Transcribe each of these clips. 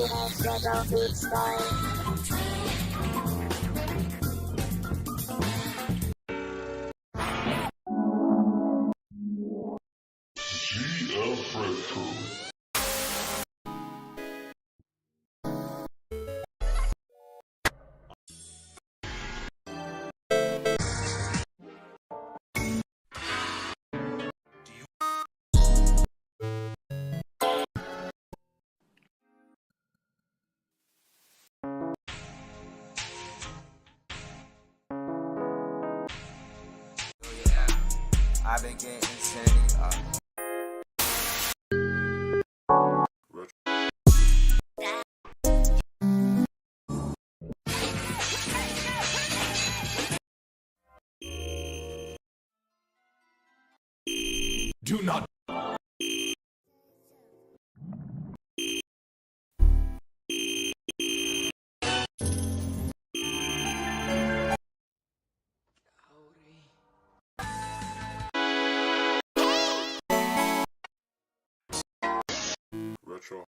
happiness about its time. GF Retro. I've been getting insanity up. Do not. Retro.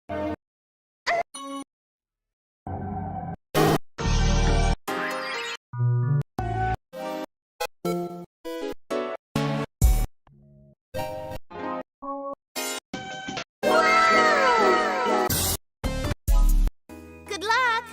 Good luck!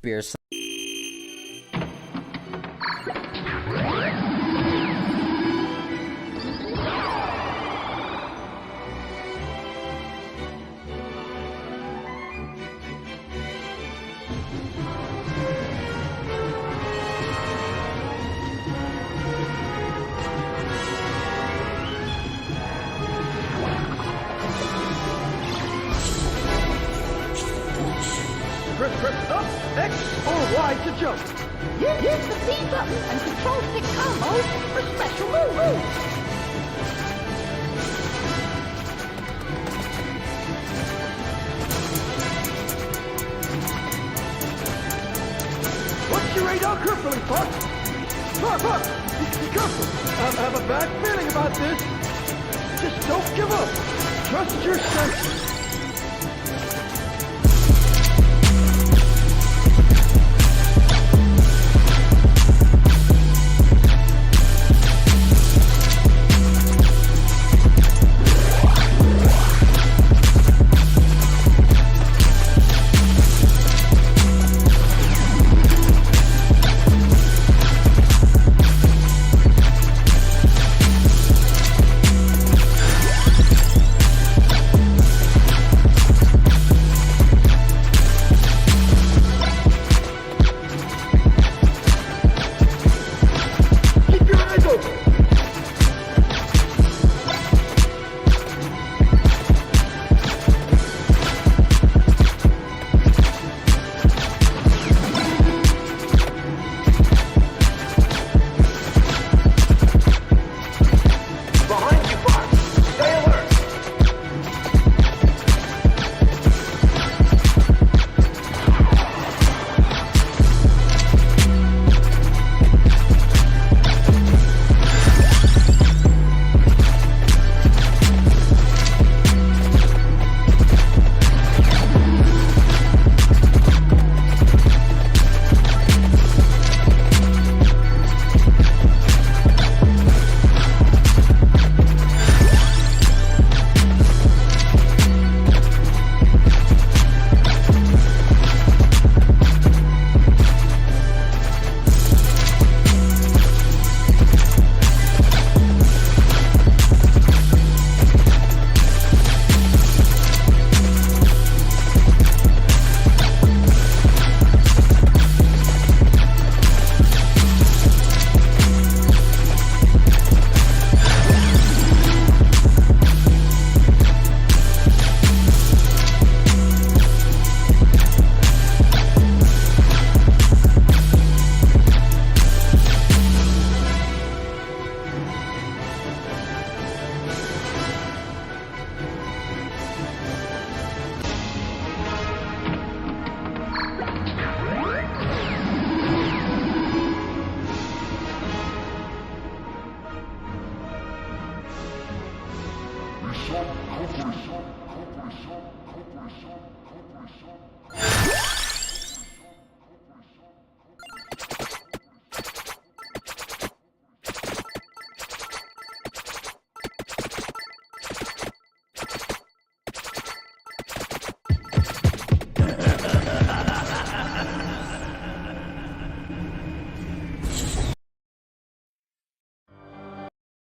Beers. jump. Use the B button and control stick combos for special moves. What's your radar crippling, Puck? Puck! Be careful. I have a bad feeling about this. Just don't give up. Trust your senses.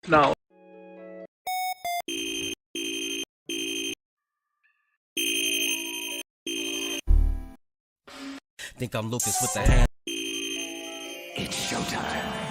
Now. Think I'm Lucas with the hand. It's showtime.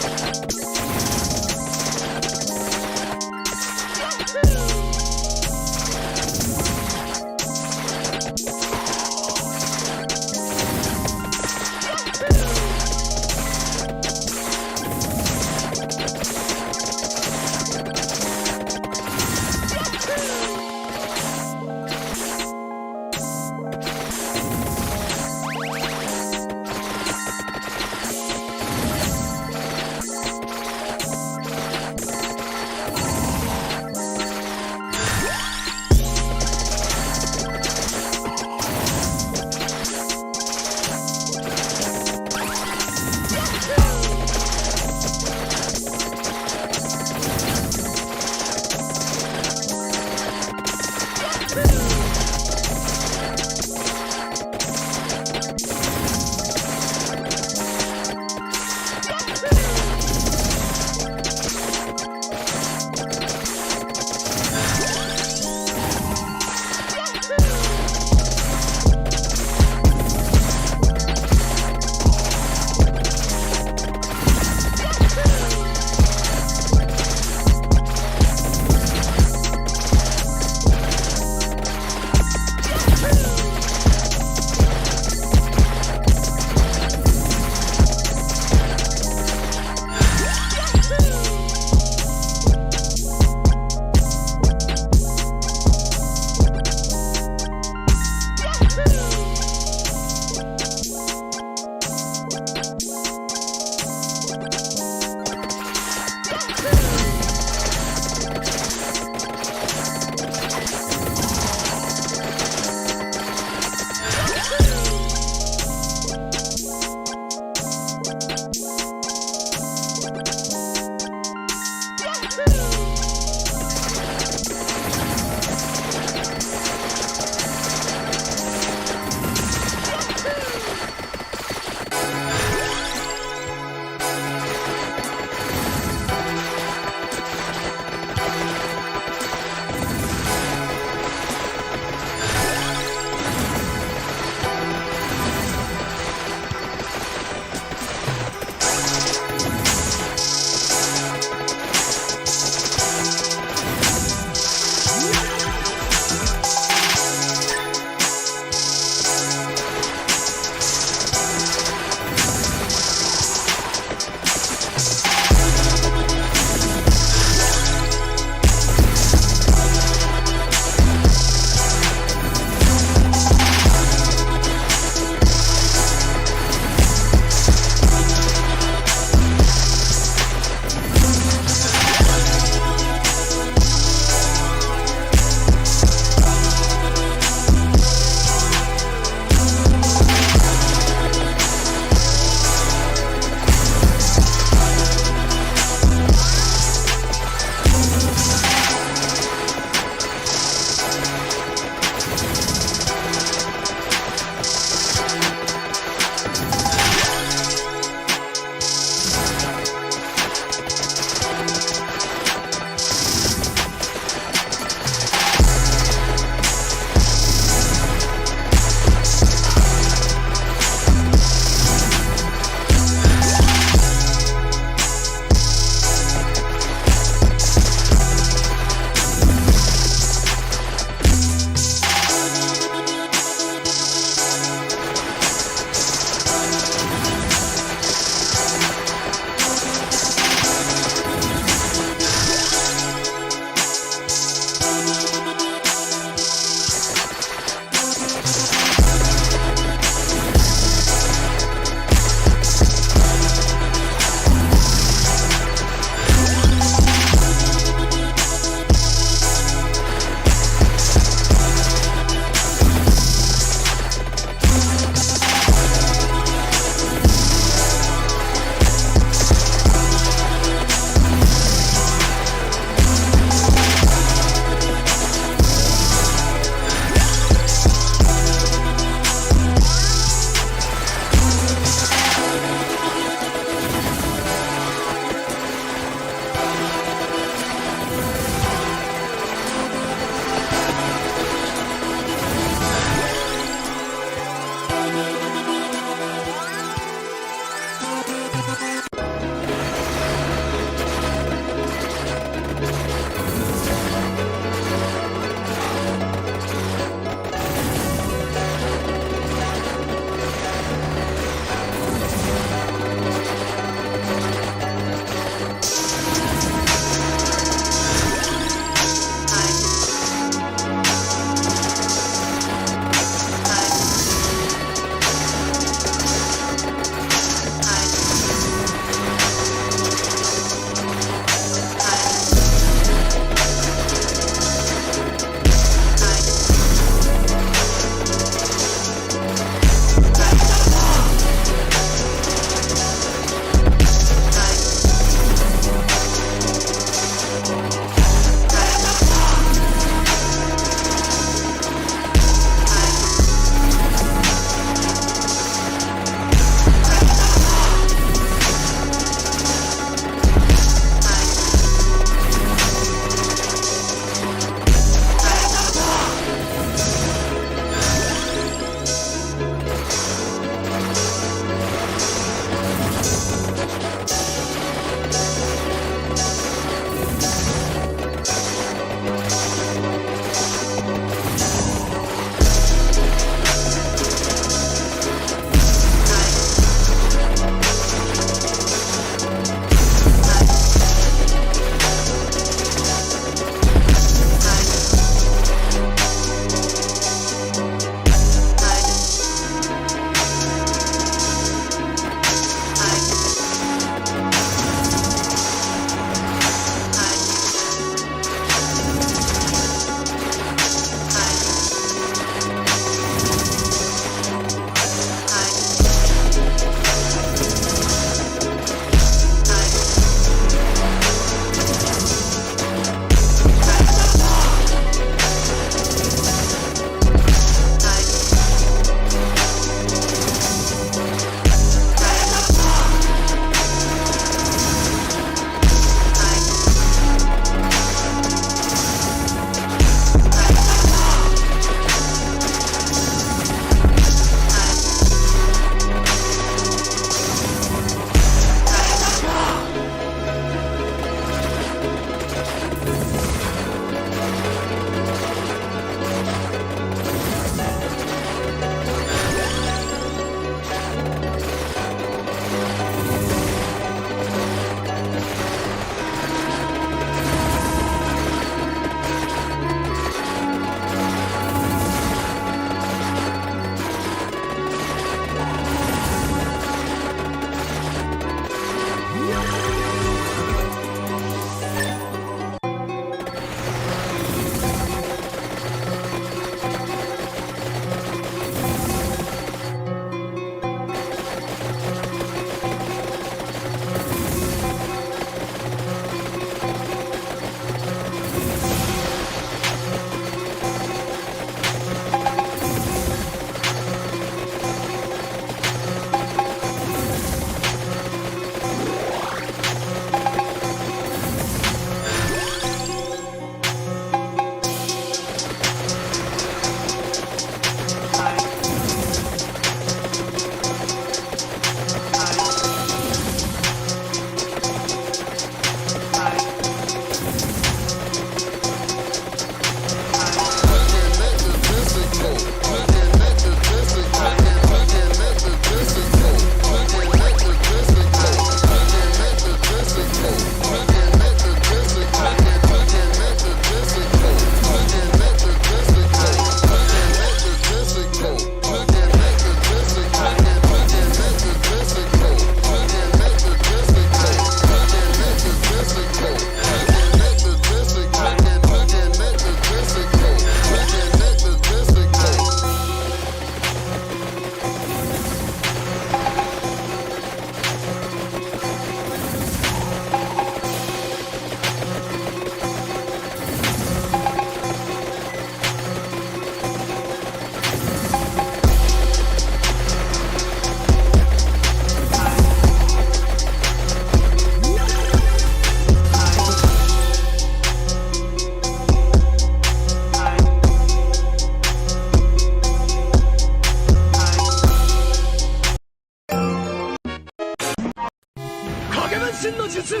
Yeah.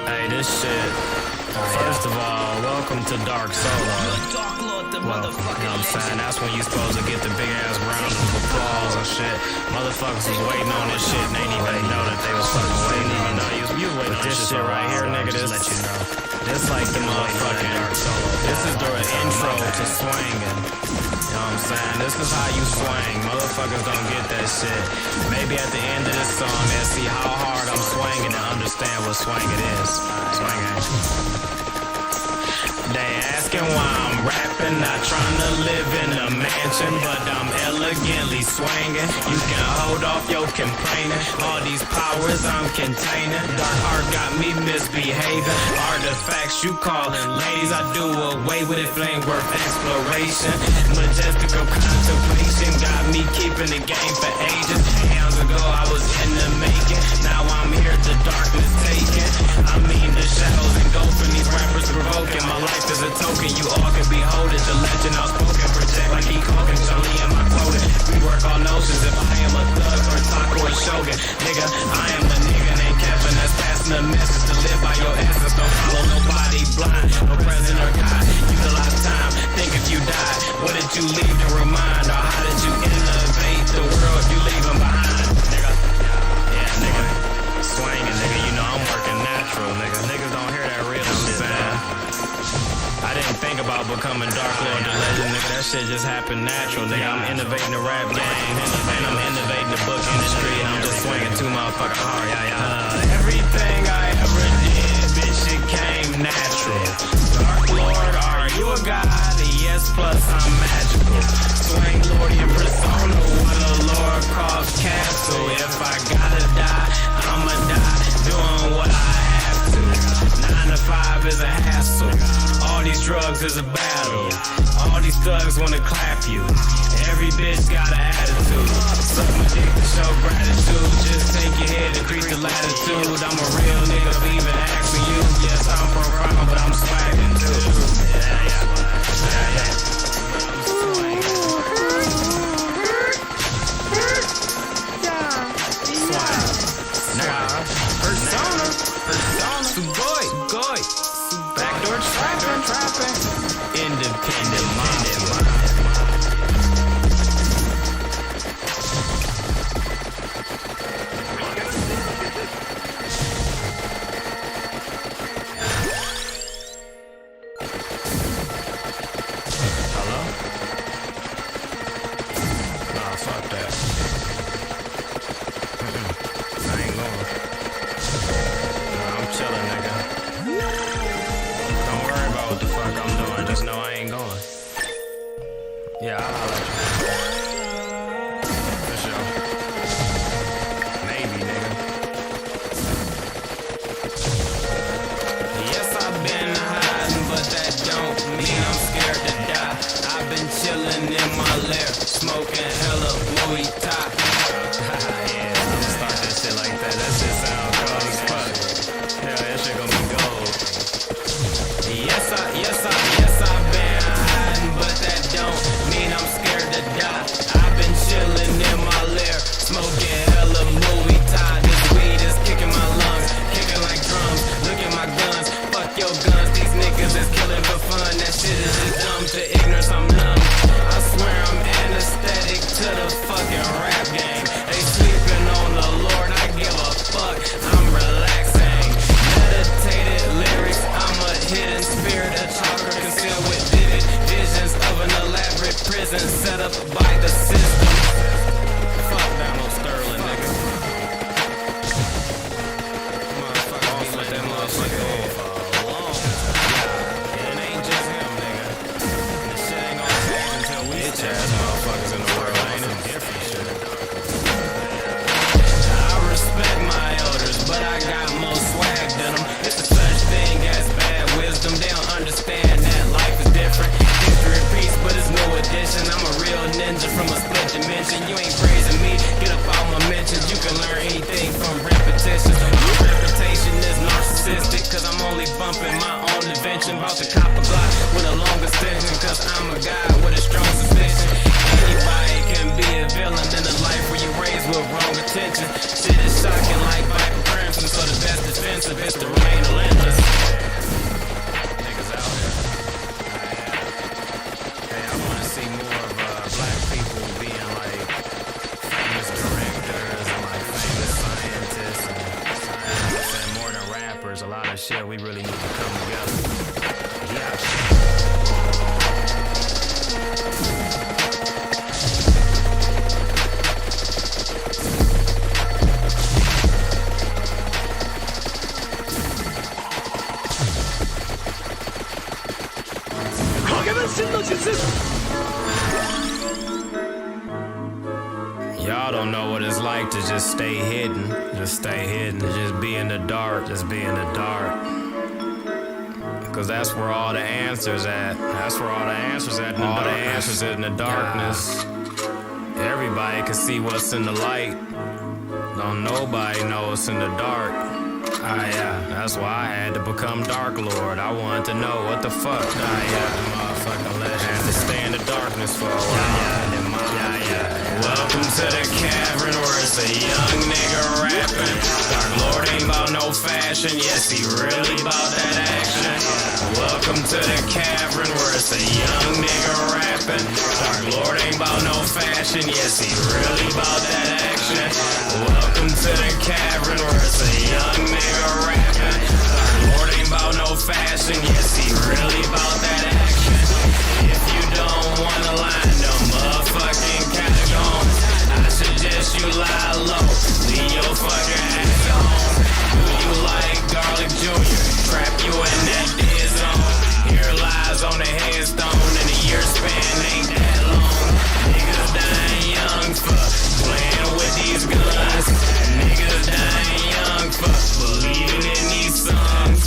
Hey, this shit. First of all, welcome to Dark Solo. Welcome, you know what I'm saying? That's when you supposed to get the big ass rounds of applause and shit. Motherfuckers was waiting on this shit and they didn't even know that they was fucking waiting on it. No, you was waiting on this shit right here, nigga. This let you know. This like the motherfucking Dark Solo. This is the intro to swinging. You know what I'm saying? This is how you swing. Motherfuckers don't get that shit. Maybe at the end of this song they'll see how hard I'm swinging and understand what swinging is. Swinging. They asking why I'm rapping, not trying to live in a mansion, but I'm elegantly swinging. You can hold off your complaining. All these powers I'm containing. Dark art got me misbehaving. Artifacts you calling ladies, I do away with it. Flame worth exploration. Majestical contemplation got me keeping the game for ages. Hands ago I was in the making. Now I'm here, the darkness taken. I mean the shadows engulfing these rappers provoking. My life is a token, you all can behold it. The legend outspoken, project like he Hogan. Johnny in my clothing. We work all notions. If I am a thug or taco or shogun, nigga, I am a nigga named Kevin that's passing the message to live by your essence. Don't follow nobody blind, no present or God. Utilize time, think if you died, what did you leave to remind? Or how did you innovate the world you leaving behind, nigga? Yeah, nigga. Swinging, nigga, you know I'm working natural, nigga. Niggas don't hear that real, I'm saying. I didn't think about becoming Dark Lord the Legend, nigga. That shit just happened natural, nigga. I'm innovating the rap game, and I'm innovating the book industry, and I'm just swinging too motherfucking hard. Everything I ever did, bitch, it came natural. Dark Lord, are you a god? Yes, plus I'm magical. Swing Lord in persona, what a Lord calls castle. If I gotta die, I'ma die doing what I have to. 9 to 5 is a hassle. All these drugs is a battle. All these thugs wanna clap you. Every bitch got an attitude. Suck my dick to show gratitude. Just take your head, increase the latitude. I'm a real nigga for even asking you. Yes, I'm profound, but I'm swagging too. Persona, Sugoi, backdoor trapping, independent mind. Hello? Nah, fuck that. I ain't going. I'm chilling, nigga. Don't worry about what the fuck I'm doing. Just know I ain't going. Yeah, I'll holler at you. For sure. Maybe, nigga. Yes, I've been hiding, but that don't mean I'm scared to die. I've been chilling in my lair, smoking hella Muay Thai. Yeah, don't start that shit like that. That shit sound cold as fuck. Yeah, that shit gonna be gold. Yes, I've been hiding, but that don't mean I'm scared to die. I've been chilling in my lair, smoking hella Muay Thai. This weed is kicking my lungs, kicking like drums. Look at my guns, fuck your guns. These niggas is killing for fun. That shit is just dumb to ignorance. I'm numb. I swear I'm anesthetic to the fucking rap game. They sleeping on the Lord, I give a fuck. I'm relaxing. Meditated lyrics, I'm a hidden spirit, a talker concealed with vivid visions of an elaborate prison set up by the system. Fuck Donald Sterling, nigga. Motherfucker, be let that motherfucker go for a long time. And it ain't just him, nigga. This shit ain't gonna change until we change. Motherfuckers in the world ain't no different shit. I respect my elders, but I got more swag than them. It's a such thing as bad wisdom. They don't understand that life is different. History repeats, but it's no addition. I'm a real ninja from a split dimension. You ain't praising me, get up out my mentions. You can learn anything from repetition. My reputation is narcissistic, cause I'm only bumping my own invention. About to cop a Glock with a long extension, cause I'm a guy with a strong attention. Shit is shocking like Viper Crimson, so the best defensive is to remain relentless. Niggas out here. Hey, I wanna see more of black people being like famous directors and like famous scientists and more than rappers. A lot of shit we really need to come together. Yeah. Y'all don't know what it's like to just stay hidden. Just stay hidden. To just be in the dark. Just be in the dark. Cause that's where all the answers at. That's where all the answers at. All the answers in the darkness. Everybody can see what's in the light. Don't nobody know what's in the dark. That's why I had to become Dark Lord. I wanted to know what the fuck. Motherfucking legend. Had to stay in the darkness for a while. Welcome to the cavern where it's a young nigga rapping. Dark Lord ain't about no fashion. Yes, he really about that action. Welcome to the cavern where it's a young nigga rapping. Dark Lord ain't about no fashion. Yes, he really about that action. Welcome to the cavern where it's a young nigga rapping. Dark Lord ain't about no fashion. Yes, he really about that action. If you don't wanna line them motherfucking catacombs, I suggest you lie low. Leave your fucking ass at home. Do you like Garlic Jr.? Trap you in that dead zone. Here lies on the headstone, and the year span ain't that long. Niggas dying young for playing with these guns. Niggas dying young for believing in these songs.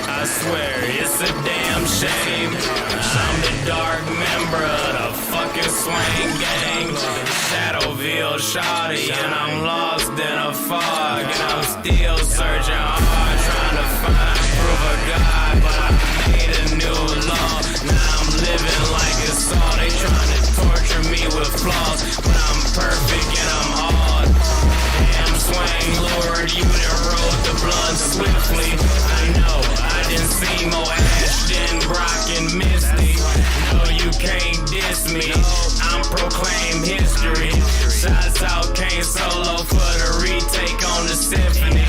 I swear it's a damn shame. I'm the dark member of the fucking Swang Gang. Shadowville shawty, and I'm lost in a fog, and I'm still searching hard, trying to find proof of God. But I made a new law. Now I'm living like it's all. They trying to torture me with flaws, but I'm perfect and I'm hard. Damn Swang Lord, you done rode the blunt swiftly. I know, I didn't see more Ashton, Brock, and Misty. No, you can't diss me. I'm proclaim history. Shots out, Kane Solo for the retake on the symphony.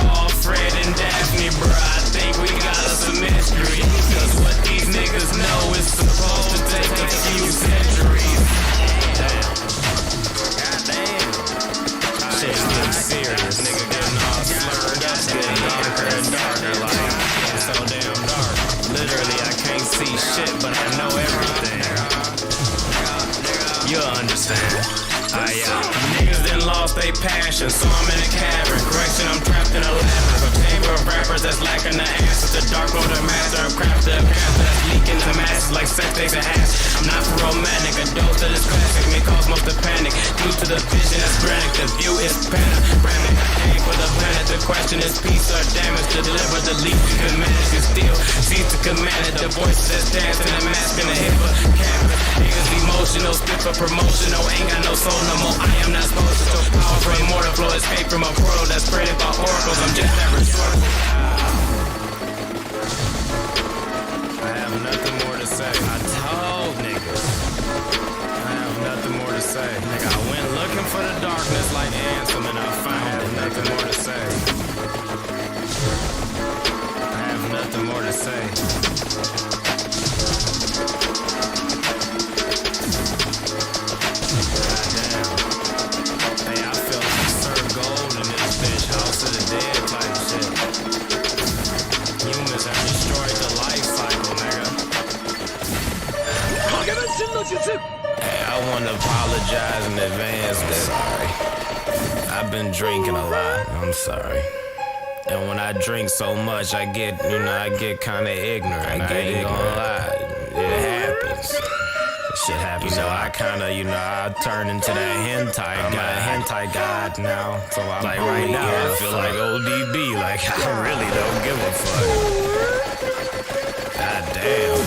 Call Fred and Daphne, bruh. I think we got us a mystery. Cause what these niggas know is supposed to take a few centuries. Damn. Goddamn. Shit's getting serious. Nigga getting all slurred up, getting darker and darker. Like, it's so damn dark. Literally, I can't see shit, but I know everything. You'll understand. Niggas done lost they passion, so I'm in a cavern. Correction, I'm trapped in a labyrinth. A chamber of rappers that's lacking the answers. The dark lord, the master of craft, the panther that's leaking to masses like sex, takes a hash. I'm not for romantic, a dose to this classic may cause most of panic. Due to the vision that's frantic, the view is panoramic. I came for the planet, the question is peace or damage. To deliver the least you can manage, you still cease to command it. The voices that's dancing and masking the hip of canvas. Niggas emotional, spit for promotional, ain't got no soul no more. I am not supposed to show power from immortal flow, escape from a portal that's created by oracles. I'm just that resourceful. I have nothing more to say. I told niggas. I have nothing more to say. Nigga, I went looking for the darkness like Ansem and I found it. Nothing more to say. I have nothing more to say. Hey, I want to apologize in advance. I'm sorry. I've been drinking a lot. I'm sorry. And when I drink so much, I get kind of ignorant. I ain't gonna lie. It happens. Shit happens. I I turn into that hentai god now. So I'm like right now, I feel like ODB. Like I really don't give a fuck. God damn.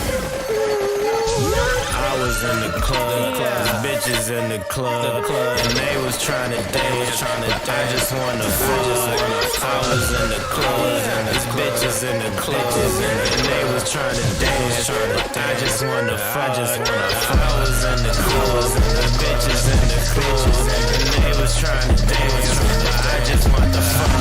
I was was in the club, the bitches in the club, and they was trying to dance, but I just wanna fuck. I was in the club, these bitches in the club, and they was trying to dance, but I just wanna fuck. I was in the club, the bitches in the club, and they was trying to dance, but I just want the fuck.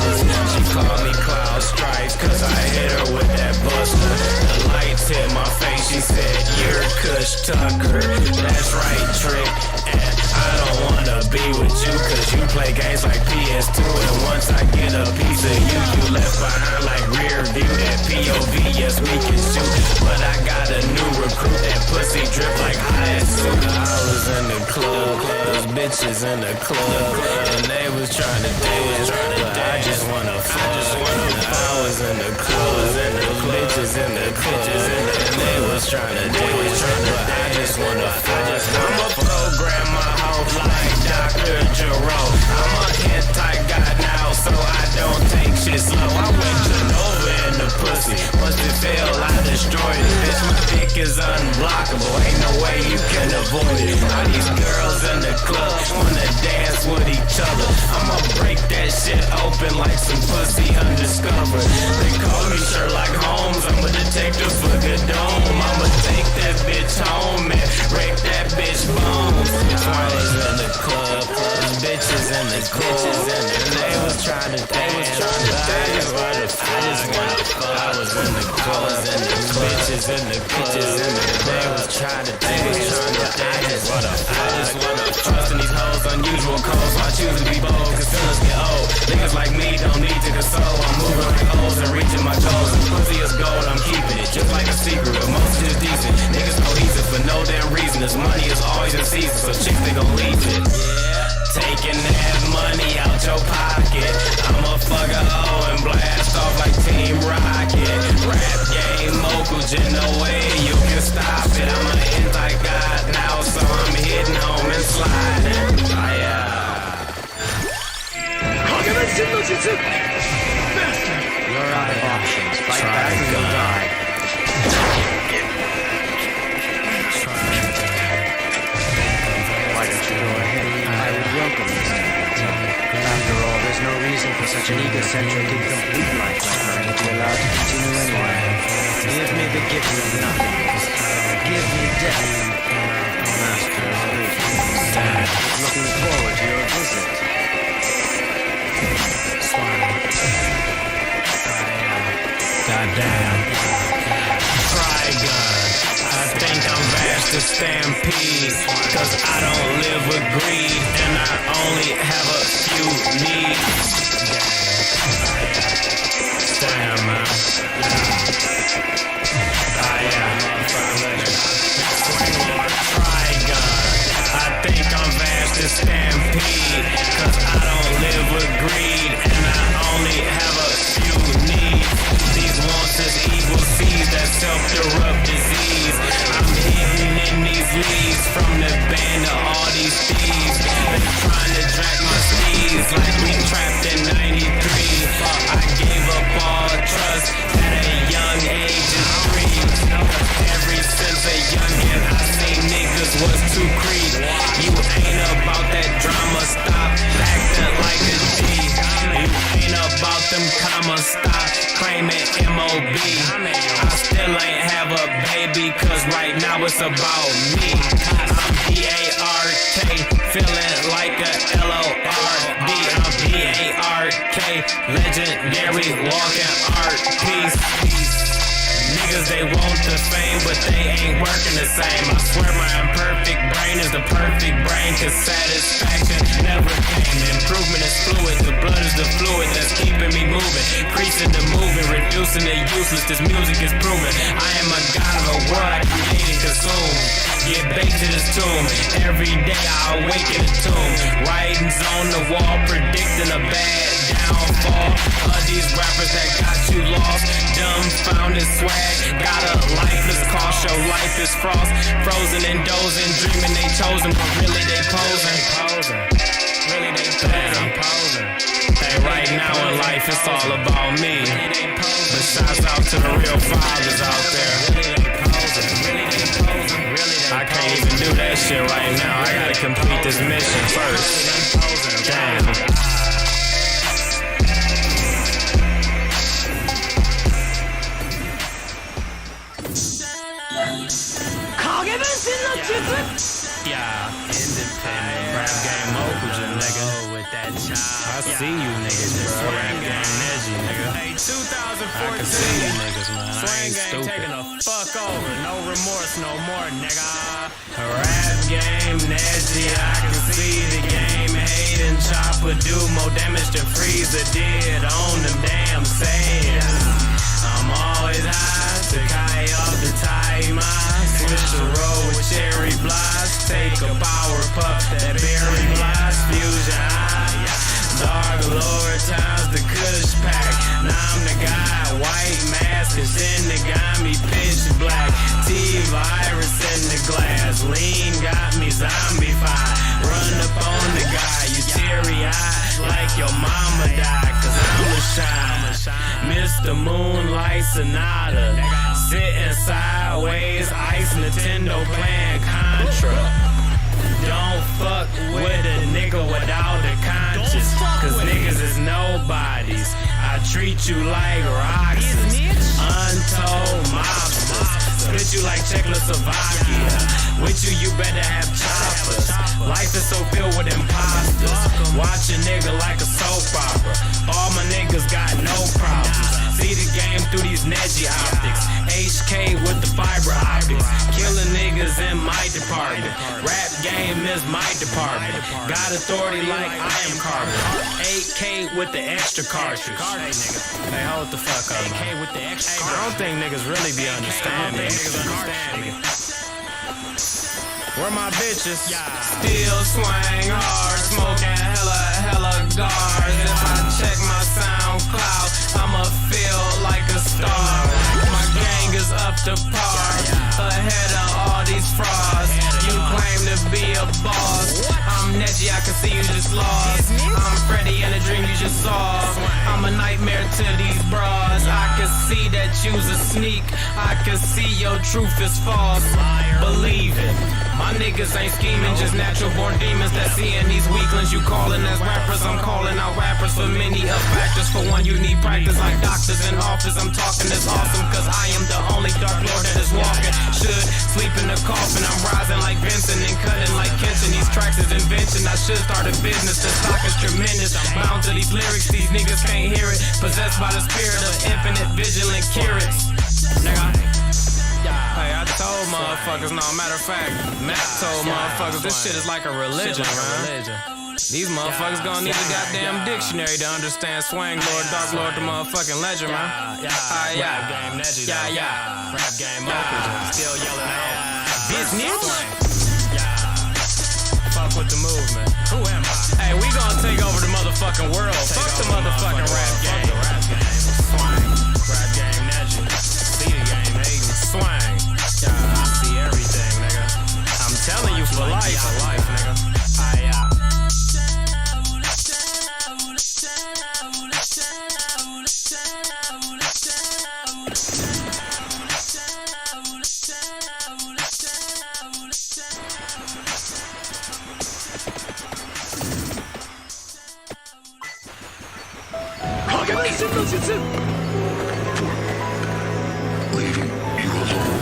She called me Cloud Stripes, cause I hit her with that buster. The lights hit my face, she said, you're Kush Tucker. That's right, Trick, and I don't wanna be with you, cause you play games like PS2, and once I get a piece of you, you left behind like rear view. That POV, yes, we can shoot, but I got a new recruit. That pussy drip like hot soup. I was in the club, those bitches in the club, and they was trying to dance, but I just wanna fuck. I was in the club, and those bitches in the club, and they was trying to dance, but I just wanna fuck. I'ma program my whole life, Dr. Jerome. I'm a hentai guy now, so I don't take shit slow. I went to Nova in the pussy, once it fail, I destroyed it. Bitch, my dick is unblockable, ain't no way you can avoid it. All these girls in the club wanna dance with each other. I'ma break that shit open like some pussy undiscovered. They call me Sherlock Holmes, I'm a detective for the dome. I'ma take that bitch home and break that bitch bones. I was in the club, those bitches in the club, and they was trying to dance, I just wanna fuck. I was in the club, and those bitches in the club, and they was trying to dance, I just wanna trust in these hoes, unusual codes, so I choose to be bold, cause feelings get old. Niggas like me don't need to console, I'm moving like O's and reaching my goals, and pussy is gold, I'm keeping it, just like a secret, but most is decent. Niggas cohesive for no damn reason, this money is always in season, so chicks they gon' leave it. Taking that money out your pocket, I'ma fuck a hoe and blast off like Team Rocket. Rap game mogul, no way you can stop it. I'm a hentai god now, so I'm hitting home and sliding. You're out of options. Fight back and you'll die. Why don't you go ahead? I would welcome this. After all, there's no reason for such an egocentric, incomplete life like mine to be allowed to continue anyway. Give me the gift of nothing. Give me death. Master of Grief. Looking forward to your visit. Goddamn. Trigun. I think I'm vast as Stampede, cause I don't live with greed, and I only have a few needs. Damn, man. Trigun. I think I'm vast as Stampede, cause I don't live with greed, and I only have a few needs. These wants is evil seeds that self-derupt disease. I'm hidden in these leaves, from the band to all these thieves. They trying to drag my steeds like we trapped in 93. I gave up all trust at a young age of 3. Ever since a youngin', I seen niggas was too creep. You ain't about that drama, stop acting like a G. You ain't about them commas, stop claiming MOB. I still ain't have a baby, cause right now it's about me. I'm B-A-R-K, feeling like a L-O-R-D. I'm B-A-R-K, legendary walking art piece. Niggas, they want the fame, but they ain't working the same. I swear my imperfect brain is the perfect brain, cause satisfaction never came. Improvement is fluid, the blood is the fluid that's keeping me moving. Increasing the movement, reducing the useless, this music is proven. I am a god of a world I create and consume. Get baked to this tomb, every day I awaken a tomb. Writings on the wall, predicting a bad downfall of these rappers that got you lost. Dumbfounded swag, got a lifeless cause, your life is frost. Frozen and dozing, dreaming they chosen, but really they posing. Really they posing. Hey, right now in life it's all about me. But shouts out to the real fathers out there. I can't even do that shit right now. I gotta complete this mission first. Damn. Yeah, independent rap game Mokuja, nigga. With that child. I see you niggas, bro. Rap game Neji, nigga. Hey, 2014. I can see you niggas, man. I ain't stupid. Taking a fuck over. No remorse no more, nigga. Rap game Neji. I can see the game hating. Chopper do more damage than Frieza did on them damn Saiyans. I'm always high, Sakai off the timer. Switch the road with cherry blast. Take a power puff, that berry blast. Fusion high, Dark Lord times the Kush pack. Now I'm the guy, white mask is in the Gami pitch black. T-virus in the glass, lean got me zombified. Run up on the guy, you teary-eyed like your mama died. Cause I'm a shine. Mr. Moonlight Sonata, sitting sideways, ice Nintendo playing Contra. Don't fuck with a nigga without a conscience, cause niggas is nobodies. I treat you like Roxas, untold mobsters. Split you like Czechoslovakia. With you, you better have choppers. Life is so filled with imposters. Watch a nigga like a soap opera. All my niggas got no problems. See the game through these Neji optics. HK with the fiber optics. Killing niggas in my department. Rap game is my department. Got authority like I am Carbon. 8K with the extra cartridge. Hey nigga, hey hold the fuck up, man. 8K with the extra cartridge. I don't think niggas really be understanding. Where my bitches? Still swing hard, smoking hella guards. If I check my SoundCloud, I'ma feel like a star. My gang is up to par, ahead of all these frauds. You claim to be a boss. I'm Neji, I can see you just lost. I'm Freddy in a dream you just saw. I'm a nightmare to these bras. I can see that you's a sneak. I can see your truth is false. Believe it. My niggas ain't scheming, just natural born demons that seeing these weaklings you calling as rappers. I'm calling out rappers for many of factors. For one, you need practice like doctors in office. I'm talking this awesome, cause I am the only Dark Lord that is walking. Should sleep in the coffin, I'm rising like Vincent and cutting like Kenshin. These tracks is invention, I should start a business. The stock is tremendous. I'm bound to these lyrics, these niggas can't hear it. Possessed by the spirit of infinite vigilant curates. Nigga. Hey, I told motherfuckers, no, matter of fact, Matt told motherfuckers, this shit is like a religion, man. These motherfuckers gonna need a goddamn dictionary to understand Swang Lord, Dark Lord, the motherfucking legend, man. Rap game Neji, rap game Mokuja, still yelling out business. Fuck with the movement. Who am I? Hey, we gonna take over the motherfucking world. Fuck the motherfucking rap game. Rap game Neji. See the game hating. Swang. I see everything, nigga. I'm telling you for life, nigga. Leaving you alone.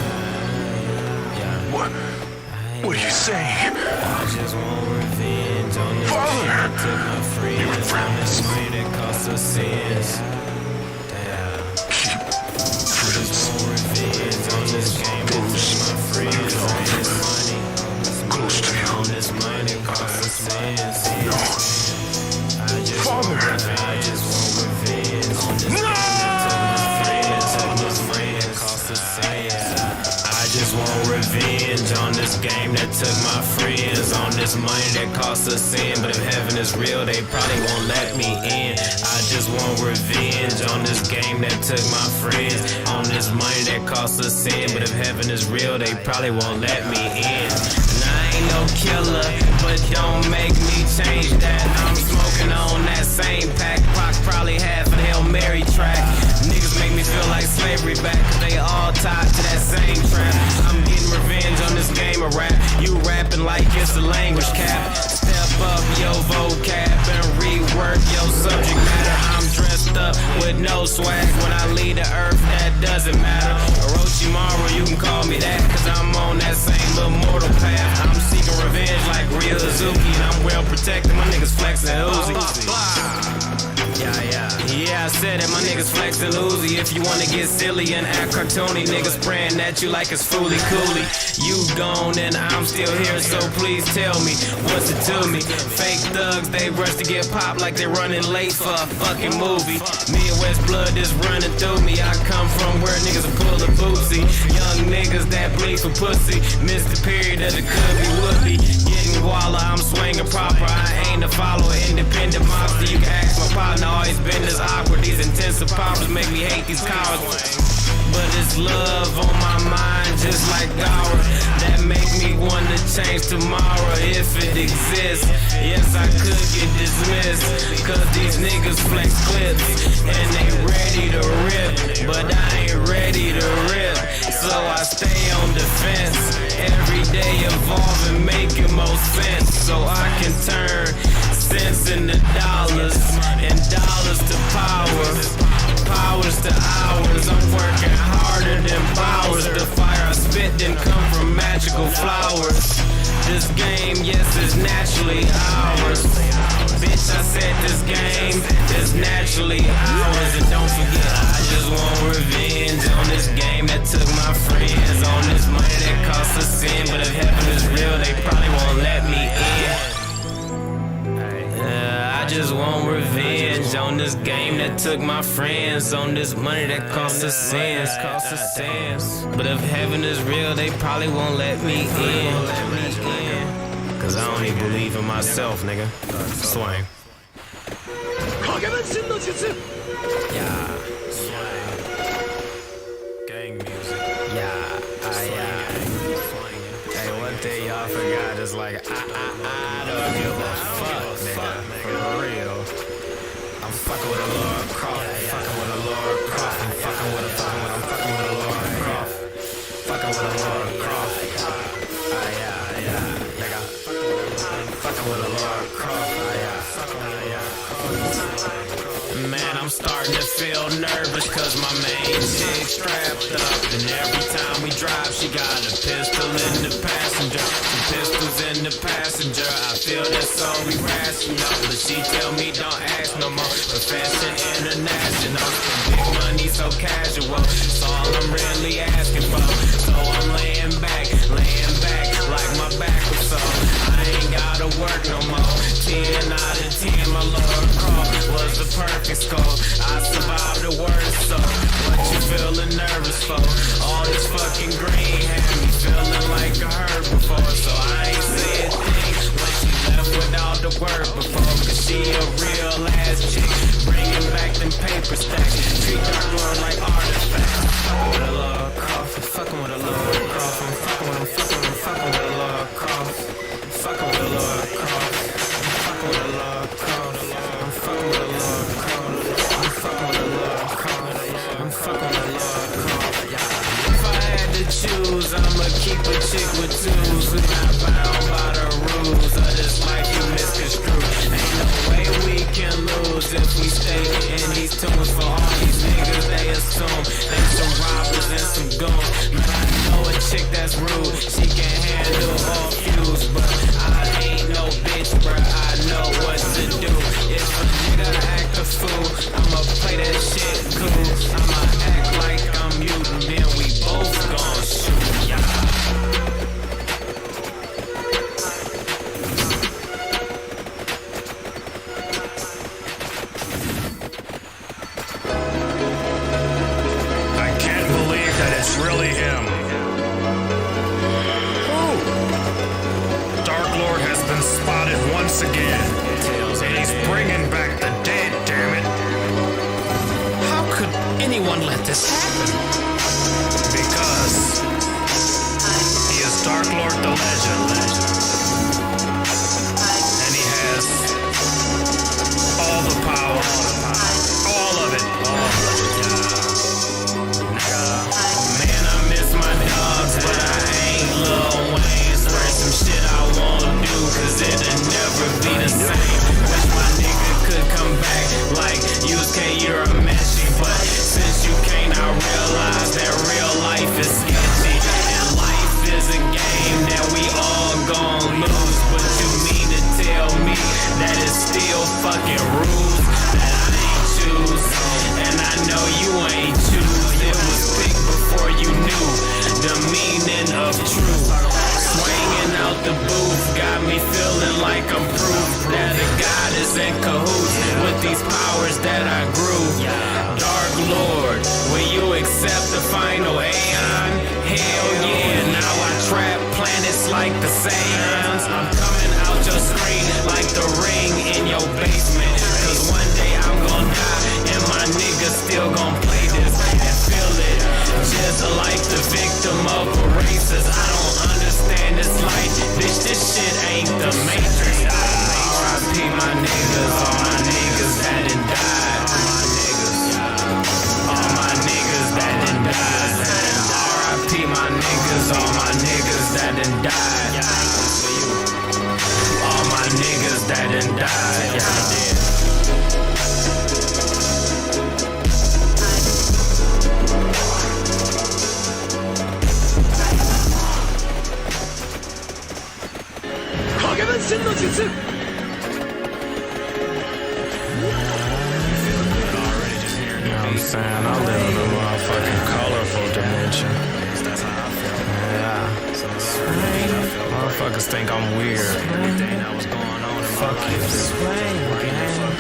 What are you saying? I just want revenge on this Father! game that took my freedom. Your friends. Money that cost us sins. Keep friends. Revenge on this game that took my freedom. Money Close to you. on this money cost us sins. No. Father! I just want revenge on this No! I just want revenge on this game that took my friends. On this money that cost us sin. But if heaven is real, they probably won't let me in. I just want revenge on this game that took my friends. On this money that cost us sin. But if heaven is real, they probably won't let me in. And I ain't no killer, but don't make me change that. I'm smoking on that same pack. Pac probably half a Hail Mary track. Niggas make me feel like slavery back, cause they all tied to that same trap. I'm getting revenge on this game of rap. You rapping like like it's a language cap. Step up your vocab and rework your subject matter. I'm dressed up with no swag. When I leave the earth, that doesn't matter. Orochimaru, you can call me that, cause I'm on that same little mortal path. I'm seeking revenge like Ryozuki, and I'm well protected. My niggas flexing Uzi. Yeah, I said it, my niggas flexing Uzi. If you wanna get silly and act cartoony, niggas praying at you like it's fooly cooly. You gone and I'm still here, so please tell me what's it to me. Fake thugs, they rush to get popped like they're running late for a fucking movie. Midwest blood is running through me. I come from where niggas are full of bootsy. Young niggas that bleed for pussy. Missed the period that it could be, would be. Getting guala, I'm swinging proper. I ain't a follower, independent monster. You can ask my partner, always been this awkward. These intensive powers make me hate these cowards. But it's love on my mind, just like Gower, that make me wanna change tomorrow if it exists. Yes, I could get dismissed, cause these niggas flex clips and they ready to rip, but I ain't ready to rip. So I stay on defense, every day evolving, making more sense, so I can turn cents into dollars and dollars to power. Powers to hours, I'm working harder than powers. The fire I spit didn't come from magical flowers. This game, yes, is naturally ours. Bitch, I said this game is naturally ours. And don't forget, I just want revenge on this game that took my friends. On this money that costs a sin, but if heaven is real, they probably won't let me in. I just want revenge on this game that took my friends. On this money that costs us sins. But if heaven is real, they probably won't let me in. Cause I don't even believe in myself, nigga. Swing. Yeah. Gang music. Yeah. Hey, one thing y'all forgot is like, I don't give a fuck, nigga. For real. I'm fucking with a Laura Croft. Fucking with a Laura Croft. I'm fucking with a Laura Croft. Fucking with a Laura Croft. Yeah. Nigga. Fucking with a Laura Croft. Man, I'm starting to feel nervous cause my main chick strapped up. And every time we drive, she got a pistol in the passenger. Some pistols in the passenger. I feel that's all we rational. But she tell me don't ask no more. Profession international. Big money so casual. That's all I'm really asking for. So I'm laying back like my back was so. I ain't gotta work no more. 10 out of 10, my Lord Croft was the perfect score. I survived the worst, so what you feeling nervous for? All this fucking green had me feeling like I heard before. So I ain't said things when she left without the word before. Cause she a real ass chick, bringing back them paper stacks. Treat Dark Lord like artifacts. Fucking with a Lord Croft, fucking with a Lord Croft. I'm fucking with a Lord Croft. Fucking with a Lord Croft. Fucking with a Lord Croft. I'm fucking with a Lord Croft. I'm fucking with a Lord Croft. I'm fucking with a Lord Croft. If I had to choose, I'ma keep a chick with twos who's not bound by the rules of this life you misconstrue. Ain't no way we can lose if we stay in these tunes. For all these niggas, they assume they some robbers and some goons. Man, I know a chick that's rude, she can handle all feuds, but I ain't no bitch, bruh, I know what to do. If a nigga act a fool, I'ma play that shit cool. I'ma act like I'm mutant, then we both gon' shoot, yeah. I can't believe that it's really him. Dark Lord has been spotted once again, and he's bringing back the dead, damn it. How could anyone let this happen? Because he is Dark Lord the Legend, and he has all the power, all of it. Man, I miss my fucking rules that I ain't choose, and I know you ain't choose. It was picked before you knew the meaning of truth. Swinging out the booth got me feeling like I'm proof that a god is in cahoots with these powers that I grew. Dark Lord, will you accept the final aeon? Hell yeah, now I trap planets like the Saiyans. I'm coming out your screen like the ring in your basement, cause one day I'm gon' die and my niggas still gon' play this and feel it. Just like the victim of a racist, I don't understand this light. Bitch, this shit ain't the Matrix. R.I.P. my niggas, all my niggas that done died. All my niggas that done died. R.I.P. my niggas, all my niggas that done died. All my niggas that done died. You know what I'm saying? I live in a motherfucking colorful dimension. Yeah. Motherfuckers think I'm weird. Fuck you.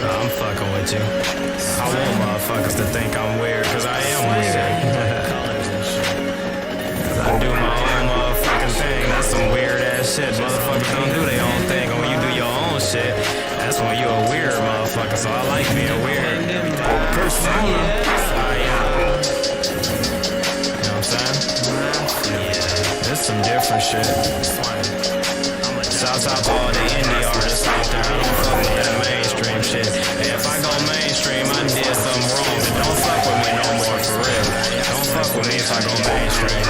I'm fucking with you. I want motherfuckers to think I'm weird, cause I am weird. I do my own motherfucking thing. That's some weird ass shit. Motherfuckers don't do their own thing. And when you do your own shit, that's when you're a weird motherfucker. So I like being weird. Persona. You know what I'm saying? Yeah. There's some different shit. Shouts out to all the indie artists out there. I don't fuck with that mainstream shit. And if I go mainstream, I did something wrong. But don't fuck with me no more, for real. Don't fuck with me if I go mainstream.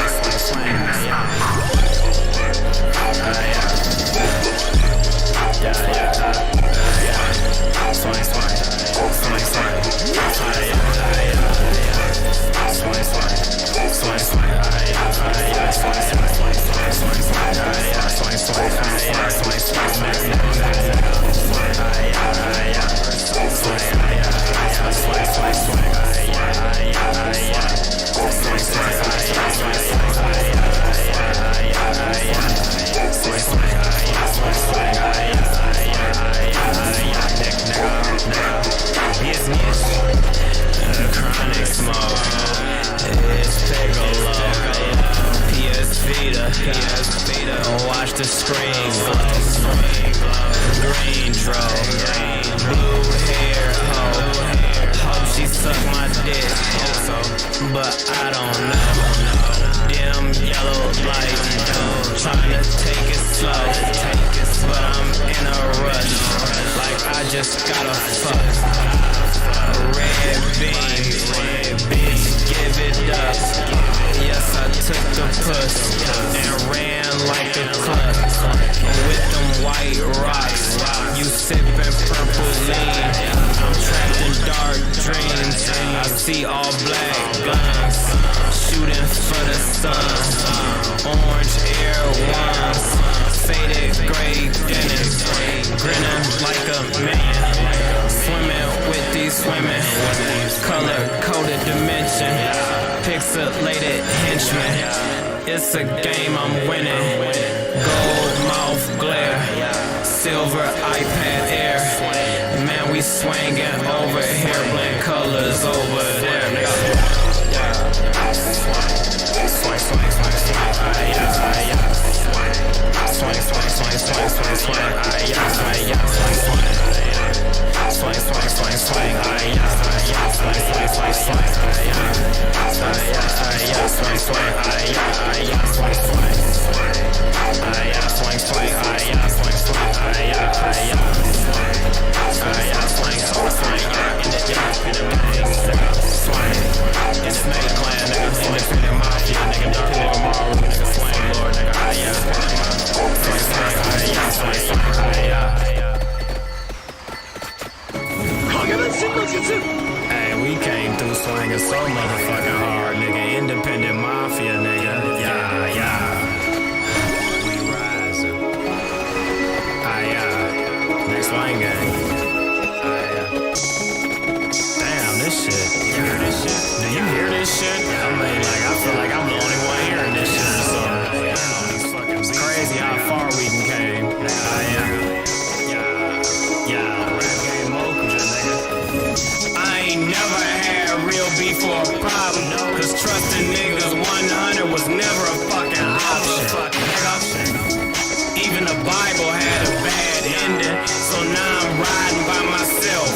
Chronic smoke, it's Piccolo, PS Vita, watch the screen glow, green drove, blue hair hoe, hope she suck my dick, but I don't know, dim yellow light, trying to take it slow, but I'm in a rush, like I just gotta fuck. Red beam, bitch, give it up. Yes, I took the puss and ran like a club. With them white rocks, you sippin' purple lean. I'm trapped in dark dreams. I see all black guns, shooting for the sun. Orange air ones, faded gray denim, grinning like a man, swimming with these women, color-coded dimension, pixelated henchmen. It's a game I'm winning. Gold mouth glare, silver iPad Air. Man, we swinging over here, blend colors over there. Swing, swing, swing, swing, swing, swing, swing, swing, swing, swing, swing, swing, swing, swing, swing, Hey, we came through swinging so motherfucking hard, nigga. Independent mafia, nigga. Yeah, yeah. We rising. Yeah. Next swing gang. for a problem. Cause trusting niggas 100 was never a fucking option. Even the Bible had a bad ending, so now I'm riding by myself.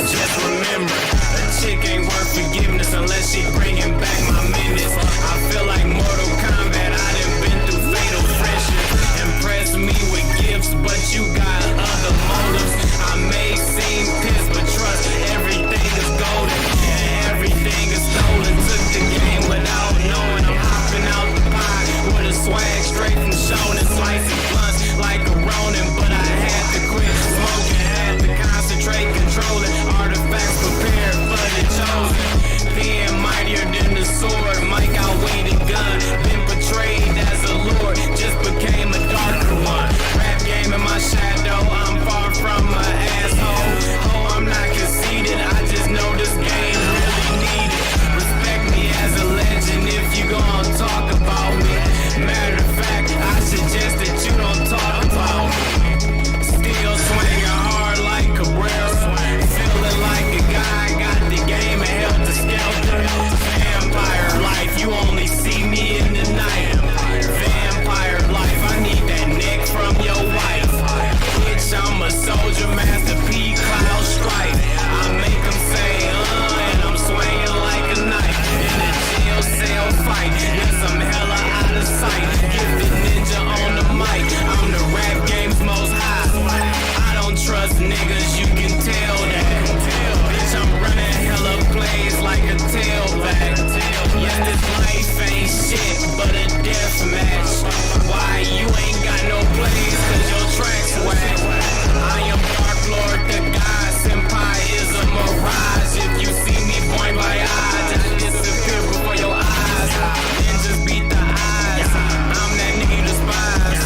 Just remember, a chick ain't worth forgiveness unless she bringing back my minutes. I feel like Mortal Kombat, I done been through fatal friendship. Impress me with gifts, but you got other motives. I may seem pissed, but trust, everything is golden and everything is stolen. Took the game without knowing, I'm hopping out the pie with a swag straight from Shonen, slicing blunts like a Ronin, but I had to quit smoking, had to concentrate, controlling artifacts prepared for the chosen. Being mightier than the sword, Mike outweighed the gun, been portrayed as a lord, just became a darker one. Rap game in my shadow, I'm far from an asshole. Oh, I'm not conceited, I just know this game really needed. Respect me as a legend if you gon' talk about me. Matter of fact, I suggest that you don't talk about me. Still swinging hard like Cabrera, feeling like a guy got the game and held the skelter. Vampire life, you only see me in the night. Vampire life, I need that neck from your wife. Bitch, I'm a soldier, Master P, Cloud Strike. I make them say, and I'm swinging like a knife. In a jail cell fight, yes, I'm hella out of sight. Gifted ninja on the mic, I'm the rap game's most high. I don't trust niggas, you can tell that. Bitch, I'm running hella plays like a tailback. Yes, this life ain't shit, but a death match. Why you ain't got no plays, cause your track's whack. I am Dark Lord, the god, senpai is a mirage. If you see me point by eyes, I disappear before your eyes. Then just beat the eyes, I'm that nigga you despise.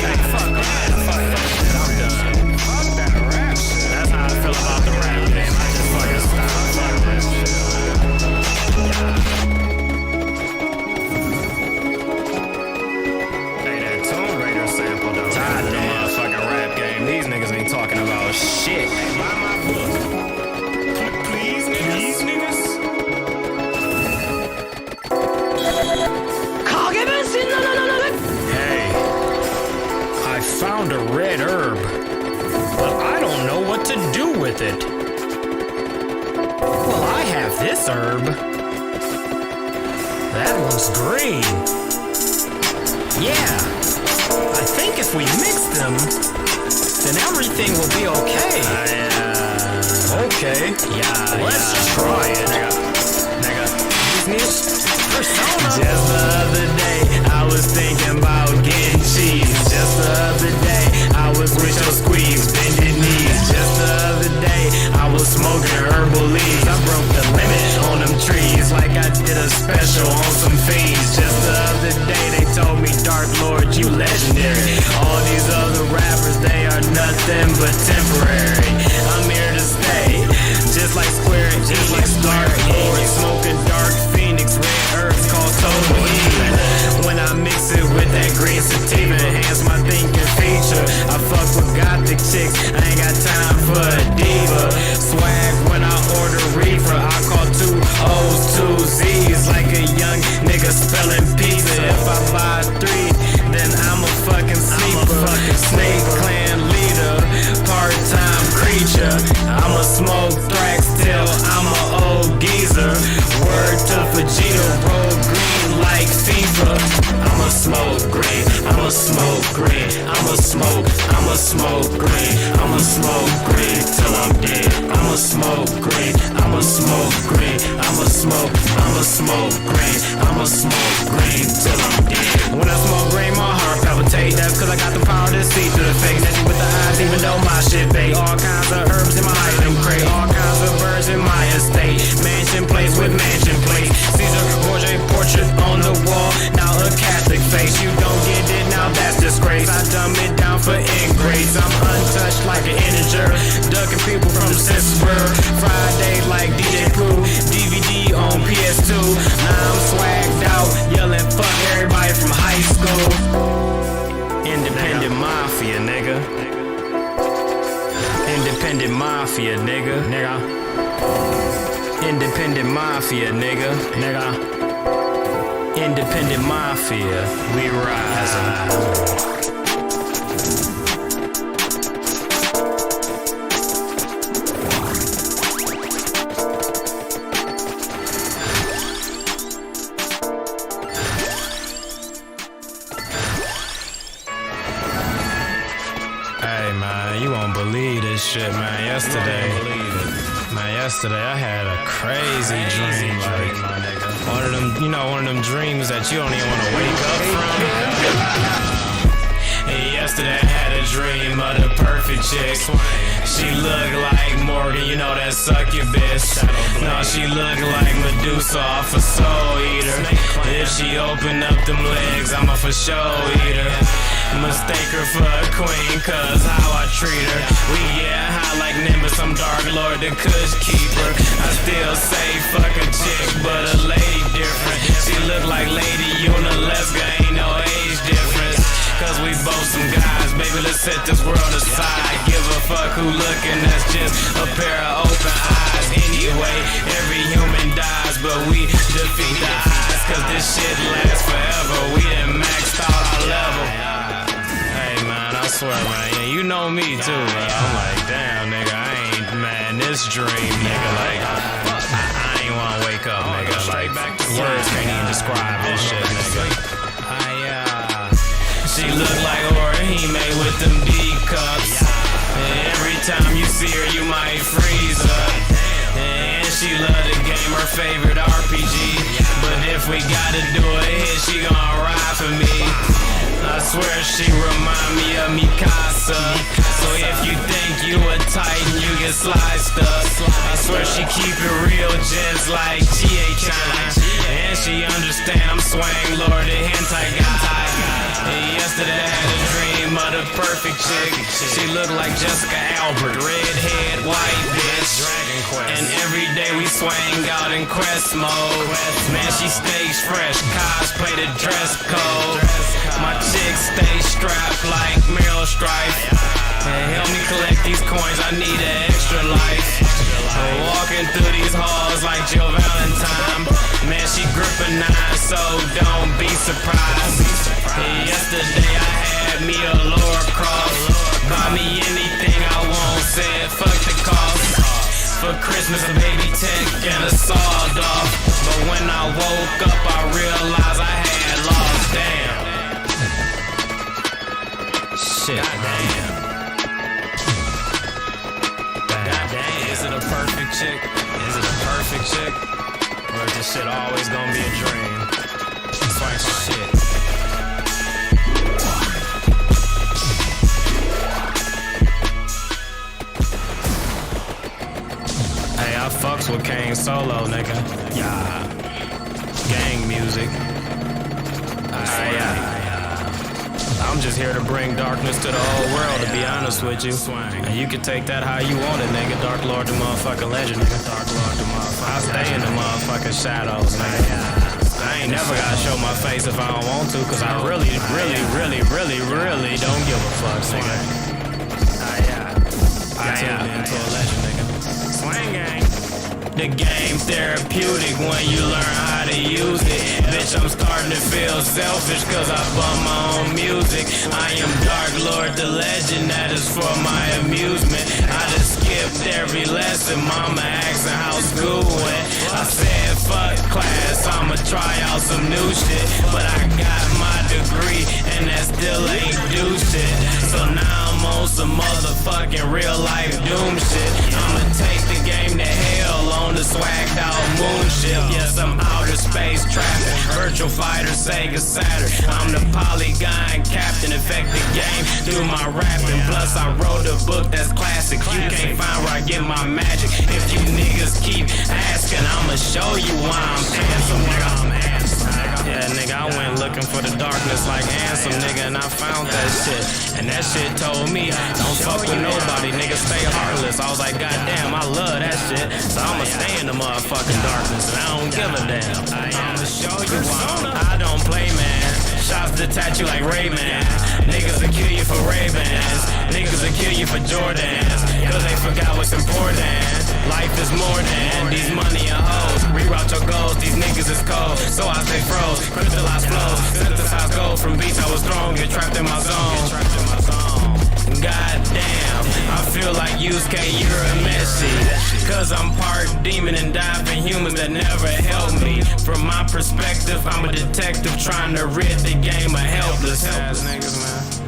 Hey, fuck that, fuck that shit, I'm done. Fuck that rap shit. That's how I feel about the rap game, I just fucking stop. Fuck that shit. Hey, that Tomb Raider sample though. Tired of the motherfucking rap game. These niggas ain't talking about shit. Hey, buy my book. Please, niggas. Hey, I found a red herb, but I don't know what to do with it. Well, I have this herb. That one's green. Yeah, I think if we mix them, then everything will be okay. Okay. Yeah, let's try it. Nigga. Persona. Just the other day, I was thinking about getting cheese. Just the other day, I was with your squeeze, bending knees. Just the other day, I was smoking herbal leaves. I broke the limit on them trees like I did a special on some fees. Just the other day, they told me, Dark Lord, you legendary. All these other rappers, they are nothing but temporary. I'm here to stay, just like Square and just like Dark Lord, smoking Dark Phoenix, red herbs called Total Healing. When I mix it with that green sativa, enhance my thinking feature. I fuck with gothic chicks, I ain't got time for a diva. Swag when I order reefer, I call 2 O's, 2 Z's, like a young nigga spelling pizza. If I buy 3, then I'm a fucking sleeper. Snake clan leader, part-time creature. I'ma smoke thrax till I'm a old geezer. Word to Vegeta, roll green like FIFA. I'ma smoke green, I'ma smoke green, I'ma smoke green, I'ma smoke green till I'm dead. I'ma smoke green, I'ma smoke green, I'ma smoke green, I'ma smoke green till I'm dead. When I smoke green, my heart palpitates. That's cause I got the power to see through the fake. Nasty with the eyes, even though my shit fake. All kinds of herbs in my item crate, all kinds of birds in my estate. Mansion place with mansion plates. Caesar Borgia portrait on the wall, now a Catholic face. You don't get it, now that's disgrace. I dumb it down for ingrates. I'm untouched like an integer, ducking people from Censusburg. Friday like DJ Pooh, DVD on PS2. Now I'm swagged out, yelling fuck everybody from high school. Independent mafia, nigga. Independent mafia, nigga. Independent Mafia, nigga. Independent Mafia, we rising. Hey man, you won't believe this shit, man. Yesterday I had a crazy dream, like one of them, one of them dreams that you don't even want to wake up from. And yesterday I had a dream of the perfect chick. She looked like Morgan, you know that succubus. No, she looked like Medusa off a Soul Eater. If she opened up them legs, I'm a for sure eater. Mistake her for a queen, cause how I treat her. We get high like Nimbus, I'm Dark Lord, the Kush keeper. I still say fuck a chick, but a lady different. She look like Lady Unalesca, ain't no age difference. Cause we both some guys, baby, let's set this world aside. Give a fuck who looking, that's just a pair of open eyes. Anyway, every human dies, but we defeat the odds. Cause this shit lasts forever, we done maxed out our level. Hey man, I swear man, yeah, you know me too, man. I'm like, damn nigga, this dream, nigga, like, I ain't wanna wake up, nigga, like, words can't even describe this shit, nigga. She look like Orihime with them D cups. And every time you see her, you might freeze up. And she love the game, her favorite RPG. But if we gotta do a hit, she gon' ride for me. I swear she remind me of Mikasa. So if you think you a titan, you get sliced up. I swear she keep it real, just like G.A.Chan. And she understand I'm Swang Lord, the hentai guy. Yesterday I had a dream of the perfect chick. She looked like Jessica Albert, redhead, white bitch. And every day we swang out in quest mode. Man, she stays fresh, cosplay the dress code. My chick stays strapped like Meryl Streep. And help me collect these coins, I need an extra life. Walking through these halls like Jill Valentine. Man, she grip a 9, so don't be surprised. Yesterday I had me a Laura Croft. Buy me anything I want, said fuck the cost. For Christmas a baby tech and a sawed off. But when I woke up I realized I had lost. Damn. Shit. Goddamn. Is it a perfect chick? Is it a perfect chick? Or is this shit always gonna be a dream? Swang shit. Hey, I fucks with Kane Solo, nigga. Yeah. Gang music. I'm just here to bring darkness to the whole world, to be honest with you. And you can take that how you want it, nigga. Dark Lord the motherfucking legend, nigga. Dark Lord the motherfucking I stay in the motherfucking shadows, nigga. I ain't never gotta show my face if I don't want to, cause I really don't give a fuck, nigga. I tuned into a legend, nigga. Swang gang. The game therapeutic when you learn how to use it. Bitch, I'm starting to feel selfish cause I bump my own music. I am Dark Lord the legend, that is for my amusement. I just skipped every lesson, mama asking how school went. I said fuck class, I'ma try out some new shit. But I got my degree and that still ain't do shit. So now I'm on some motherfucking real life doom shit. I'ma take the game to hell on the swagged out moonship. Yes, I'm outer space trapping. Virtual fighter, Sega Saturn. I'm the Polygon captain, affect the game through my rapping. Plus I wrote a book that's classic. You can't find where I get my magic. If you niggas keep asking, I'ma show you why I'm handsome, nigga. I'm handsome. Yeah, nigga, I went looking for the darkness like Ansem, nigga, and I found that shit. And that shit told me, don't fuck with nobody, nigga, stay heartless. I was like, goddamn, I love that shit. So I'ma stay in the motherfucking darkness, and I don't give a damn. I'ma show you why I don't play, man. Shots detach you like Ray-Man. Niggas will kill you for Ray-Bans. Niggas will kill you for Jordans. they forgot what's important. Life is more than these money and hoes. Reroute your goals, these niggas is cold. So I stay froze, crystallized flows. Synthesized gold from beats I was thrown. Get trapped in my zone. Goddamn, I feel like Yusuke, you're a Messi. Cause I'm part demon and diving humans that never help me. From my perspective, I'm a detective trying to rid the game of helpless niggas, man.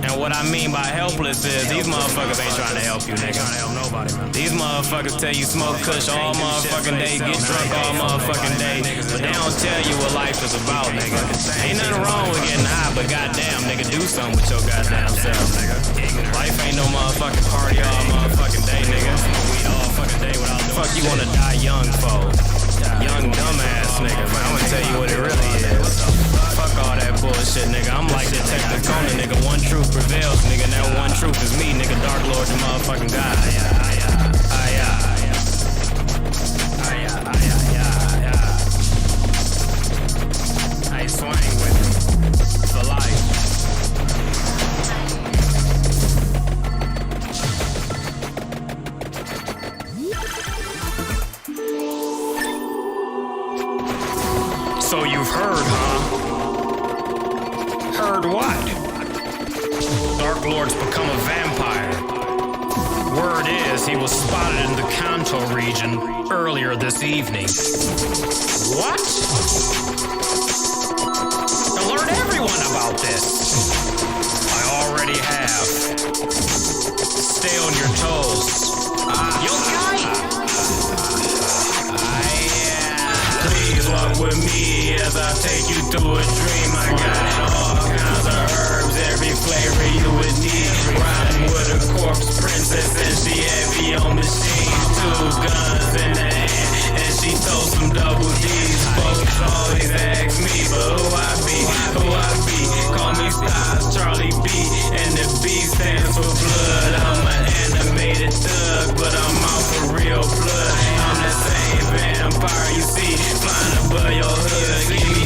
And what I mean by helpless is these motherfuckers ain't trying to help you, nigga. Trying to help nobody, man. These motherfuckers tell you smoke kush all motherfucking day, get drunk all motherfucking day, but they don't tell you what life is about, nigga. Ain't nothing wrong with getting high, but goddamn, nigga, do something with your goddamn self, nigga. Life ain't no motherfucking party all motherfucking day, nigga. Weed all fucking day without doing fuck you wanna die young, for? Young dumbass nigga, man. I'm gonna tell you what it really is. Fuck all that bullshit, nigga. I'm like Detective Conan, nigga. One truth prevails, nigga. And that one truth is me, nigga. Dark Lord, the motherfucking God. I swing with me for life. So you've heard, huh? Heard what? Dark Lord's become a vampire. Word is he was spotted in the Kanto region earlier this evening. What? Alert everyone about this. I already have. Stay on your toes. Yokai! Please walk with me as I take you through a dream. I got all kinds of herbs, every flavor you would need. Riding with a corpse princess and she heavy on machine. 2 guns in the hand and she told some double D's. Folks always ask me, but who I be? Call me Styles Charlie B, and the B stands for blood. I'm an animated thug, but I'm out for real blood. I'm the same vampire you see flying above your hood. Give me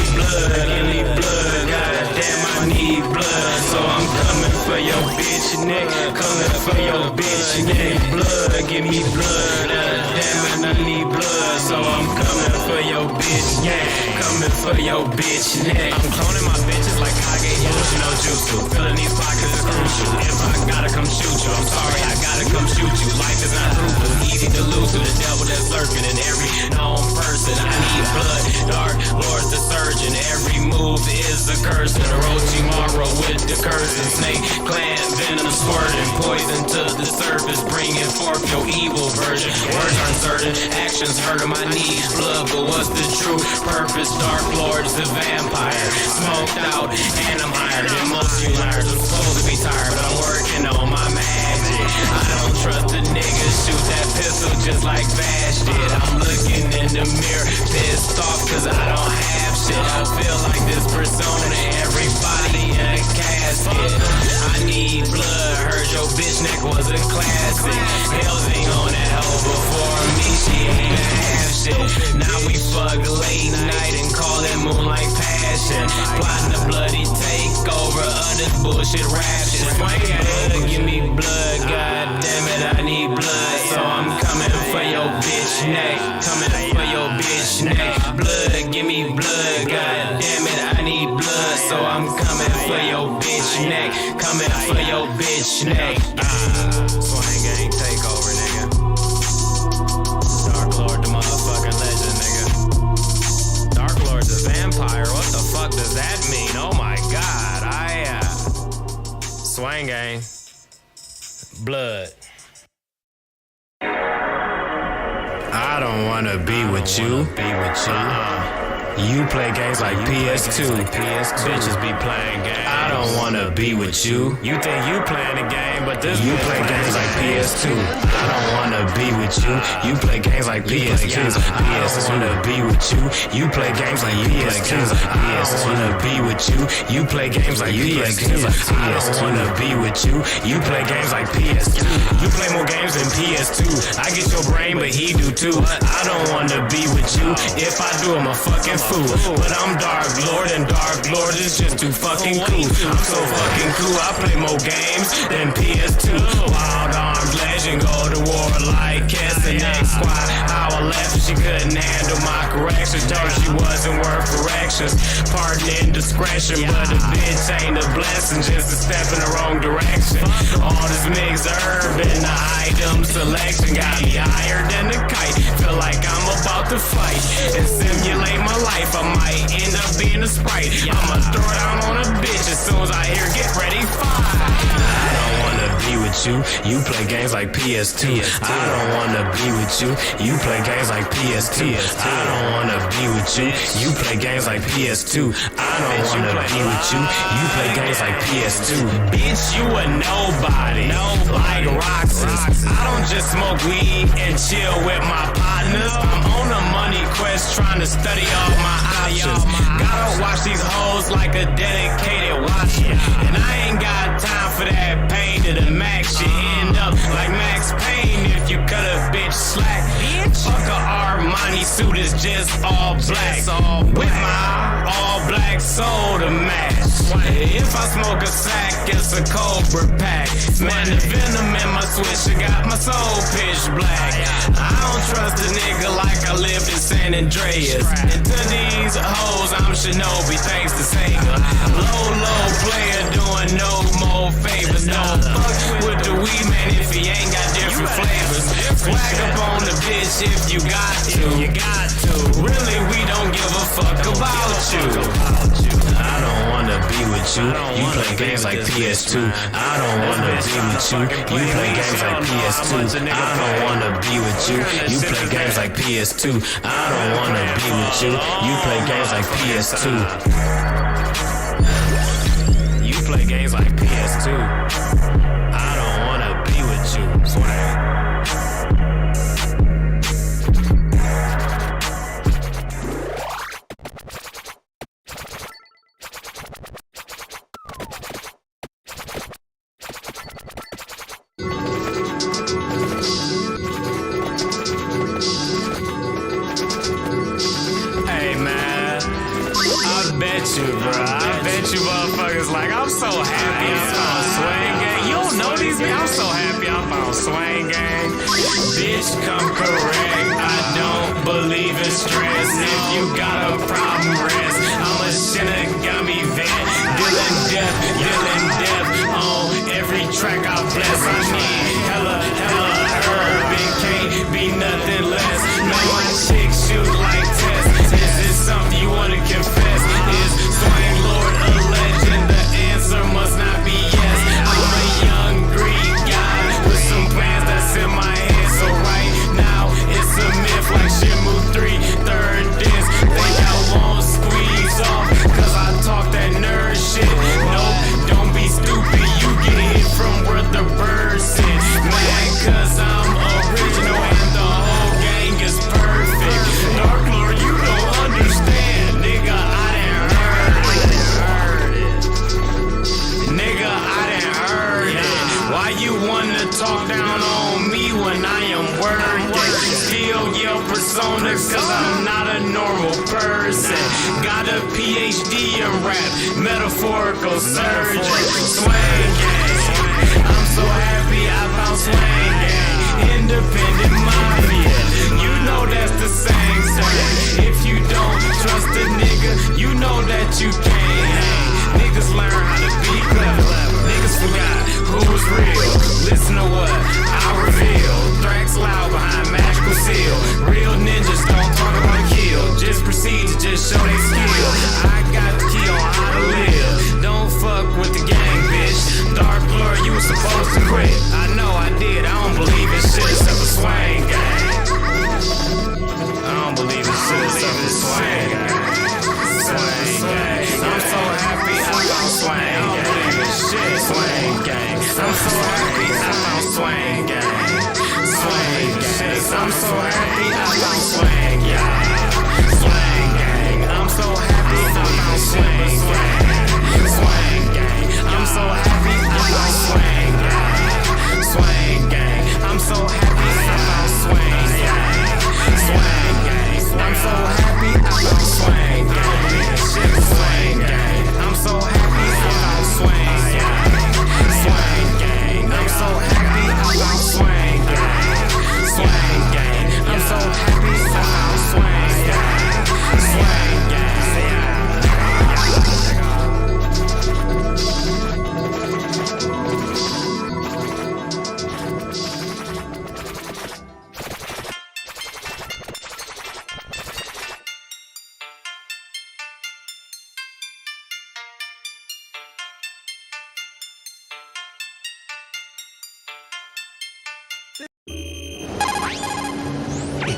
blood, goddamn I need blood. So I'm coming for your bitch neck, coming for your bitch neck. Blood, give me blood, damn it I need blood. So I'm coming for your bitch neck, coming for your bitch neck. I'm cloning my bitches like Kage Bushi no Jutsu. Filling these pockets is crucial. If I gotta come shoot you, I'm sorry I gotta come shoot you. Life is not fruitful, easy to lose to the devil that's lurking in every known person. I need blood, Dark Lord's the surgeon. Every move is a curse. And Orochimaru with the cursing snake clan venom squirting poison to the surface, bringing forth your evil version. Words uncertain, actions hurting my knees. Blood, but what's the true purpose? Dark Lord's a vampire, smoked out and I'm hired. And most you liars are supposed to be tired, but I'm working on my magic. I don't trust a nigga, shoot that pistol just like Vash did. I'm looking in the mirror, pissed off cause I don't have shit. I feel like this persona, everybody in a casket. I need blood, heard your bitch neck was a classic. Hellsing on that hoe before me, she ain't even have shit. Now we fuck late night and call it moonlight passion. Plotting the bloody takeover of this bullshit rap shit. Blood, give me blood, god damn it, I need blood. So I'm coming for your bitch neck, coming for your bitch neck. Blood, give me blood, god damn it, I need blood. So I'm coming for your bitch neck, coming for your bitch neck. Swing gang takeover, nigga. Dark Lord, the motherfucking legend, nigga. Dark Lord's a vampire. What the fuck does that mean? Oh my god, Swing gang. Blood. I don't wanna be with you. You play games like PS2. Bitches be playing games. I don't wanna be with you. You think you playing a game, but this you play games like PS2. I don't wanna be with you. You play games like PS2. I don't wanna be with you. You play games like PS2. I don't wanna be with you. You play games like PS2. I don't wanna be with you. You play games like PS2. You play more games than PS2. I get your brain, but he do too. I don't wanna be with you. If I do, I'm a fucking fool. But I'm Dark Lord, and Dark Lord is just too fucking cool. I'm so fucking cool, I play more games than PS2. Wild Arms Legend, go to war like Kess and X Squad. How I left, she couldn't handle my corrections. Told she wasn't worth corrections. Pardon indiscretion, but a bitch ain't a blessing, just a step in the wrong direction. All this mixed herb in the item selection got me higher than a kite. Feel like I'm about to fight and simulate my life. I might end up being a sprite. I'ma throw down on a bitch as soon as I hear get ready, fight. I don't wanna be with you. You play games like PS2. I don't wanna be with you. You play games like PS2. I don't wanna be with you. You play games like PS2. I don't wanna be with you. You play games like PS2. Bitch, you a nobody. Like Roxas. I don't just smoke weed and chill with my partners. I'm on a money quest trying to study all my options. Gotta watch these hoes like a dedicated watcher. And I ain't got time for that pain to the max. You end up like Max Payne if you cut a bitch slack. Fuck a Armani suit is just all black. With my all black soul to match. If I smoke a sack, it's a Cobra pack. Man, the venom in my swisher got my soul pitch black. I don't trust a nigga like I lived in San Andreas. And to these hoes, I'm Shinobi, thanks to Sega. Low player doing no more favors. No fuck with the weed man if he ain't got different flavors. Swag up on the bitch if you got to. Really, we don't give a fuck about you. I don't wanna be with you. You play games like PS2. I don't wanna be with you. You play games like PS2. I don't wanna be with you. You play games like PS2. I don't wanna be with you. You play games like PS2. You play games like PS2. I don't wanna be with you. Swag. I bet you motherfuckers like, I'm so happy I found Swang Gang. You don't know these niggas? I'm so happy I found Swang Gang. Bitch, come correct. I don't believe in stress. If you got a problem, rest. I'm a Shinigami vet. Dealing death on every track I bless. I need hella herb. It can't be nothing less. Man, my chick shoot like Tess. Is this something you wanna confess? Is Swang Lord a legend? The answer must not be yes. I'm a young Greek guy with some plans that's in my head. So right now it's a myth like Shenmue 3 third disc. Think I won't squeeze off cause I talk that nerd shit. Nope, don't be stupid. You get hit from where the birds sit. Man, cause I'm original and the whole gang is perfect. Dark Lord, you don't understand, nigga. I done heard it. Nigga, I done heard it. Why you wanna talk down on me when I am working? Steal your persona cause I'm not a normal person. Got a PhD in rap, metaphorical surgery. Swang Gang. I'm so happy I found Swang Gang. Independent mafia. You know that's the same thing. If you don't trust a nigga, you know that you can't. Niggas learn how to be clever. Niggas forgot who's real. Listen to what I reveal. Thrax loud behind magical seal. Real ninjas don't talk about kill. Just proceed to just show they skill. I got the key on how to live. Don't fuck with the gang, bitch. Dark Lord, you were supposed to quit. I know I did. I don't believe in shit except for Swang Gang. I don't believe in shit except for Swang Gang. Swang Gang. I'm so happy I found Swang Gang. Shit, Swang Gang. I'm so happy I found Swang Gang.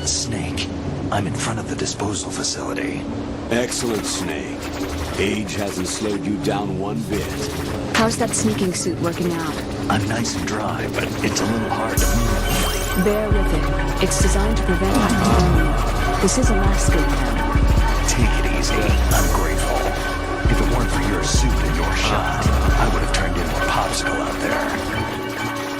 Snake. I'm in front of the disposal facility. Excellent, Snake. Age hasn't slowed you down one bit. How's that sneaking suit working out? I'm nice and dry, but it's a little hard to move. Bear with it. It's designed to prevent hypothermia. This is a life-saving now. Take it easy. I'm grateful. If it weren't for your suit and your shot, I would have turned into a popsicle out there.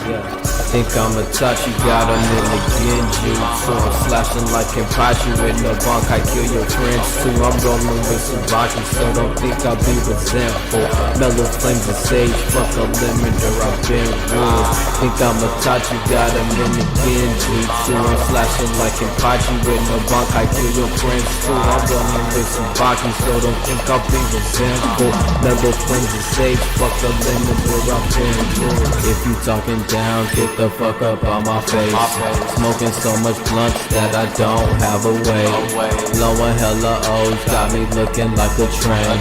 Yeah, I think I'm a touch, you got him in the Genji. So I'm slashing like Kenpachi with no bunk, I kill your friends too. I'm rolling with Tsubaki, so don't think I'll be resentful. Mellow flames of sage, fuck a limiter, I've been rude. Think I'm a touch, you got him in the Genji. So I'm slashing like Kenpachi with no bunk, I kill your friends too. I'm rolling with Tsubaki, so don't think I'll be resentful. Mellow flames of sage, fuck a limiter, I've been rude. If you talking down, get the fuck up on my face. Smoking so much blunts that I don't have a way. Blowing hella O's, got me looking like a train.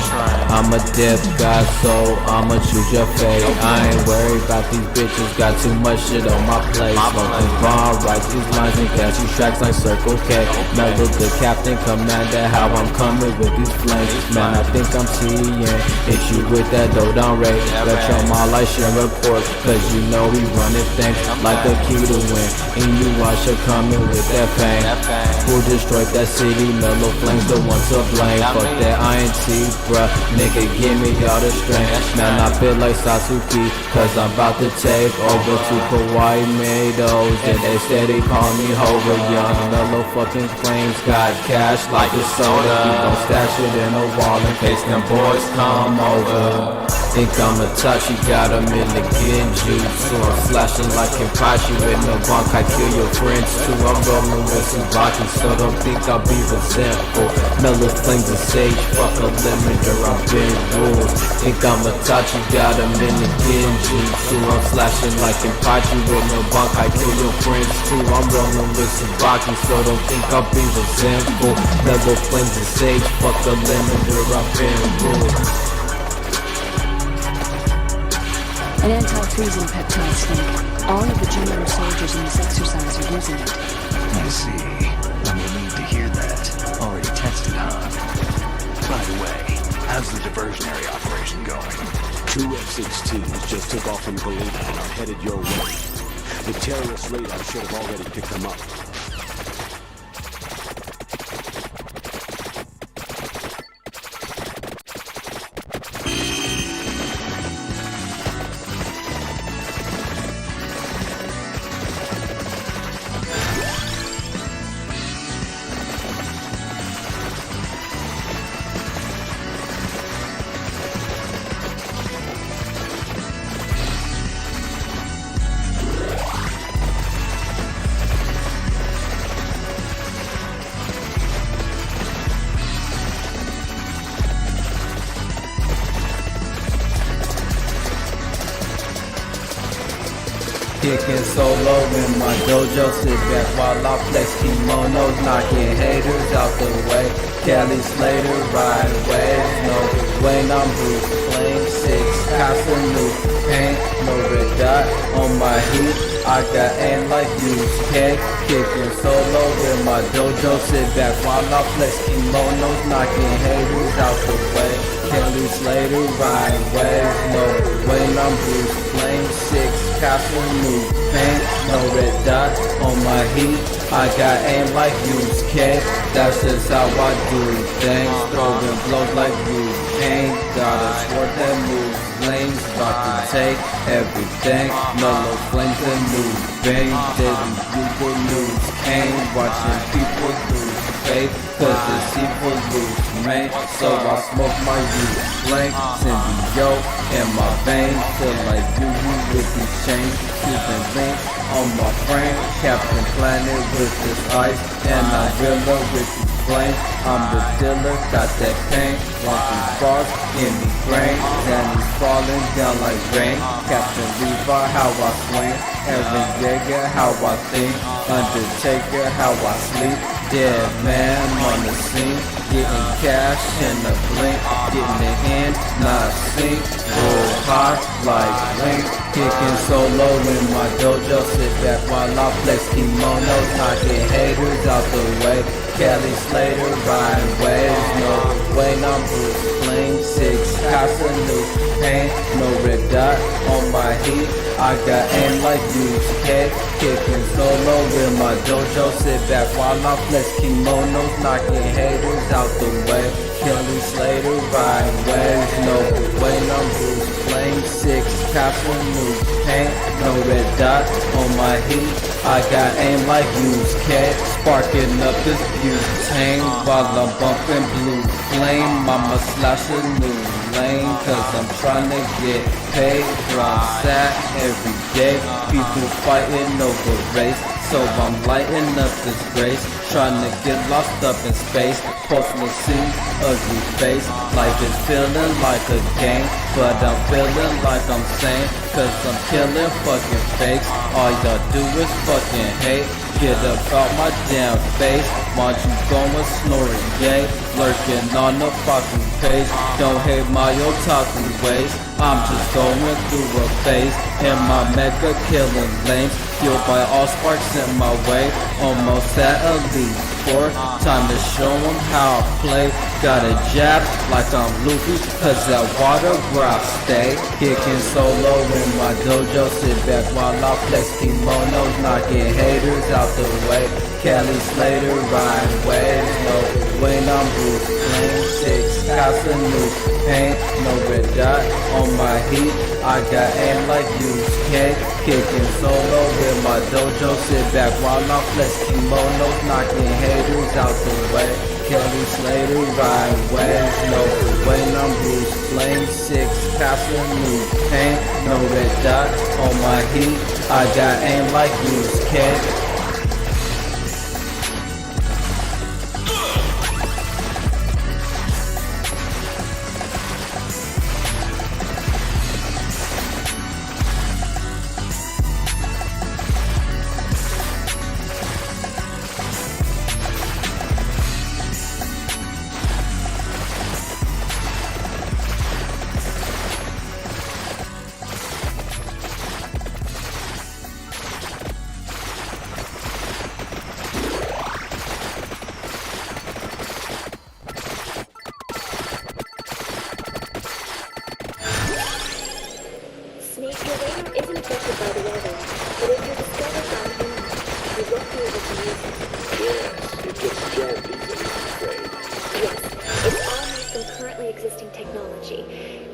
I'm a dip guy, so I'ma choose your fate. I ain't worried about these bitches, got too much shit on my plate. Smoking bomb, write these lines and catch these tracks like Circle K. Mellow the captain, commander, how I'm coming with these flames. Man, I think I'm seeing. Hit you with that dough down rate. Got your mouth like Sharon Report, cause you know we running things like a key to win. And you watch her coming with that pain. Who destroyed that city? Mellow flames, the one to blame. Fuck that INT, bruh. Nigga, give me all the strength. Man, I feel like Sasuke, cause I'm about to take over to Kawaii Mados. And they steady call me Hover. Young mellow fucking flames, got cash like a soda. You gon' stash it in a wall in case them boys come over. Think I'm a touch, you got him in the Genji. So I'm slashing like Kenpachi with no bunk, I kill your friends too. I'm rolling with Tsubaki, so don't think I'll be resentful. Mellow flames of sage, fuck a limiter, I've been ruled. Think I'm a touch, you got him in the Genji. So I'm slashing like Kenpachi with no bunk, I kill your friends too. I'm rolling with Tsubaki, so don't think I'll be resentful. Mellow flames of sage, fuck a limiter, I've been ruled. An anti-freezing peptide, Snake. All of the GM soldiers in this exercise are using it. I see. I'm relieved to hear that. Already tested, huh? By the way, how's the diversionary operation going? 2 F-16s just took off from Galena and are headed your way. The terrorist radar should have already picked them up. Kicking solo in my dojo, sit back while I flex kimonos, knocking haters out the way. Kelly Slater, ride waves, no Wayne, I'm Bruce Flame, 6 Casa new paint, no red dot on my heat. I got aim like use cake, kicking solo in my dojo, sit back while I flex kimonos, knocking haters out the way. Kelly Slater, ride waves, no Wayne, I'm Bruce Flame, 6 Casa new paint, no red dot on my heat. I got aim like use cake, that's just how I do things. Throwing blows like blue paint, got a sword that moves lanes, about to take everything. Mellow flames and new bang, deadly people lose pain, watching people lose faith, cause the people lose man. So I smoke my youth blank, symbiote in my veins, feel like you with these chains, keeping links on my frame. Captain Planet with this ice, and I'm realer with these flames. I'm the dealer, got that pain, walking frost in me brain. Danny's falling down like rain. Captain Levi, how I swing. Aaron Yeager, how I think. Undertaker, how I sleep. dead man on the scene, getting cash in the blink, getting it in, not sink, full high like Link, kicking solo in my dojo, sit back while I flex kimonos, knocking haters out the way, Kelly Slater riding waves, no way, I'm Bruce Bling, 6 Casa new paint, no red dot on my heat, I got aim like UGK, kicking solo in my dojo, sit back while I flex kimonos, knocking haters out the way, Kelly Slater riding waves, no way, I'm Bruce Bling, 6 Casa new paint, no red dot on my heat, I got aim like UGK, sparking up this butane while I'm bumping blue flame, I'ma slash a new lane, cause I'm trying to get paid, drop sack every day, people fighting over race, so I'm lighting up this race, trying to get lost up in space, postal scene, ugly face, life is feeling like a game, but I'm feeling like I'm sane, cause I'm killing fucking fakes, all y'all do is fucking hate, get about my damn face, want you going snoring, yay, lurking on the fucking page, don't hate my otaku ways, I'm just going through a phase, in my mecha killing lanes, fueled by all sparks in my way, almost at Elite 4, time to show them how I play, got a jab like I'm Luffy, cause that water where I stay, kicking solo in my dojo, sit back while I flex kimonos, knocking haters out the way, Kelly Slater riding waves, no way, I'm Bruce Bling, 6 Casa new paint, no red dot on my heat, I got aim like UGK, kicking solo in my dojo, sit back while I flex kimonos, knocking haters out the way, Kelly Slater riding waves, no way, I'm Bruce Bling, 6 Casa new paint, no red dot on my heat, I got aim like UGK. Snake, your radar isn't affected by the weather, but if you're discovered by an enemy, you won't be able to use it. Yes, it gets jammed easily, I'm afraid. Yes, it's all made from currently existing technology.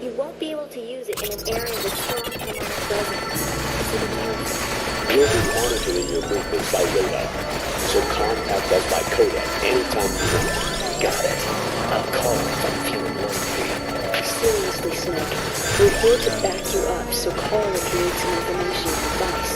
You won't be able to use it in an area with strong harmonic resonance. So be careful. We'll be monitoring your movements by radar, so contact us by codec anytime you want. Got it. I'll call if I'm feeling lonely. Seriously, Snake, we're here to back you up, so call if you need some information or advice.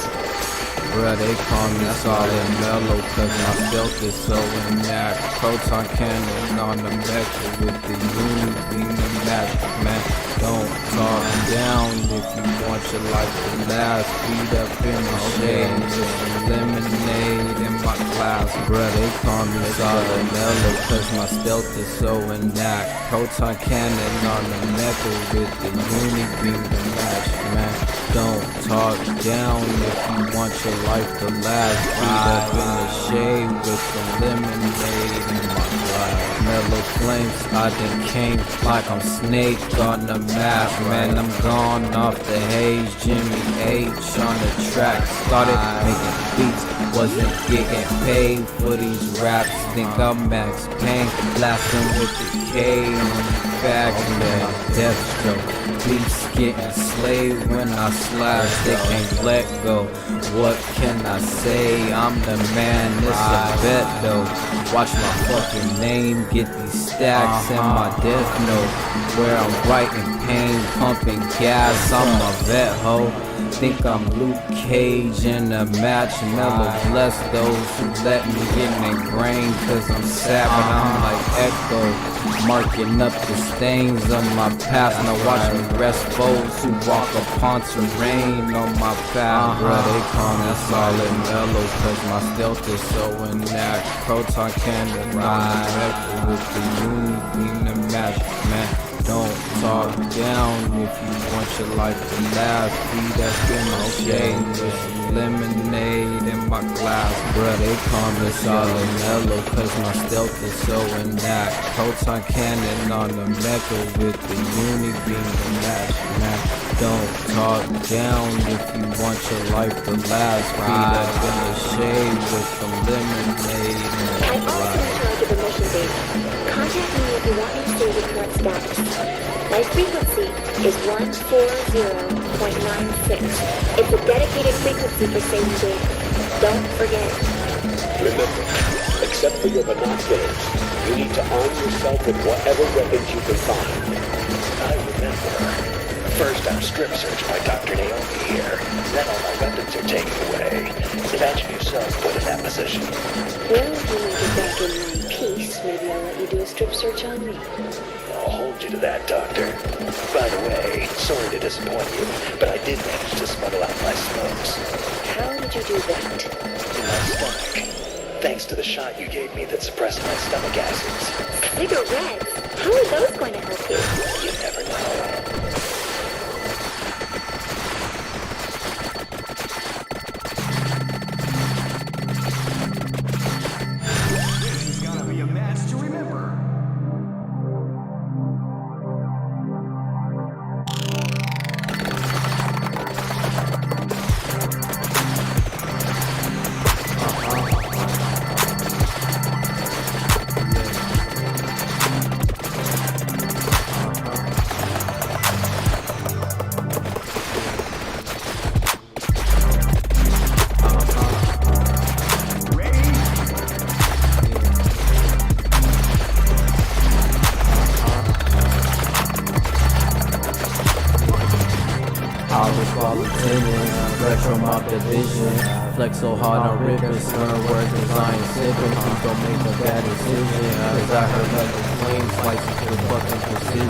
Bruh, they call me solid mellow, cause my stealth is so inact. Proton cannon on the mecha with the uni beam and match, man. Don't talk down if you want your life to last. Feet up in the shade, just lemonade in my glass. Bruh, they call me solid mellow, cause my stealth is so inact. Proton cannon on the mecha with the uni beam and match, man. Don't talk down if you want your life to last. Feet up in the shade with some lemonade in my glass. Mellow flames, I done came like I'm Snake on the map. Man, I'm gone off the haze. Jimmy H on the track. Started making beats, wasn't getting paid for these raps. Think I'm Max Payne, blasting with the K on the back and then Deathstroke. Beats getting slayed when I slash, they can't let go. What can I say? I'm the man, it's a bet though. Watch my fucking name get these stacks in my death note. Where I'm writing pain, pumping gas, I'm a vet ho. Think I'm Luke Cage in a match. Mellow bless those who let me get in their brain, cause I'm sapping, I'm like Echo, marking up the stains of my past. Now watch me rest foes who walk upon terrain on my path. Bruh, they call me solid mellow, cause my stealth is so inact. Proton cannon ride with the uni beam the match, man. Don't talk down if you want your life to last. Feed that skin on shade with some lemonade in my glass. Bruh, they call me solid mellow, cause my stealth is so inact. Proton cannon on the mecha with the uni beam the match, man. Don't talk down if you want your life to last. Feed that in the shade with some lemonade in my glass. Contact me if you want me to see the current status. My frequency is 140.96. It's a dedicated frequency for safe data. Don't forget. Remember, except for your binoculars, you need to arm yourself with whatever weapons you can find. I remember. First I'm strip searched by Dr. Naomi here. Then all my weapons are taken away. Imagine yourself put in that position. Well, when you get back in one piece, maybe I'll let you do a strip search on me. I'll hold you to that, Doctor. By the way, sorry to disappoint you, but I did manage to smuggle out my smokes. How did you do that? In my stomach. Thanks to the shot you gave me that suppressed my stomach acids. Cigarettes? How are those going to help you? You never know. Retro mob division. Flex so hard on ripping, slurring words as I ain't sipping. Please don't make a bad decision, cause I heard that the flame slices to fucking precision.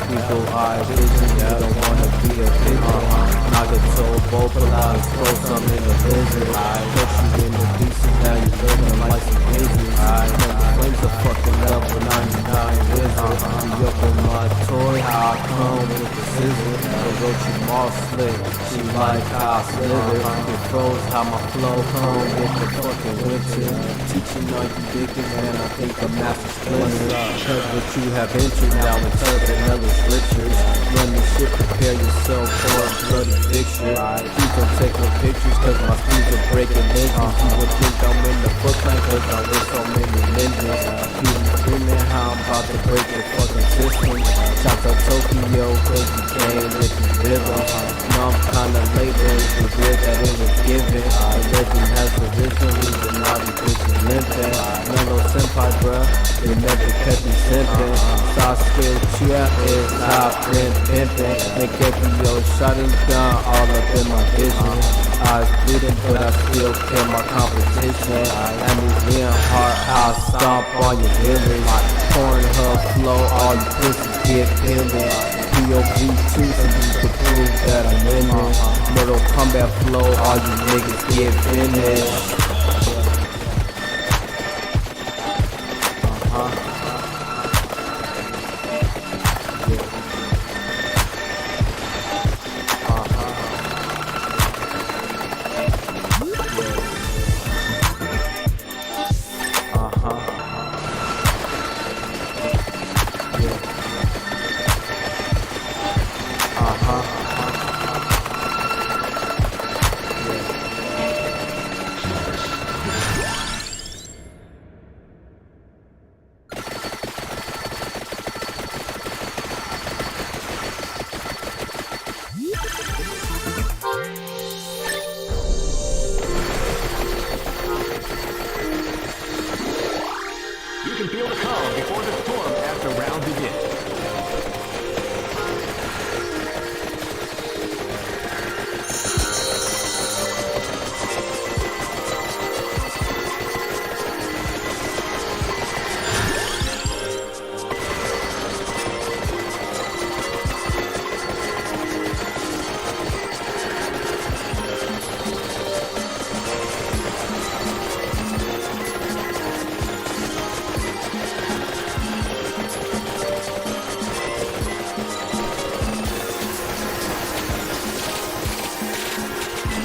People eye vision, you don't wanna be a victim. Nagato, vocalize, throw some in the vision. I put you in the decent, now you living like some business. I know the flames are fucking up with 99 wizard. You up in my toy, how I come with the scissors. I wrote you all slick, she like how I slither. It froze how my flow home with the fucking winter. Teaching all you digging, man, I think a master splinter. Cause what you have entered now in turbine Ellis Richards. Run the shit, prepare yourself for a bloody picture. Please don't take no pictures, cause my sleeves are breaking ninjas. You would think I'm in the footline, cause I'm with so many ninjas. You screaming how I'm about to break your fucking system. Shout out Tokyo, cause you came with the rhythm. Now I'm kinda late, but it's the good that it was given. The legend has arisen, we've been out and bitches limping. Mellow senpai, bruh, they never kept me simping. Sasuke Uchiha is how I've been pimping. Make every yo shotting gun all up in my vision. Eyes bleeding, but I still kill my competition. That means being hard, I'll stomp on your village. Pornhub flow, all you pussies get peeling. POV2 so you can prove that I'm winning. Mortal Kombat flow, all you niggas get finished. You can feel the calm before the storm as the round begins.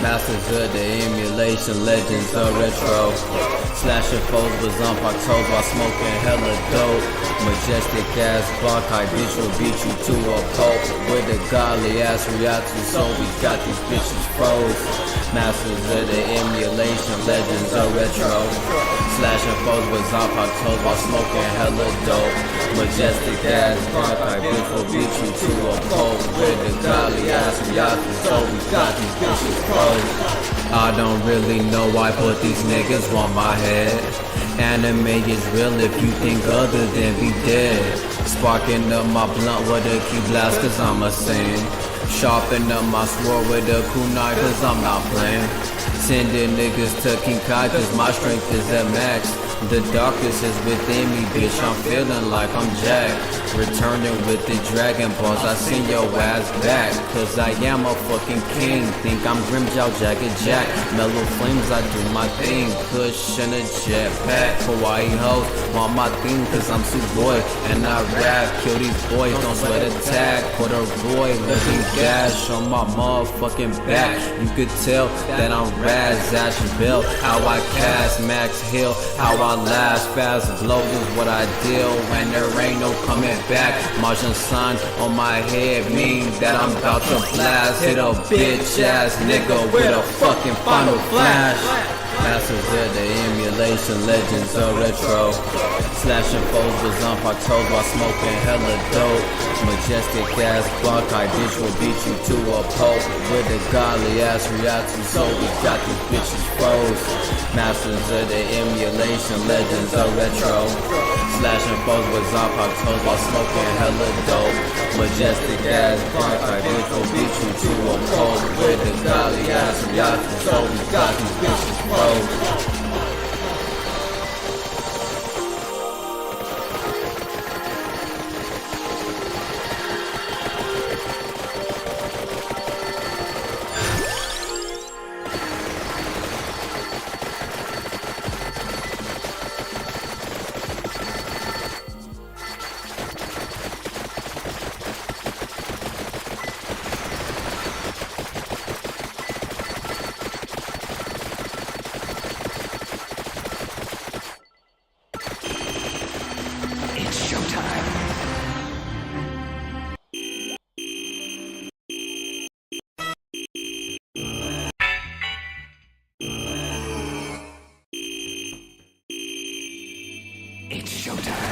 Masters of the emulation, legends of retro. Slashing foes with Zompak toes while smoking hella dope. Majestic ass Bankai bitch will beat you to a pulp. With a godly ass Ryatsu, so we got these bitches froze. Masters of the emulation, legends of retro. Slashing foes with Zompak toes while smoking hella dope. Majestic ass Bankai bitch will beat you to a pulp. With a godly ass Ryatsu, so we got these bitches froze. I don't really know why, but these niggas want my head. Anime is real if you think other than be dead. Sparking up my blunt with a key blast cause I'm a saint. Sharpen up my sword with a kunai cause I'm not playing. Sending niggas to Kinkai cause my strength is at max. The darkness is within me, bitch, I'm feeling like I'm Jack. Returning with the Dragon Balls, I send your ass back. Cause I am a fucking king, think I'm Grimjow, Jagged Jack. Mellow flames, I do my thing, Kush and a jetpack. Hawaii hoes, want my thing cause I'm Sugoi. And I rap, kill these boys, don't sweat attack. Put a Roy, looking dash on my motherfucking back. You could tell that I'm Raz Asheville. How I cast Max Hill, how I last fast blows is what I deal when there ain't no coming back. Martian sun on my head means that I'm about to blast. Hit a bitch ass nigga with a fucking final flash. Masters of the emulation, legends of retro. Slashing foes with Zompak toes while smoking hella dope. Majestic ass Bankai bitch will beat you to a pulp. With a godly ass Ryatsu, so we got these bitches froze. Masters of the emulation, legends of retro. Slashing foes with Zompak toes while smoking hella dope. Majestic ass Bankai bitch will beat you to a pulp. With a godly ass Ryatsu, so we got these bitches froze. It's showtime.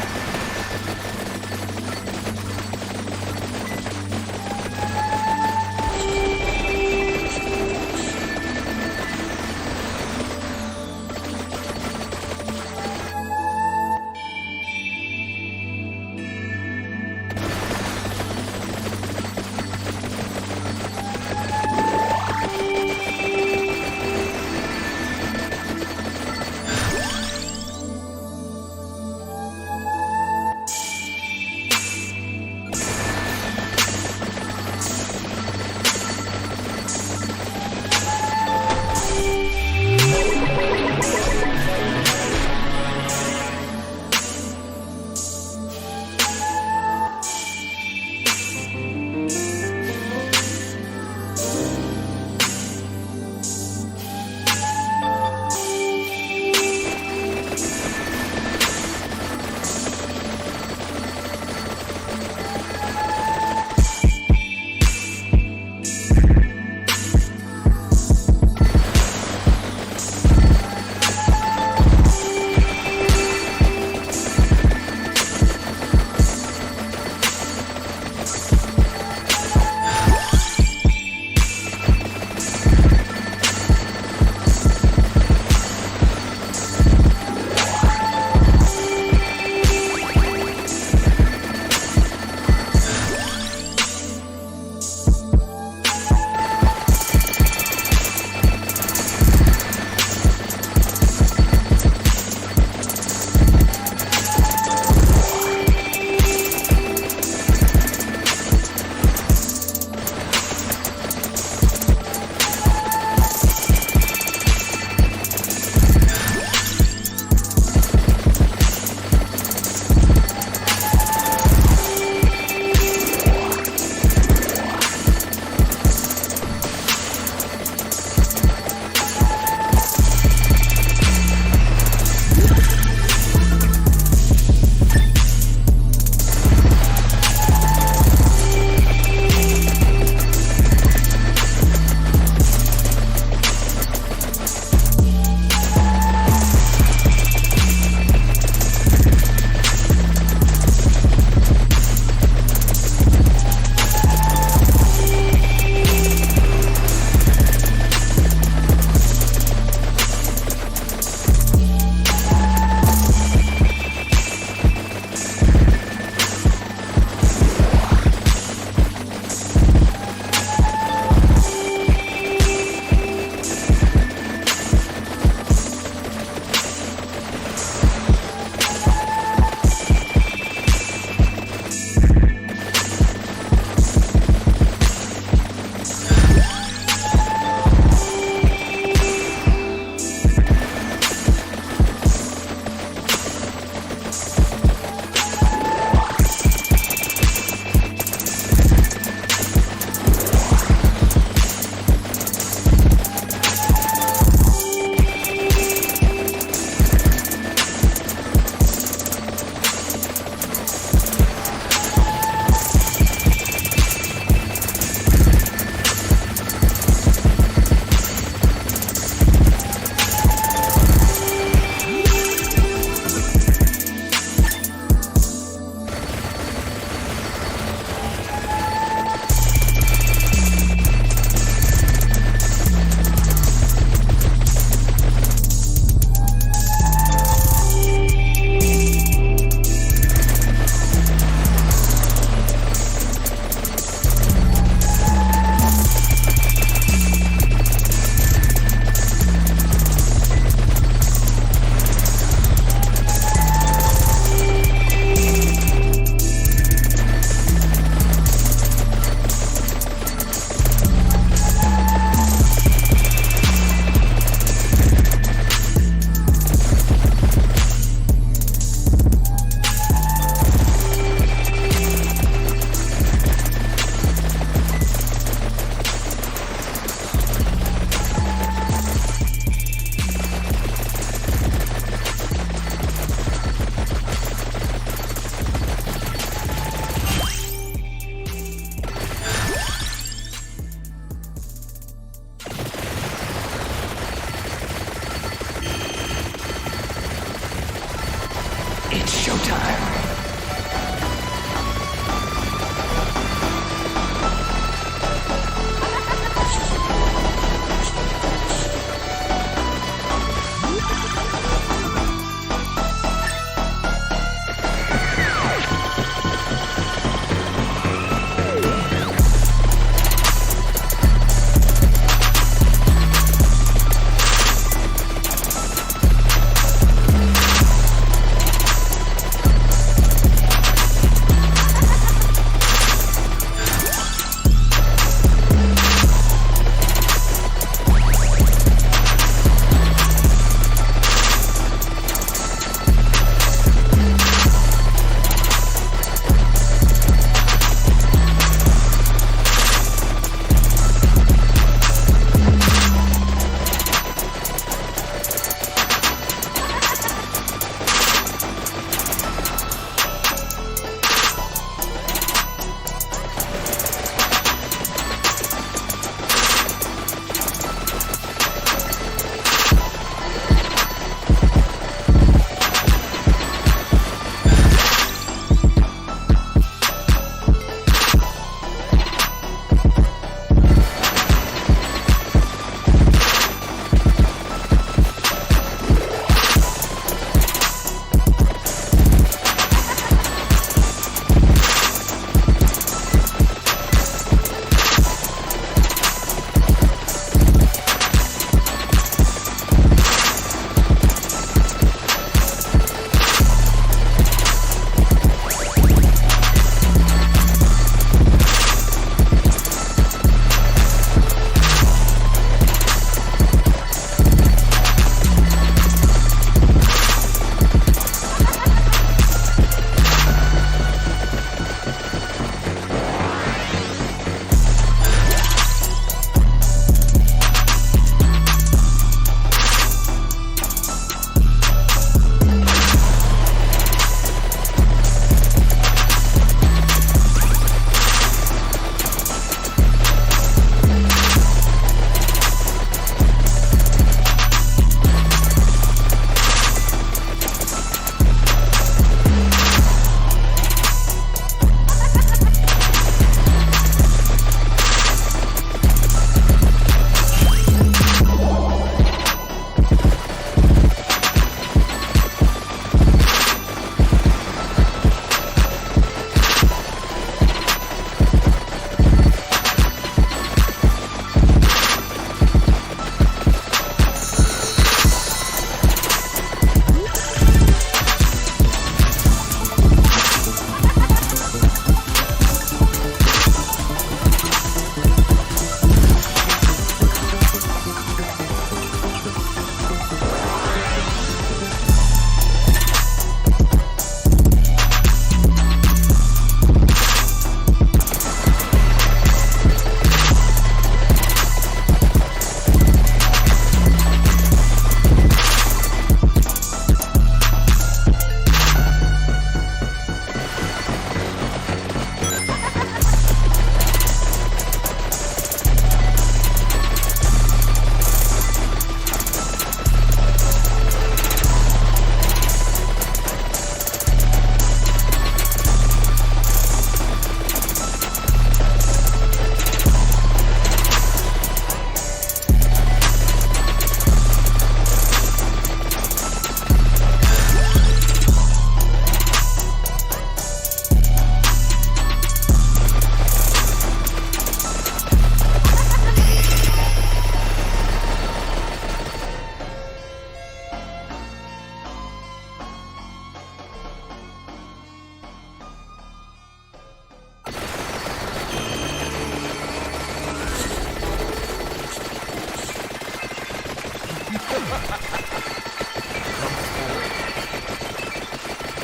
showtime.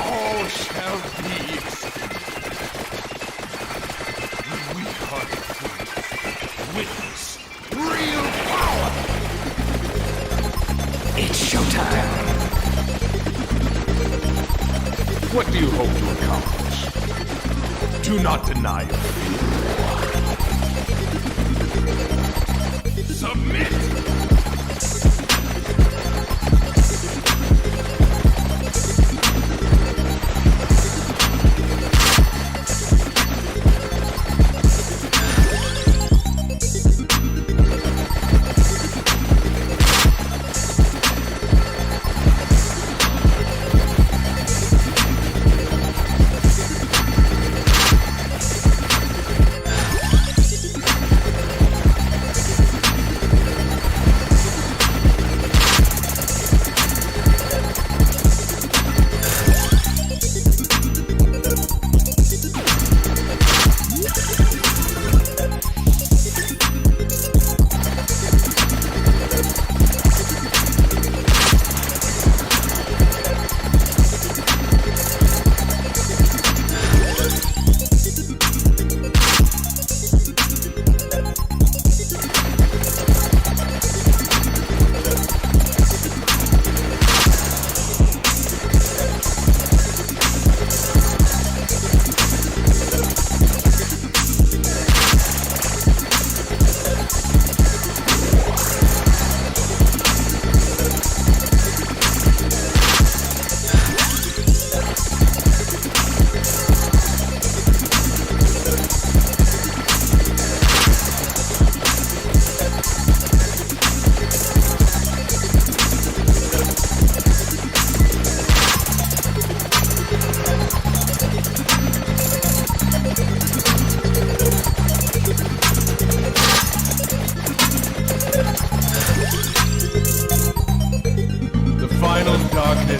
All shall be extinct. The weak-hearted witness real power. It's showtime. What do you hope to accomplish? Do not deny your fear. Submit!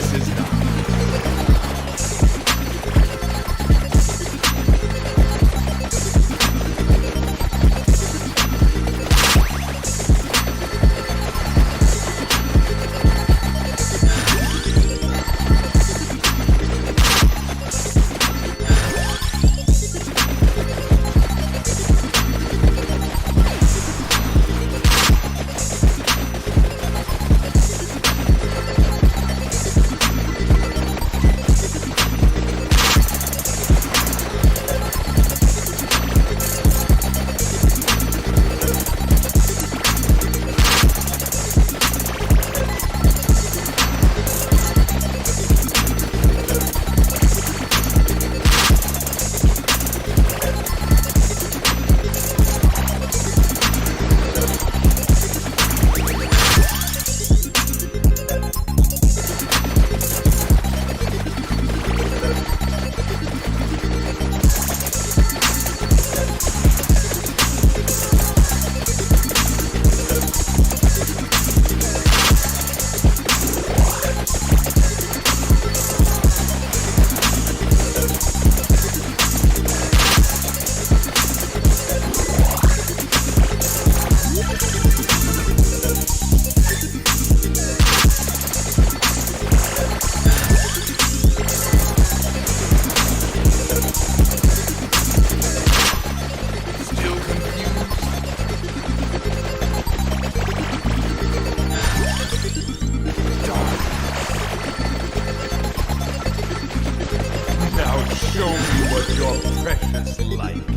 this is not. Show me what you're precious like.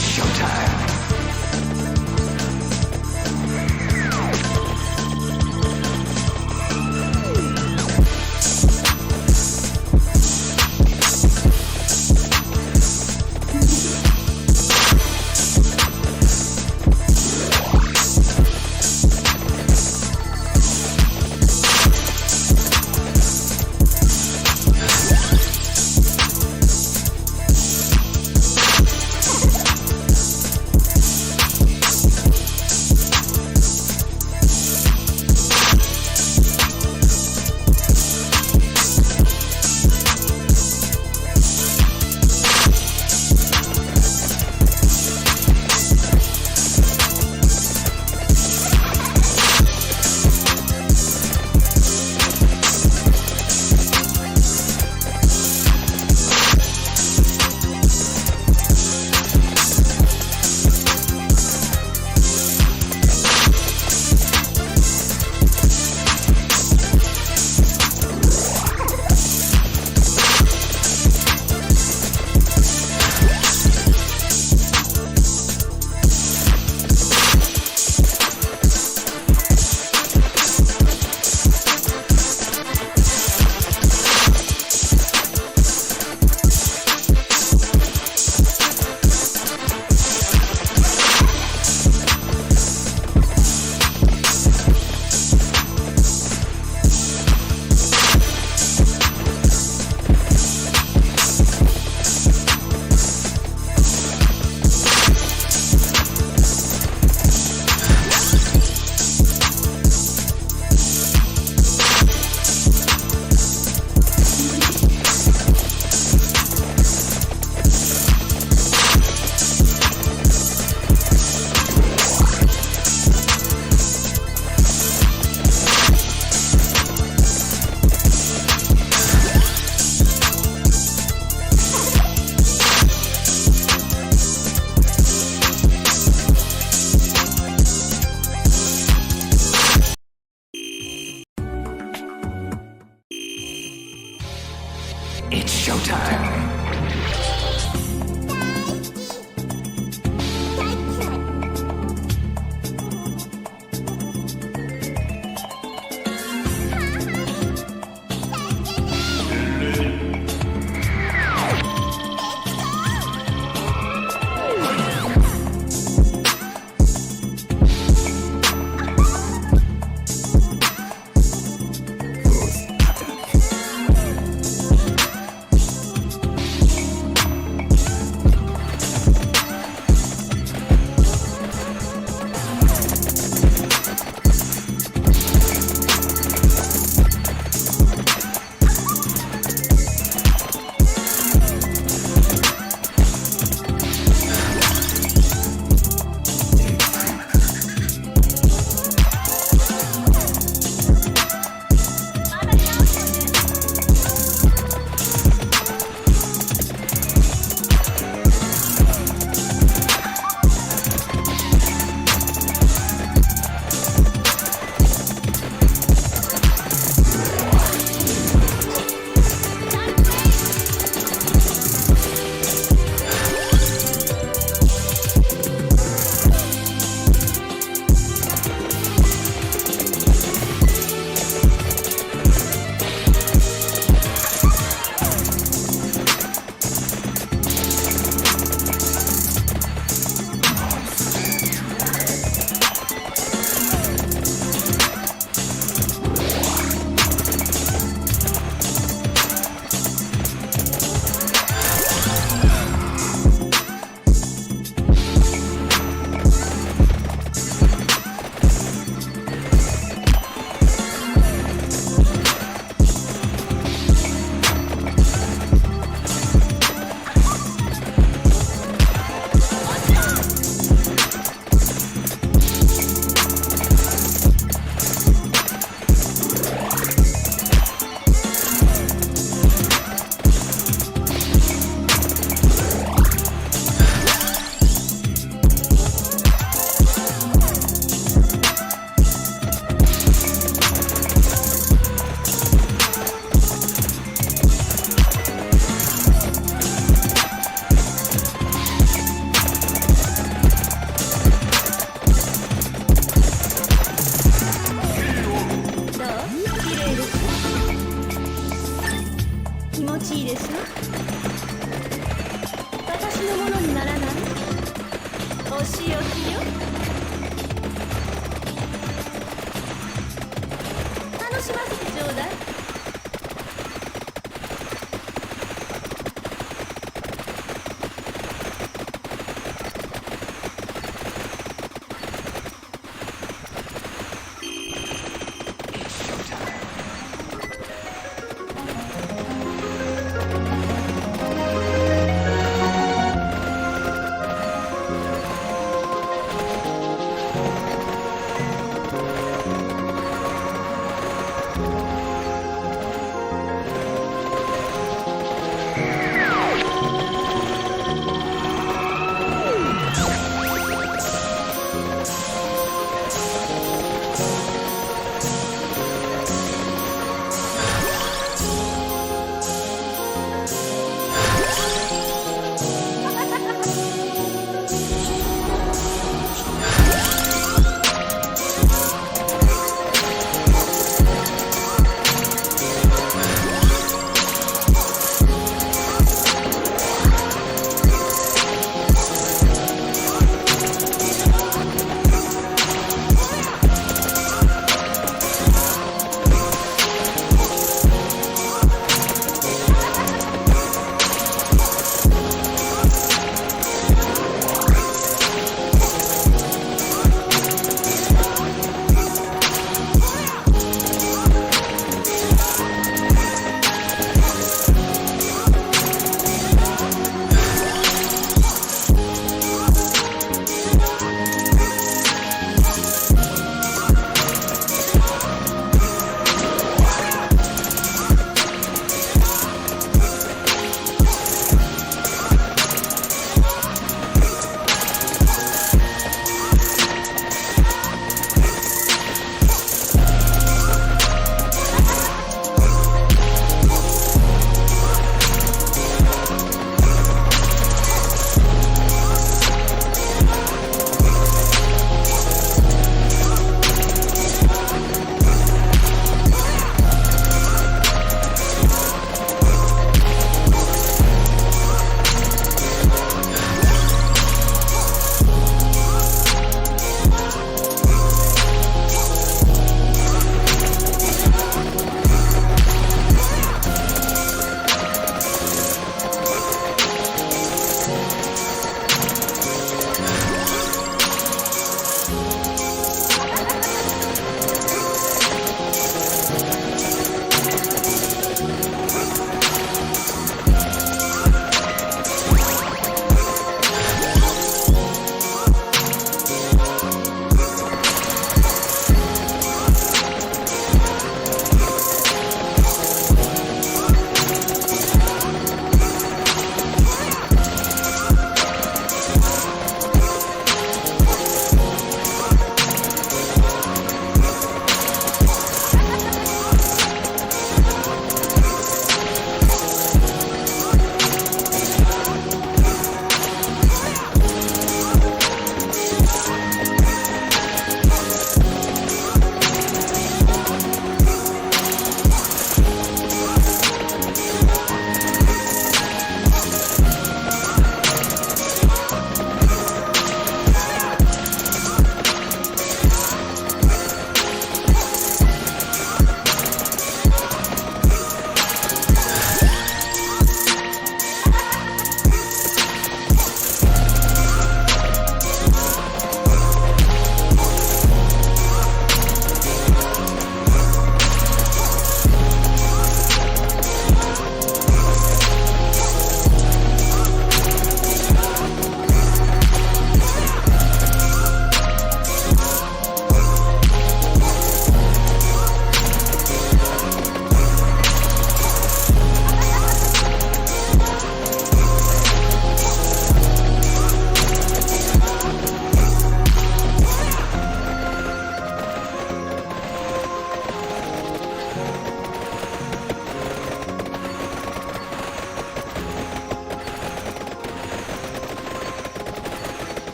It's showtime. It's showtime. 私のものにならない？お仕置きよ。楽しませてちょうだい。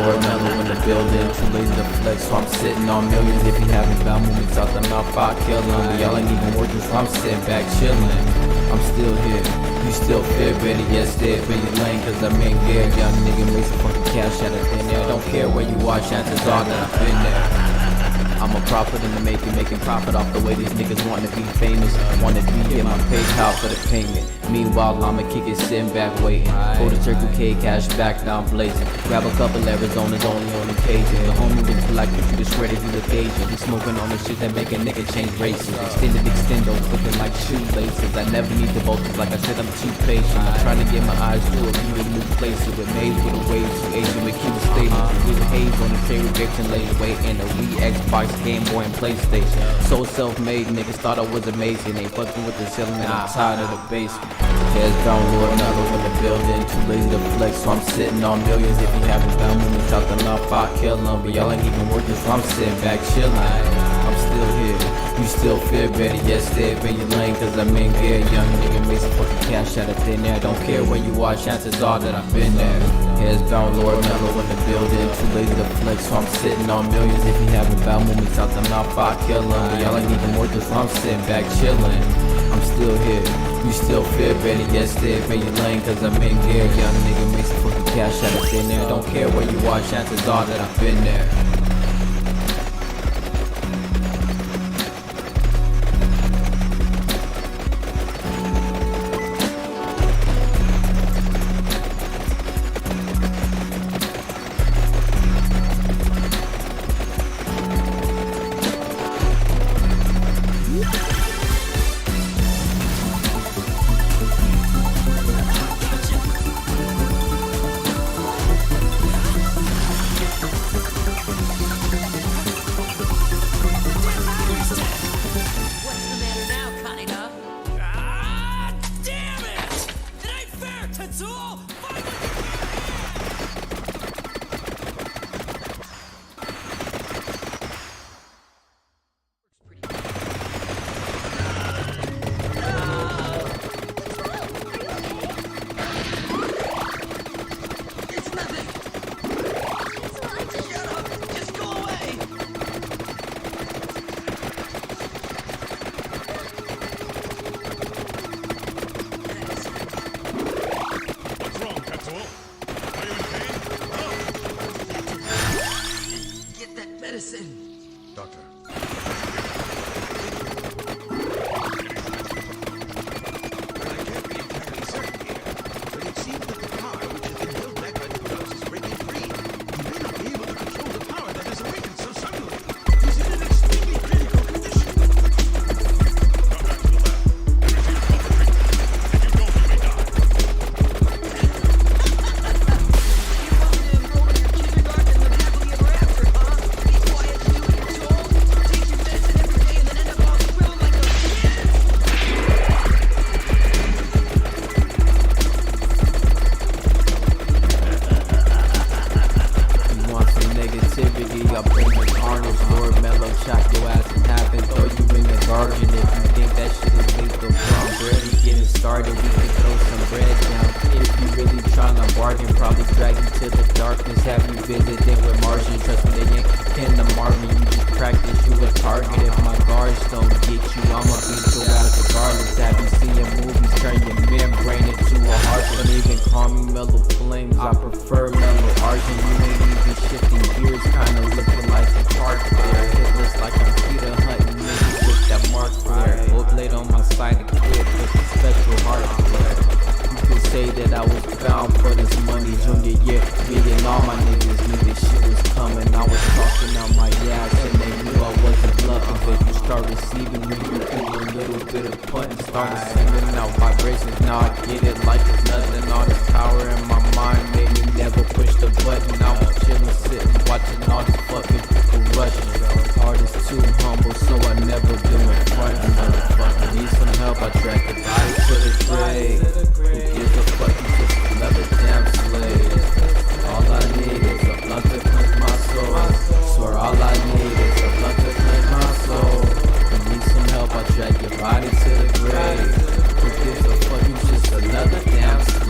Lord Mellow in the building, too lazy to flex, so I'm sitting on millions. If you haven't found movements out the mouth, I'll kill them. But y'all ain't even working, so I'm sitting back chilling. I'm still here, you still fear, better yes, dead, really lame, cause I'm in gear. Young nigga make some fucking cash out of thin air. Don't care where you are, chances are that I've been there. I'm a profit in the making profit off the way these niggas wanna be famous. Wanna be in my PayPal for the payment. Meanwhile, I'ma kick it, sitting back waiting. Pull the Circle K cash back down blazing. Grab a couple Arizonas only on occasion. The homie was black, but you just shredded you occasion. We smoking on the shit that make a nigga change races. Extended extendos looking like shoelaces. I never need the voltage, like I said, I'm too patient. I'm trying to get my eyes to a view of new places. With maze with a wave to Asian with cute statements. With haze on the cherry grapes and laid weight and the Wii Xbox, Game Boy and PlayStation. So self-made, niggas thought I was amazing. Ain't fucking with the ceiling and I'm tired of the basement. Heads down, Lord Mellow in the building, too lazy to flex, so I'm sitting on millions. If you haven't found movements out the mouth, I'll kill them. But y'all ain't even working, so I'm sitting back chilling. I'm still here, you still fear, better yes, dead, but you lame, cause I'm in gear. Young nigga make some fucking cash out of thin air. Don't care where you are, chances are that I've been there. Heads down, Lord Mellow in the building, too lazy to flex, so I'm sitting on millions. If you haven't found movements out the mouth, I'll kill them. But y'all ain't even working, so I'm sitting back chilling. I'm still here, you still fear, better yes, dead, but you lame, cause I'm in gear. Young nigga make some fucking cash out of thin air. Don't care where you are, chances are that I've been there. Body to the grave. Who gives a fuck? You just another damn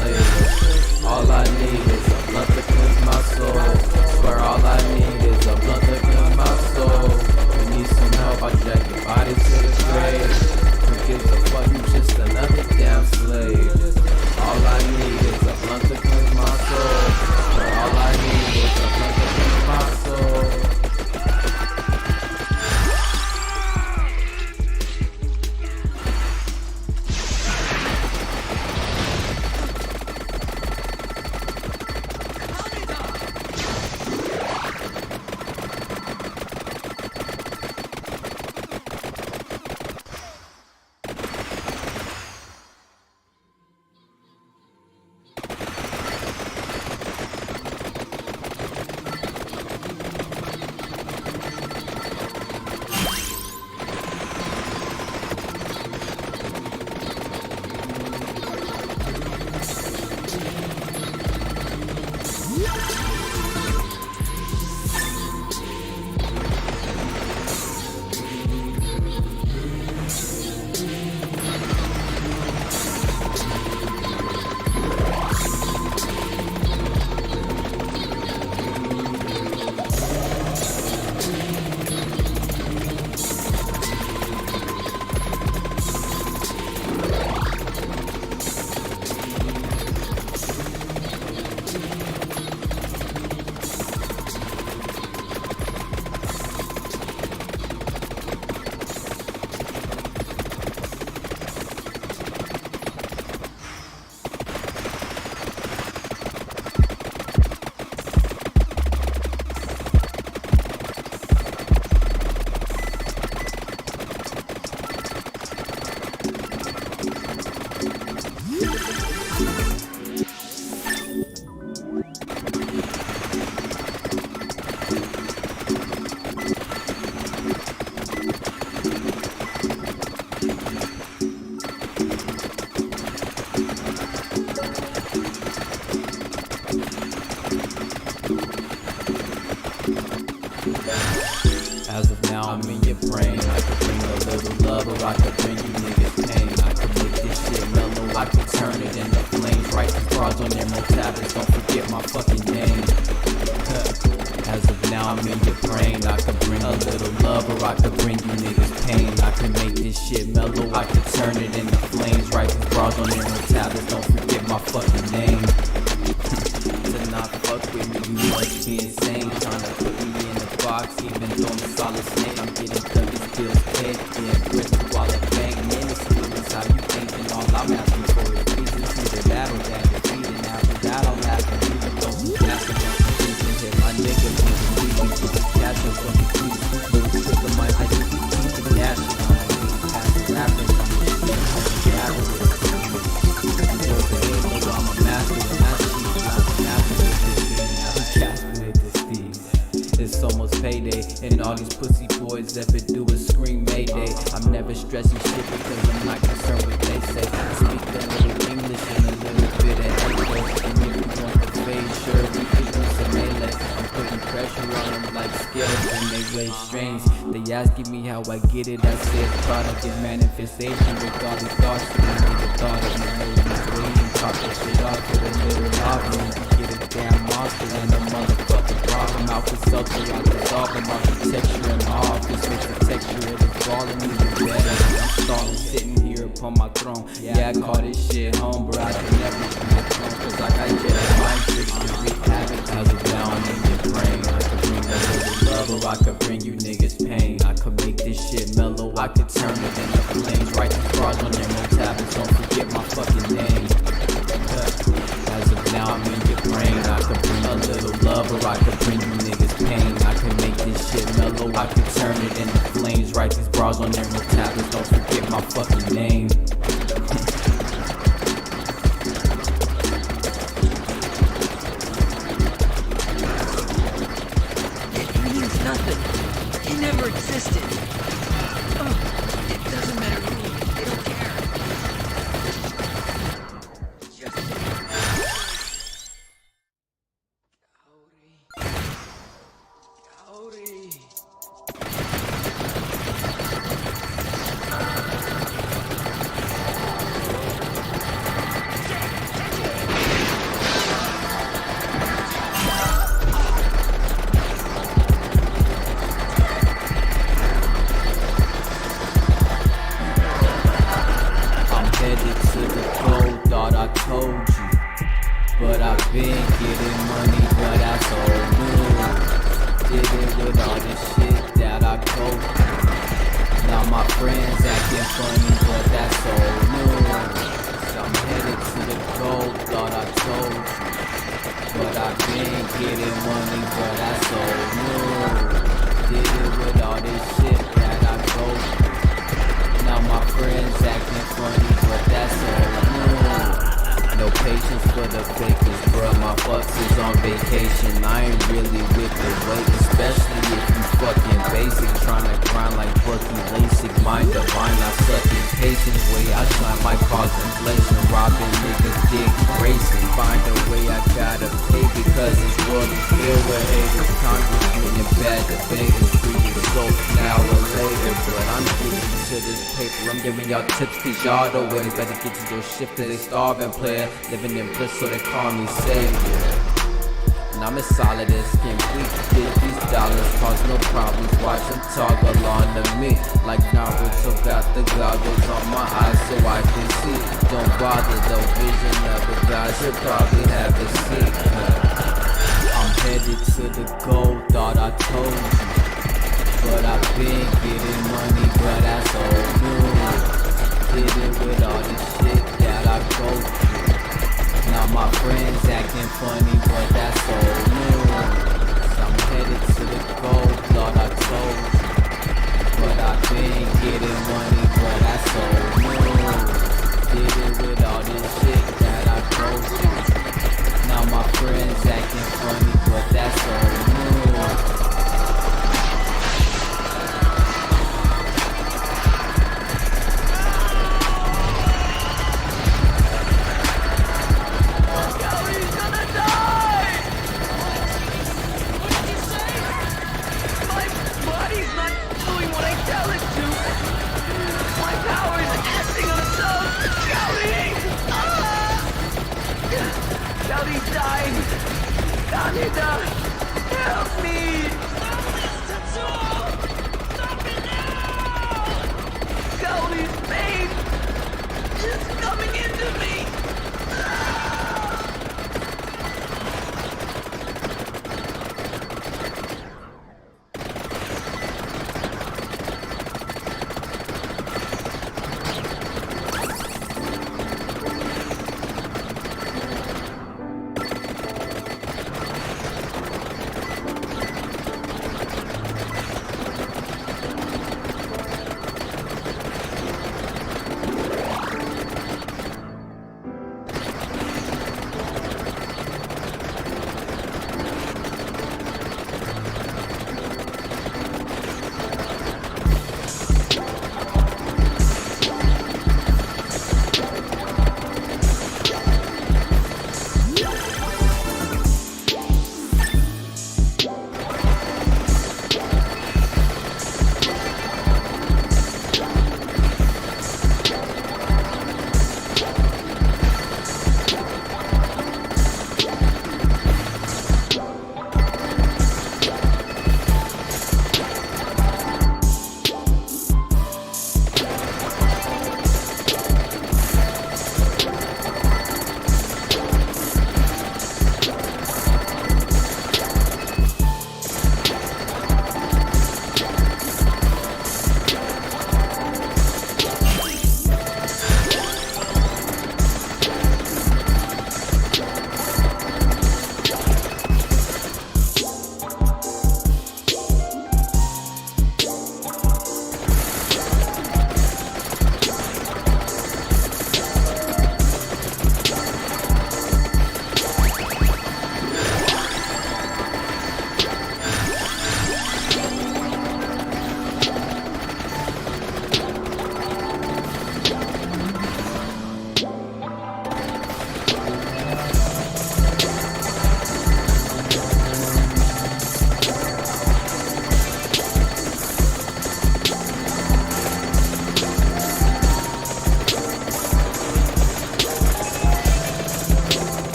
now I'm in your brain. I could bring a little love, or I could bring you niggas pain. I could make this shit mellow, I could turn it into flames. Write these bars on their tablets, don't forget my fucking name. As of now I'm in your brain. I could bring a little love, or I could bring you niggas pain. I could make this shit mellow, I could turn it into flames. Write these bars on their tablets, don't forget my fucking name. To not fuck with me, you must be insane. Tryna put me in a box, even though I'm a solid snake. I'm getting thuggish bills paid, getting crystal while I bang. It's how you think, and all I'm asking for is peace. It's either that or that defeat, and after that I'll laugh and even though some massive and hit my nigga with the beat. Catch up on the beat, little trick of my ice, keep the gas on my beat. Pass the rappers on the shit, I'm a rapper with a team. Enjoy the halo, I'm a master of it's almost payday, and all these pussy boys ever do is scream Mayday. I'm never stressing shit because I'm not concerned with what they say. I speak a little English and a little bit of English. And if you want the fade, sure, we could do some melee. I'm putting pressure on them like skills when they weigh strains. They asking me how I get it, I say it's product and manifestation. With all these thoughts, you need the thought of me moving, waiting, talk that shit off to the little lobby. Get a damn monster and a motherfucking problem. Out for seltzer, I dissolve them architecture and all. This makes the texture of the ball and even better. I'm stalling, sitting here upon my throne. Yeah, I call this shit home, but I can never be a throne. Cause I got Jedi mind tricks to wreak havoc. As a down in your brain, I could bring a little love, or I could bring you niggas pain. I could make this shit mellow, I could turn it into flames. Write these bars on their tablets, don't forget my fucking name. As of now I'm in your brain. I could bring a little love, or I could bring you niggas pain. I could make this shit mellow, I could turn it into flames. Write these bars on their tablets, don't forget my fucking name. It means nothing. It never existed. It doesn't matter to me. They don't care. But I've been getting money, but that's old news. Did it with all this shit that I go through. Now my friends acting funny, but that's old news. I'm headed to the goal, thought I told you. But I've been getting money, but that's old news. Did it with all this shit that I go through. Now my friends acting funny, but that's old news. No patience for the fakers, bruh, my fucks is on vacation. I ain't really with the weight, especially if you fucking basic. Tryna grind like Bucky Lasik, mind divine, I suck in patience. Way I shine might cause inflation, robbing niggas, dick racing. Find a way I gotta pay because this world is filled with haters. Congressmen and bad debaters, treated so now or later. But I'm getting to this paper, I'm giving y'all tips cause y'all the way. Better get to your shift cause they starving player. Living in bliss so they call me savior. And I'm as solid as can be. Get these dollars, cause no problems. Watch them toggle on to me. Like Naruto got the goggles on my eyes so I can see. Don't bother though, vision of the guys you probably haven't seen. I'm headed to the goal, thought I told you. But I've been getting money, but that's old news. Did it with all the shit that I go through. Now my friends acting funny, but that's old news. I'm headed to the goal, thought I told you. But I've been getting money, but that's old news. Did it with all this shit that I go through. Now my friends acting funny, but that's old news. Body's not doing Cowdy's dying! Kaneda! Help me! Cowdy's pain is coming into me!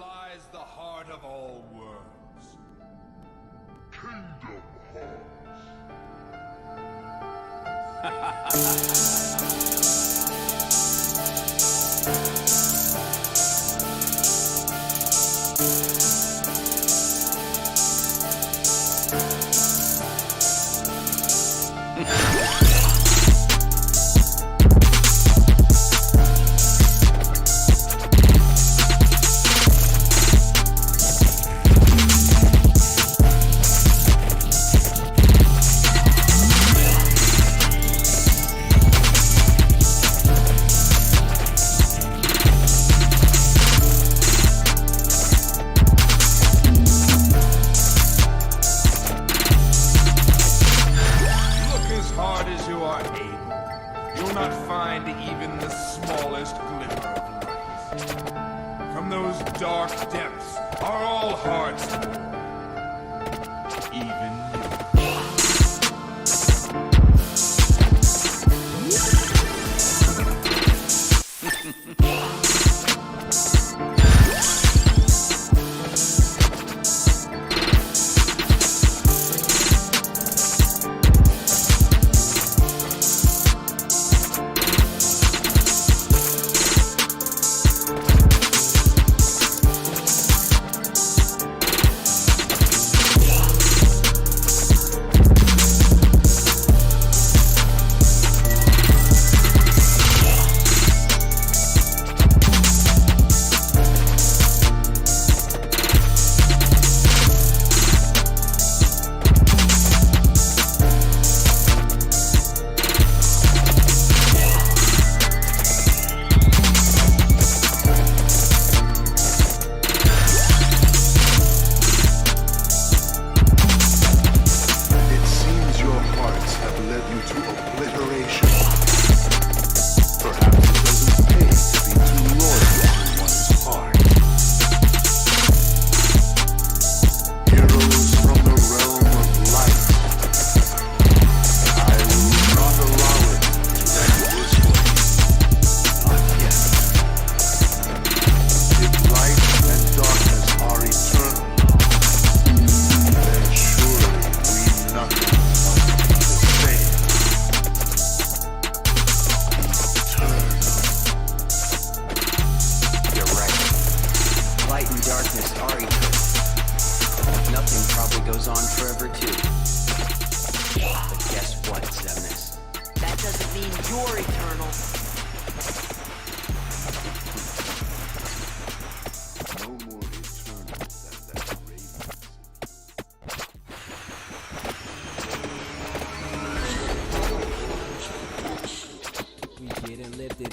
lies the heart of all worlds. Kingdom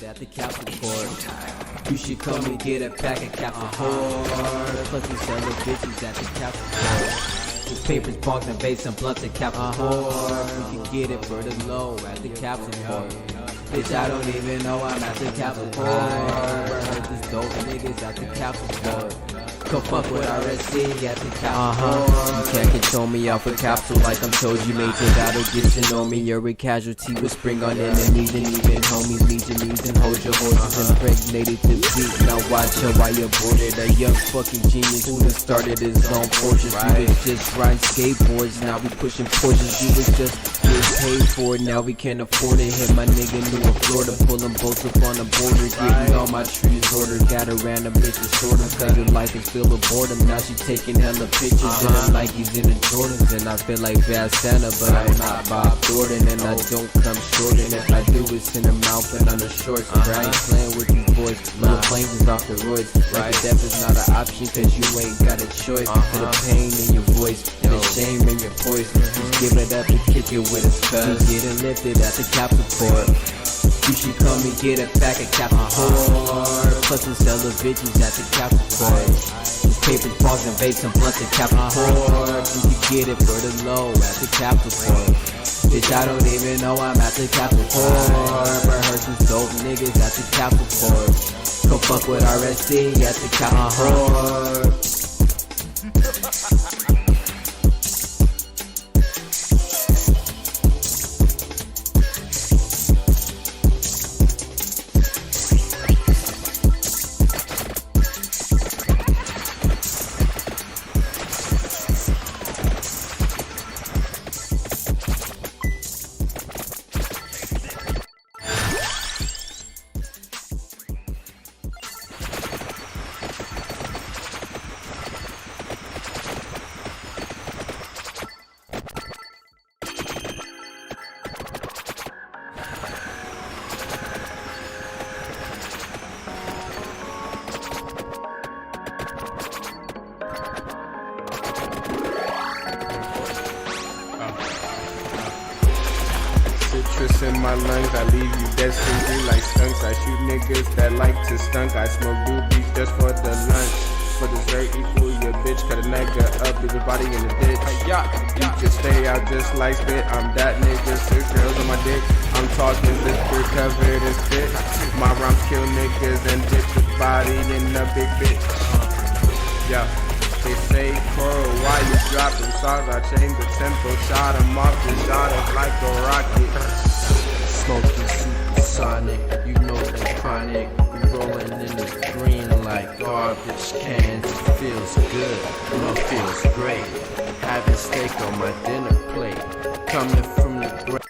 At the Capsule Corp. You should come and get a pack of Capsule Corp. Plus we sell the bitches at the Capsule Corp. These papers, bongs, and vapes, and blunts at Capsule Corp. You can get it for the low at the Capsule Corp. Bitch, I don't even know I'm at the Capsule Corp. I heard these dope niggas at the Capsule Corp. Come fuck with RSC at the Capsule. You can't control me off a capsule like I'm told you. Major battle, get to know me. You're a casualty with spring on enemies and even homies. Lead your knees and hold your horses impregnated to beat. Now watch her while you're boarded. A young fucking genius who done started his own fortress. We was just riding skateboards, now we pushing Porsches. You was just get paid for it, now we can't afford it. Hit my nigga new in Florida, pulling bolts up on the border. Getting all my trees ordered. Got a random bitch to short him, cause her life is filled with boredom. Now she taking hella pictures in her Nikes and the Jordans. And I feel like Bad Santa, but I'm not Bob Thornton. And I don't come short, and if I do it's in the mouth and on the shorts. But I ain't playing with these boys, little planes is off the roids. Like death is not an option, cause you ain't got a choice. To the pain in your voice, and the shame in your voice. Just give it up and kick it with a scud. You getting lifted at the Capsule Corp. You should come and get a pack of Capsule Corp. Plus we sell the bitches at the Capsule Corp. These papers, balls, and vapes, and blunts at Capsule Corp. You can get it for the low at the Capsule Corp. Bitch, I don't even know I'm at the Capsule Corp. I heard some dope niggas at the Capsule Corp. Go fuck with RSC at the Capsule Corp. citrus in my lungs, I leave you dead stinky like skunks. I shoot niggas that like to skunk. I smoke doobies just for the lunch. For dessert, equal your bitch, cut a nigga up, leave his body in the ditch. You can stay out just like spit. I'm that nigga, 6 girls on my dick. I'm talking liquor covered in spit. My rhymes kill niggas and dip the body in a big bitch. Yeah. They say, Coral, why you dropping songs? I changed the tempo, shot 'em off, just shot it like a rocket. Smoking supersonic, you know the chronic. We rolling in the green like garbage cans. It feels good, it feels great. Having steak on my dinner plate, coming from the ground.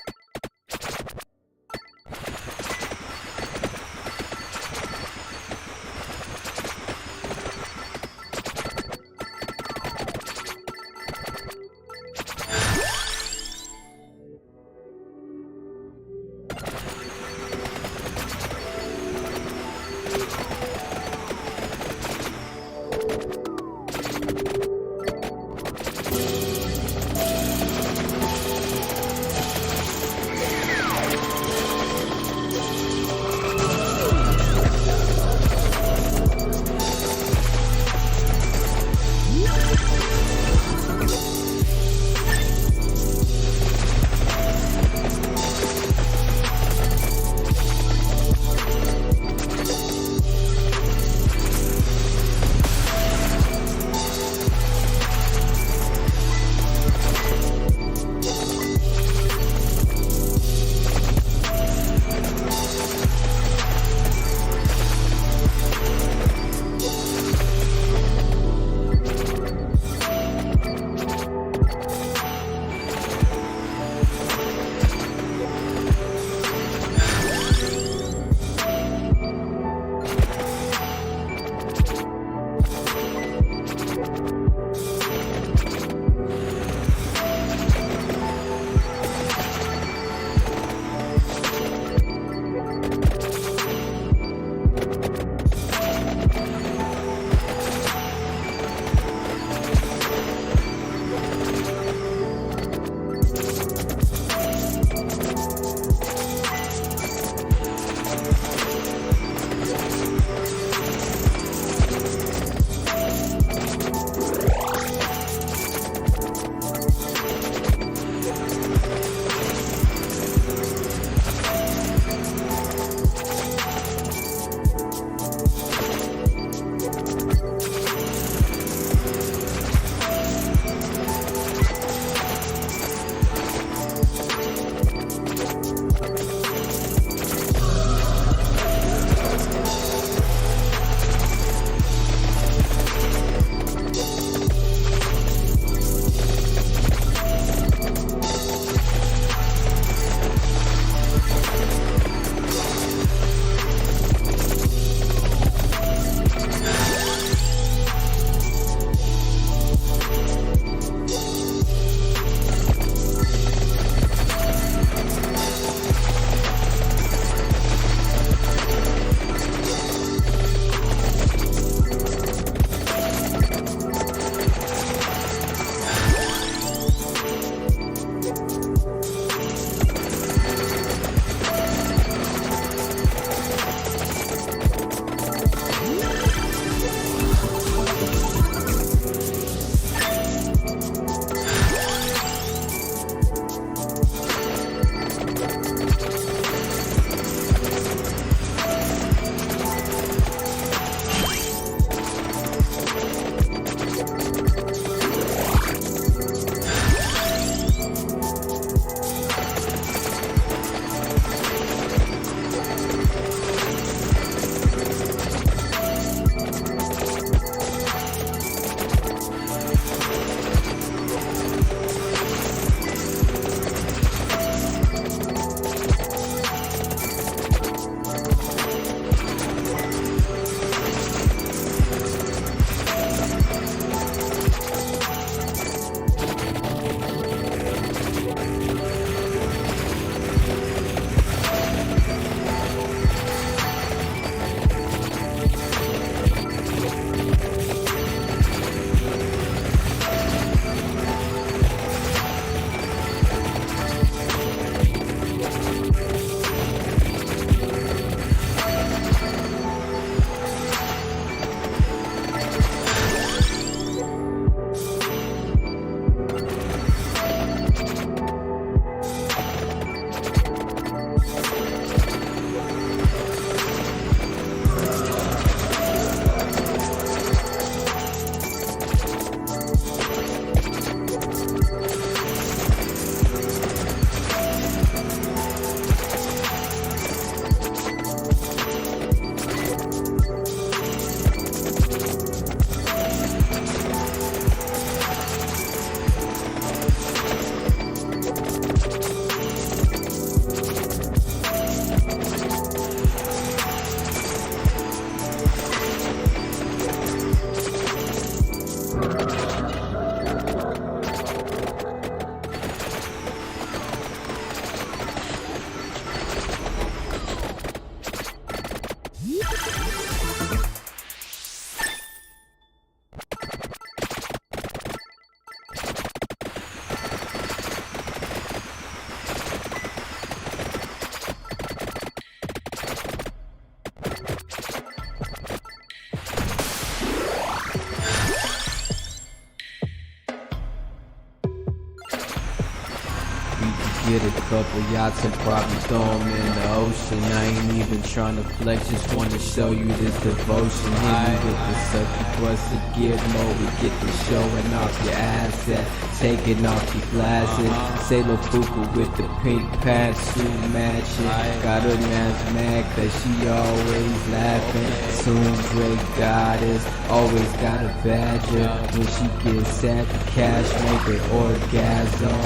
get a couple yachts and probably throw 'em in the ocean. I ain't even trying to flex, just wanna show you this devotion. Hit me with the sucky bust of gizmo, we get the showing off your asset, taking off your glasses. Sailor Fuku with the pink pantsuit matching. Got her man's mad cause she always laughing. Soon Drake goddess, always got a badger. When she gets sad, the cash make her orgasm.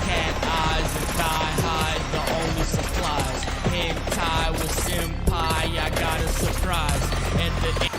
Cat eyes and thigh high, the only supplies. Hang tie with senpai, I got a surprise. And the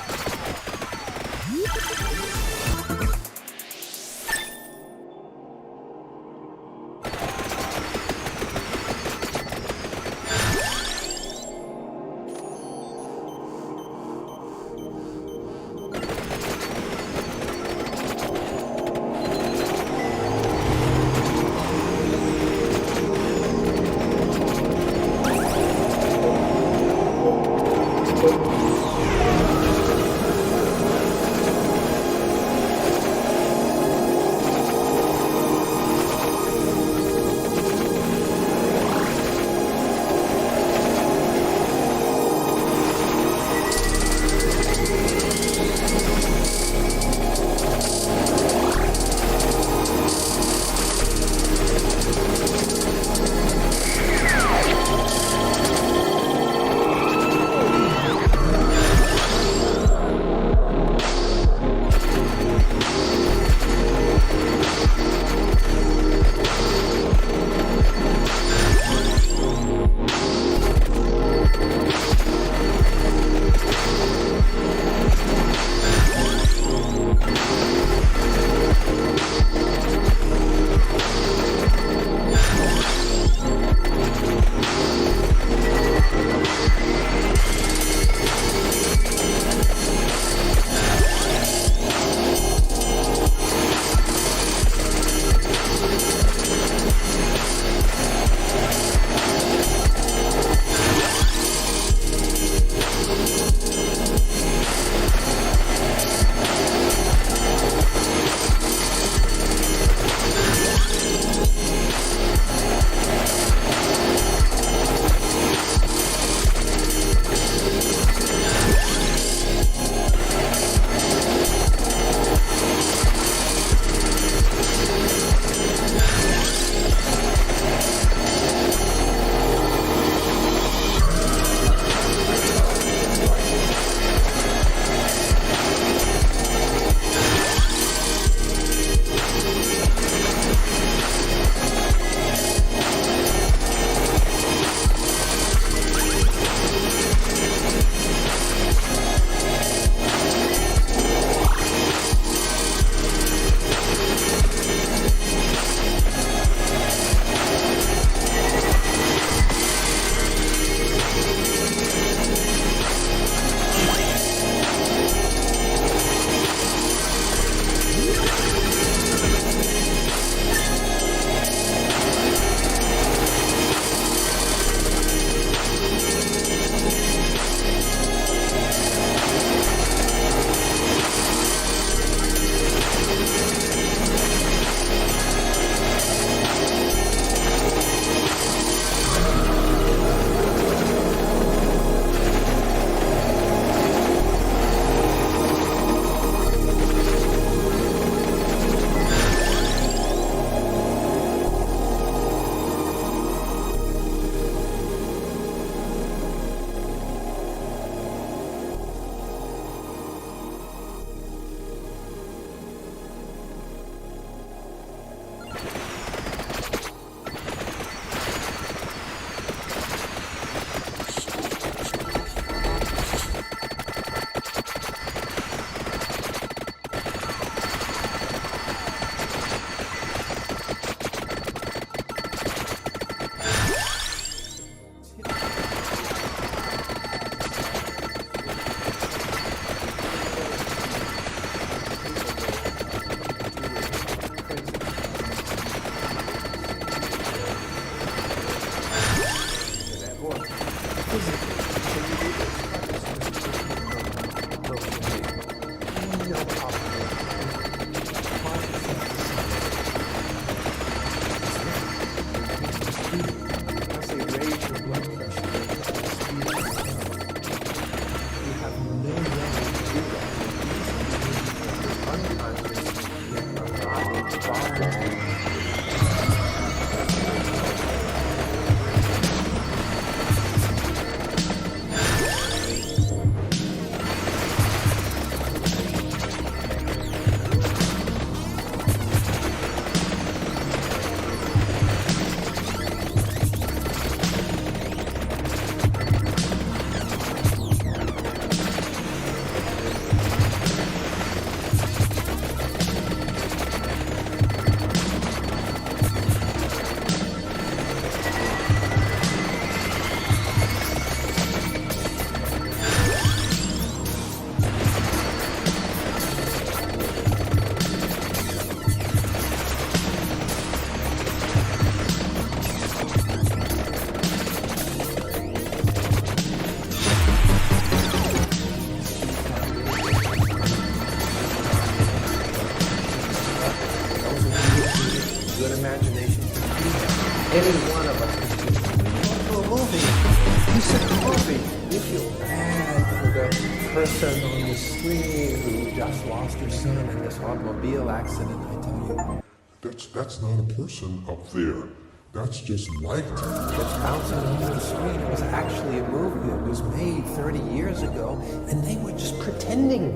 You set the movie. You feel bad for the person on the screen who just lost her son in this automobile accident, I tell you. That's not a person up there. That's just light. It's bouncing over the screen. It was actually a movie that was made 30 years ago, and they were just pretending.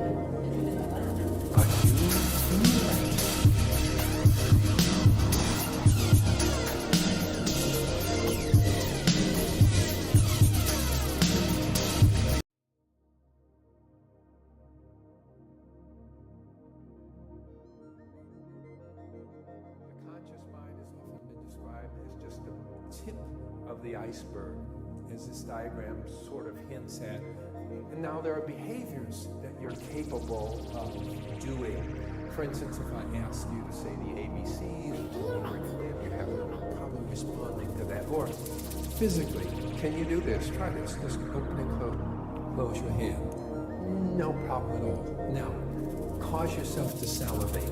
But you do that. Of the iceberg, as this diagram sort of hints at. And now there are behaviors that you're capable of doing. For instance, if I ask you to say the ABCs, you have no problem responding to that. Or physically, can you do this? Try this. Just open and close your hand. No problem at all. Now, cause yourself to salivate.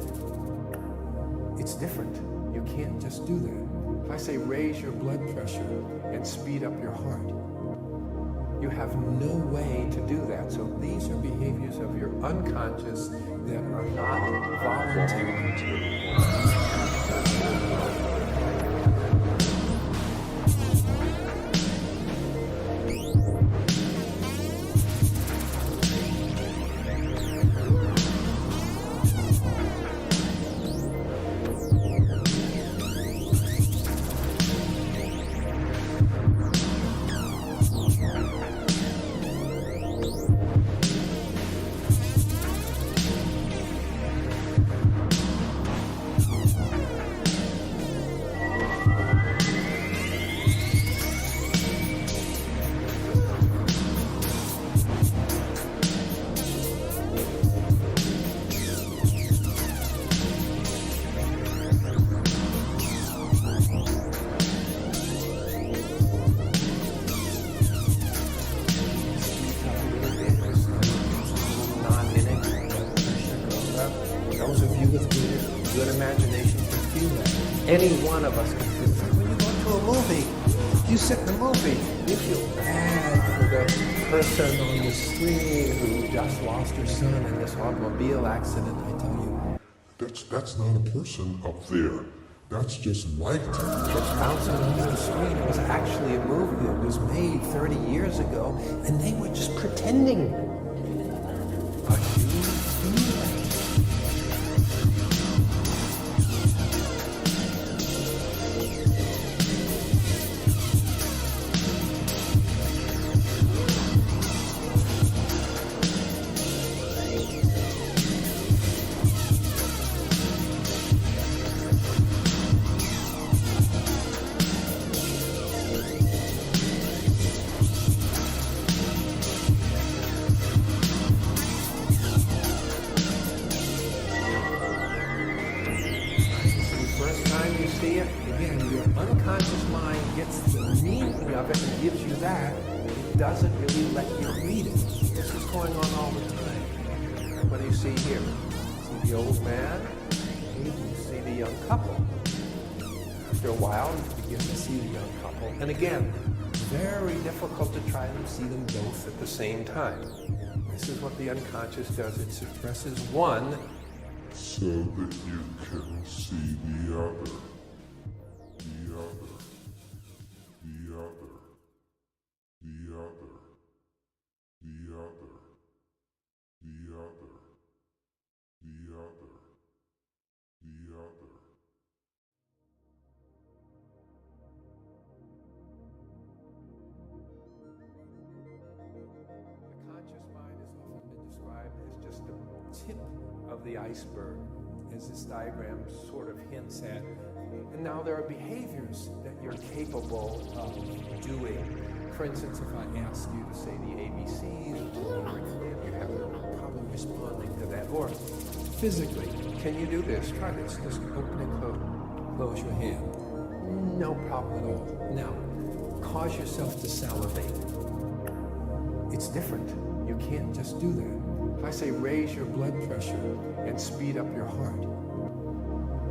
It's different. You can't just do that. If I say raise your blood pressure and speed up your heart, you have no way to do that. So these are behaviors of your unconscious that are not voluntary. Any one of us can feel that. When you go to a movie, you sit in the movie, you feel bad for the person on the screen who just lost her son in this automobile accident, I tell you. That's not a person up there. That's just light. It's bouncing over the screen. It was actually a movie that was made 30 years ago, and they were just pretending. But you do that. And again, very difficult to try and see them both at the same time. This is what the unconscious does. It suppresses one so that you can see the other. The other. The other. The other. The other. The other. The other. The other. Tip of the iceberg, as this diagram sort of hints at. And now there are behaviors that you're capable of doing. For instance, if I ask you to say the ABCs, you have no problem responding to that. Or physically, can you do this? Try this. Just open and close your hand. No problem at all. Now, cause yourself to salivate. It's different. You can't just do that. If I say raise your blood pressure and speed up your heart,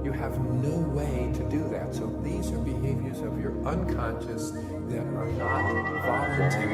you have no way to do that. So these are behaviors of your unconscious that are not voluntary.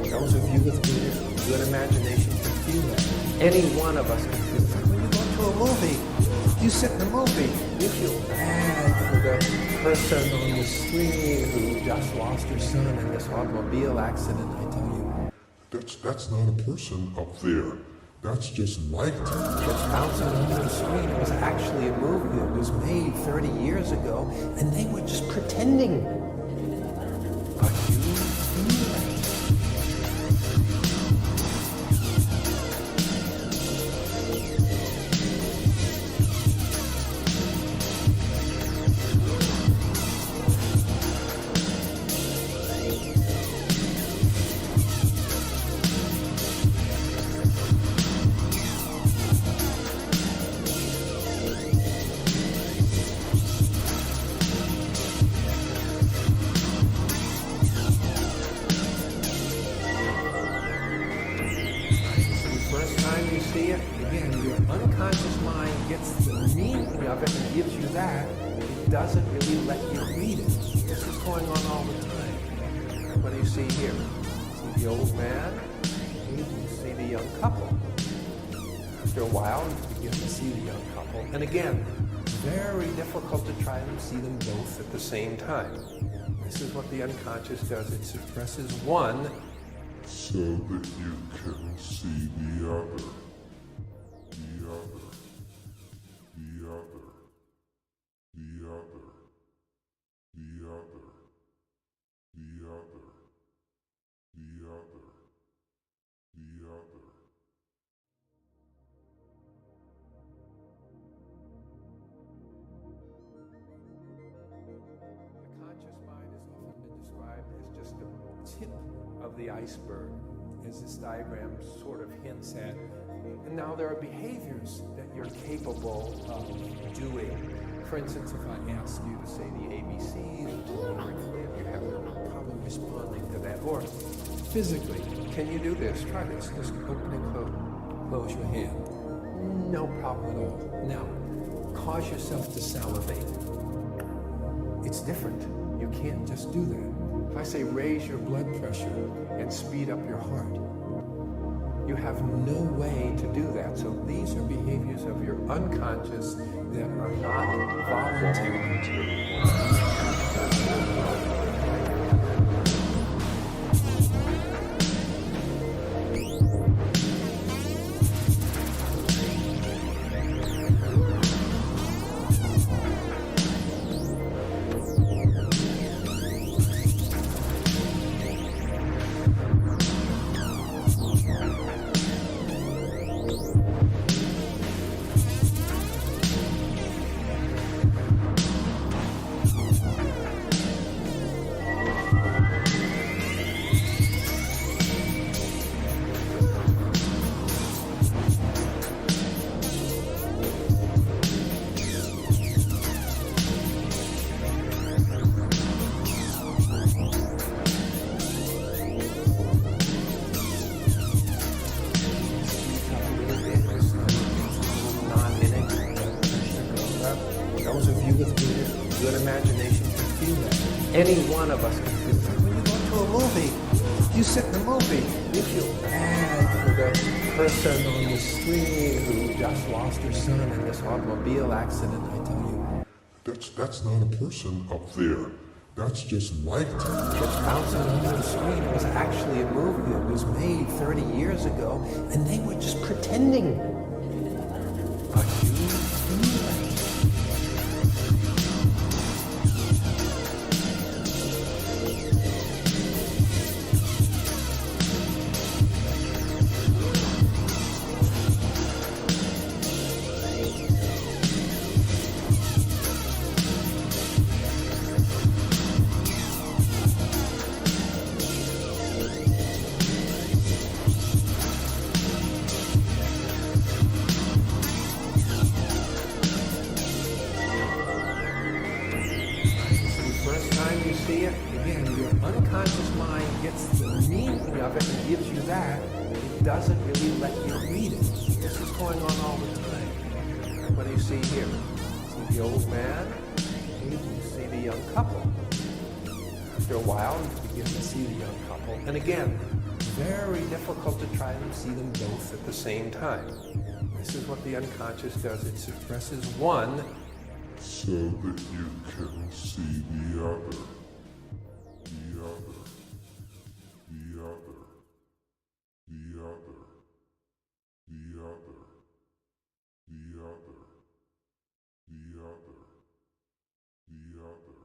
Those of you with good imagination can feel that. Any one of us can feel that. When you go to a movie, you sit in the movie, you feel bad for the person on the screen who just lost her son in this automobile accident. I tell you, that's not a person up there. That's just light. It's bouncing over the screen. It was actually a movie that was made 30 years ago, and they were just pretending. But you feel it. Unconscious mind gets the meaning of it and gives you that. It doesn't really let you read it. This is going on all the time. What do you see here? See the old man? You see the young couple. After a while, you begin to see the young couple. And again, very difficult to try and see them both at the same time. This is what the unconscious does. It suppresses one so that you can see the other. Tip of the iceberg, as this diagram sort of hints at. And now there are behaviors that you're capable of doing. For instance, if I ask you to say the ABCs, you have no problem responding to that. Or physically, can you do this? Try this. Just open and close your hand. No problem at all. Now, cause yourself to salivate. It's different. You can't just do that. If I say raise your blood pressure and speed up your heart, you have no way to do that. So these are behaviors of your unconscious that are not voluntary. Those of you with good imagination can feel that. Any one of us can feel that. When you go to a movie, you sit in the movie, you feel bad for the person on the screen who just lost her son in this automobile accident. I tell you, that's not a person up there. That's just light. It's bouncing over the screen. It was actually a movie that was made 30 years ago, and they were just pretending. But you see it, again, your unconscious mind gets the meaning of it and gives you that. It doesn't really let you read it. This is going on all the time. What do you see here? See the old man? You see the young couple. After a while, you begin to see the young couple. And again, very difficult to try to see them both at the same time. This is what the unconscious does. It suppresses one so that you can see the other. The other. The other. The other. The other. The other. The other. The other.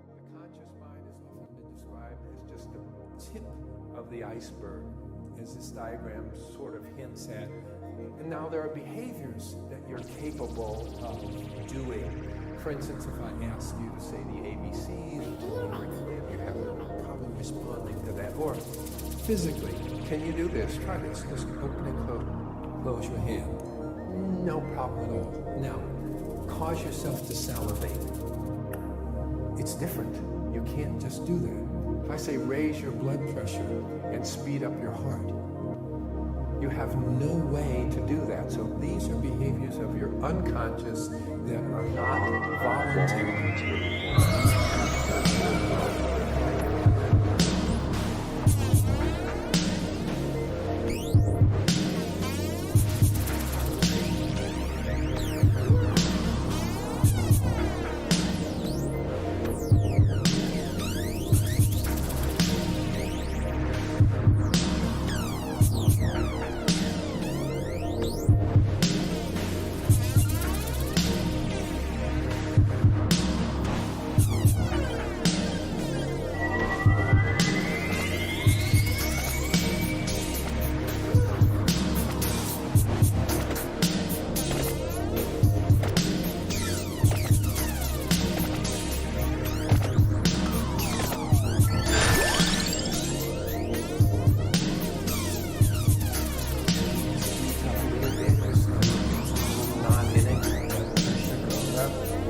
The conscious mind has often been described as just the tip of the iceberg, as this diagram sort of hints at. And now there are behaviors that you're capable of doing. For instance, if I ask you to say the ABCs, you have no problem responding to that. Or physically, can you do this? Try this. Just open and close your hand. No problem at all. Now, cause yourself to salivate. It's different. You can't just do that. If I say raise your blood pressure and speed up your heart, you have no way to do that. So these are behaviors of your unconscious that are not voluntary.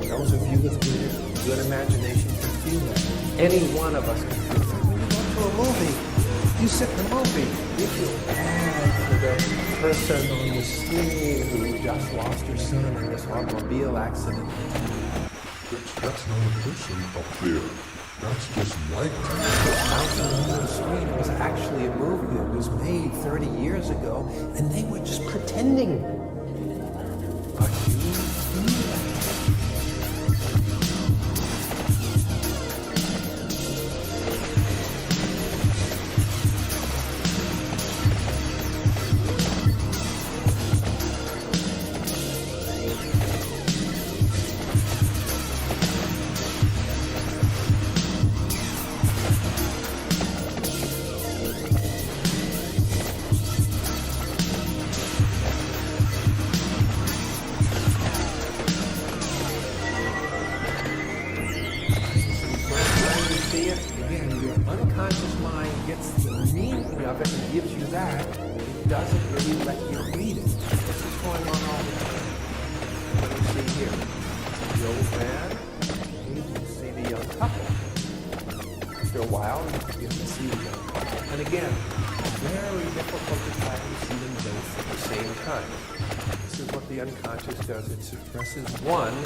Those of you with good imagination can feel that. Any one of us can feel that. When you go to a movie, you sit in the movie, you feel bad for the person on the screen who just lost her son in this automobile accident. That's not a person up there. That's just light. Out on the screen, it was actually a movie that was made 30 years ago, and they were just pretending. But you feel that. Again, your unconscious mind gets the meaning of it and gives you that. It doesn't really let you read it. This is going on all the time. What do you see here? The old man. You see the young couple. After a while, you begin to see the young couple. And again, very difficult to try to see them both at the same time. This is what the unconscious does. It suppresses one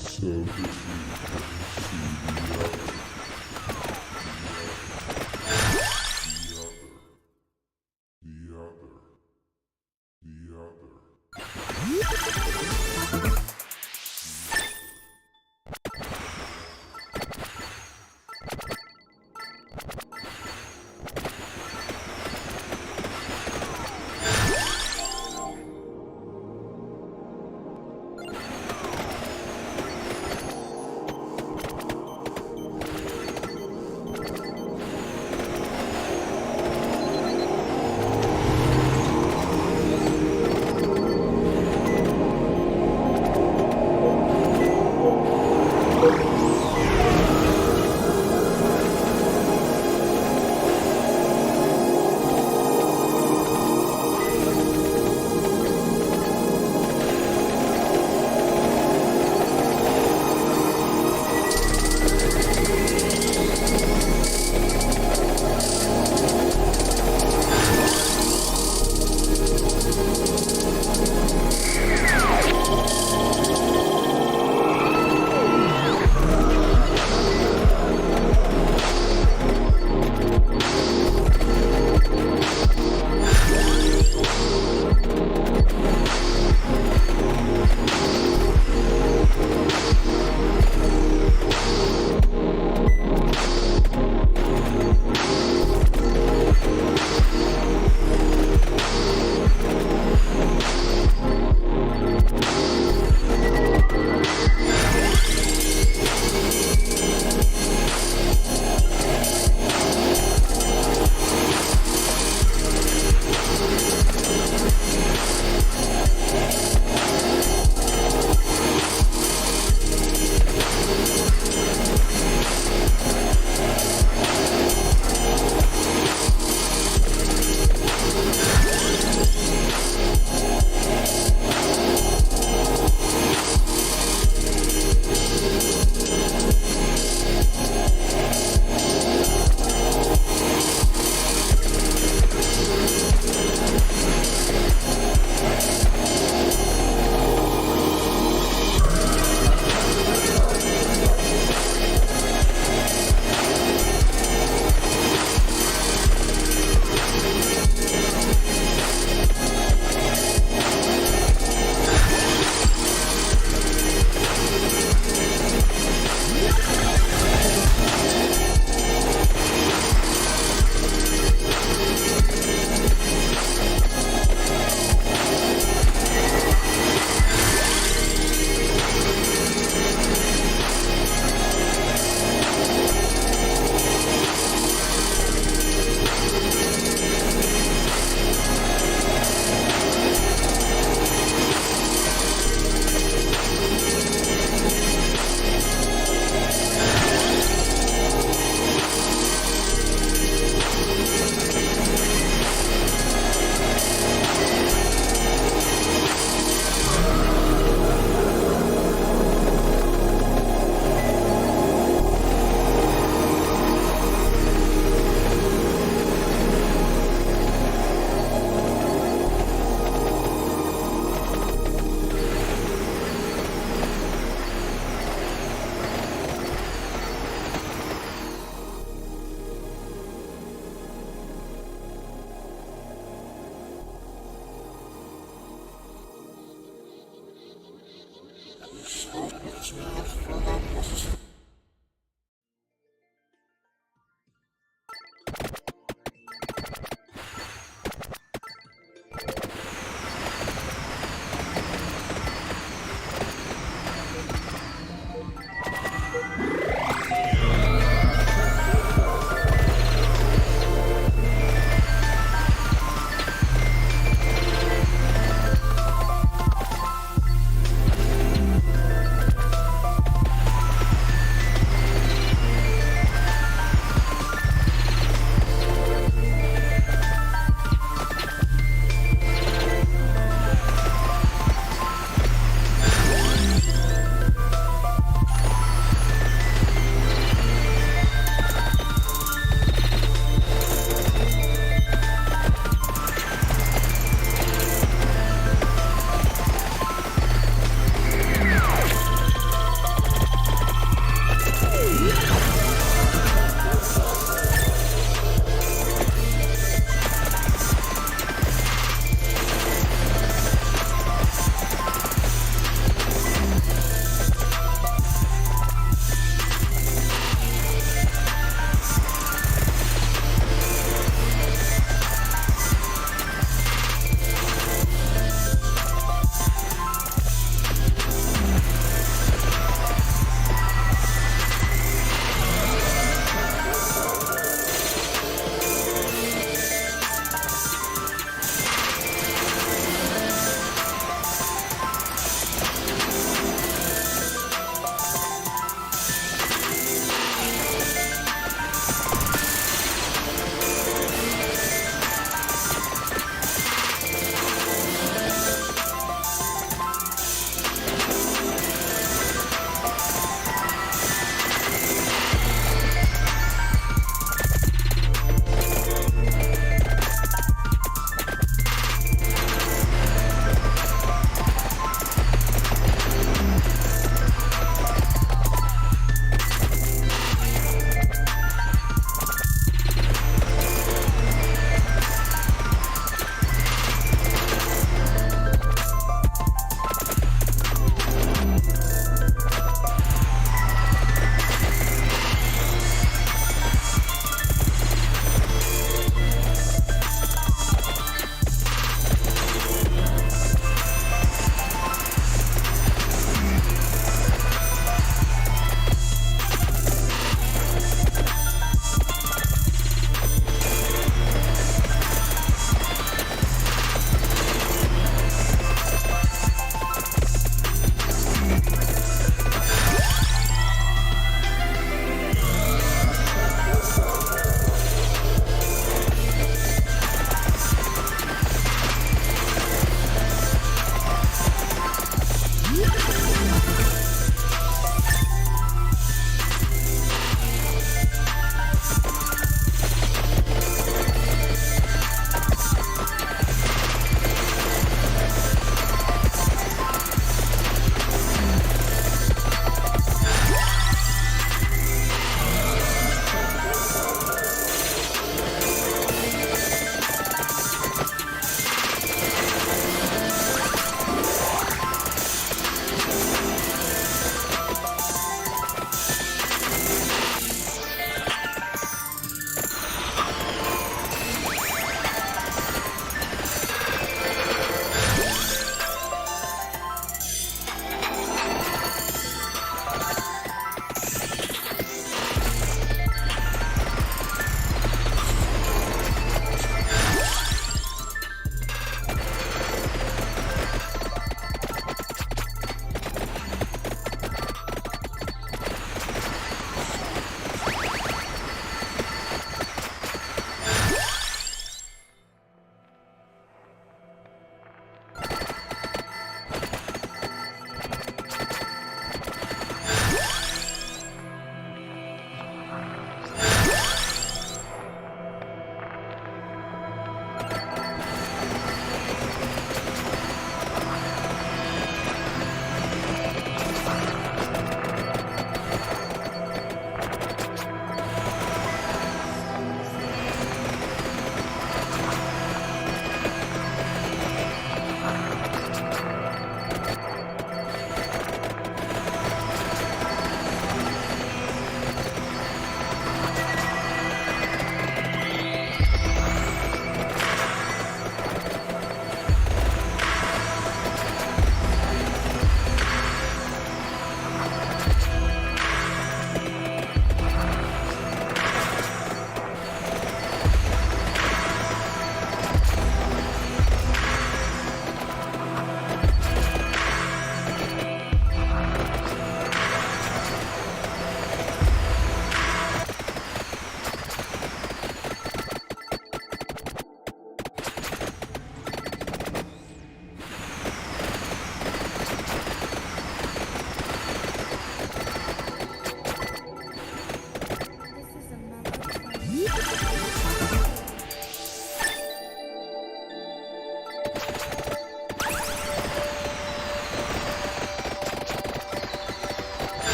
so that you can see the other.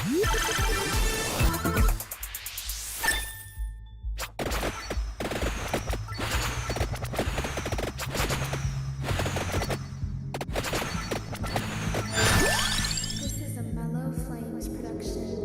This is a Mellow Flames production.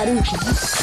悪いけど。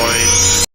boy.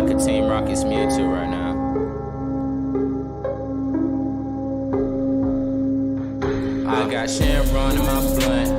like a Team Rocket's Mewtwo right now. I got Shenron in my blunt,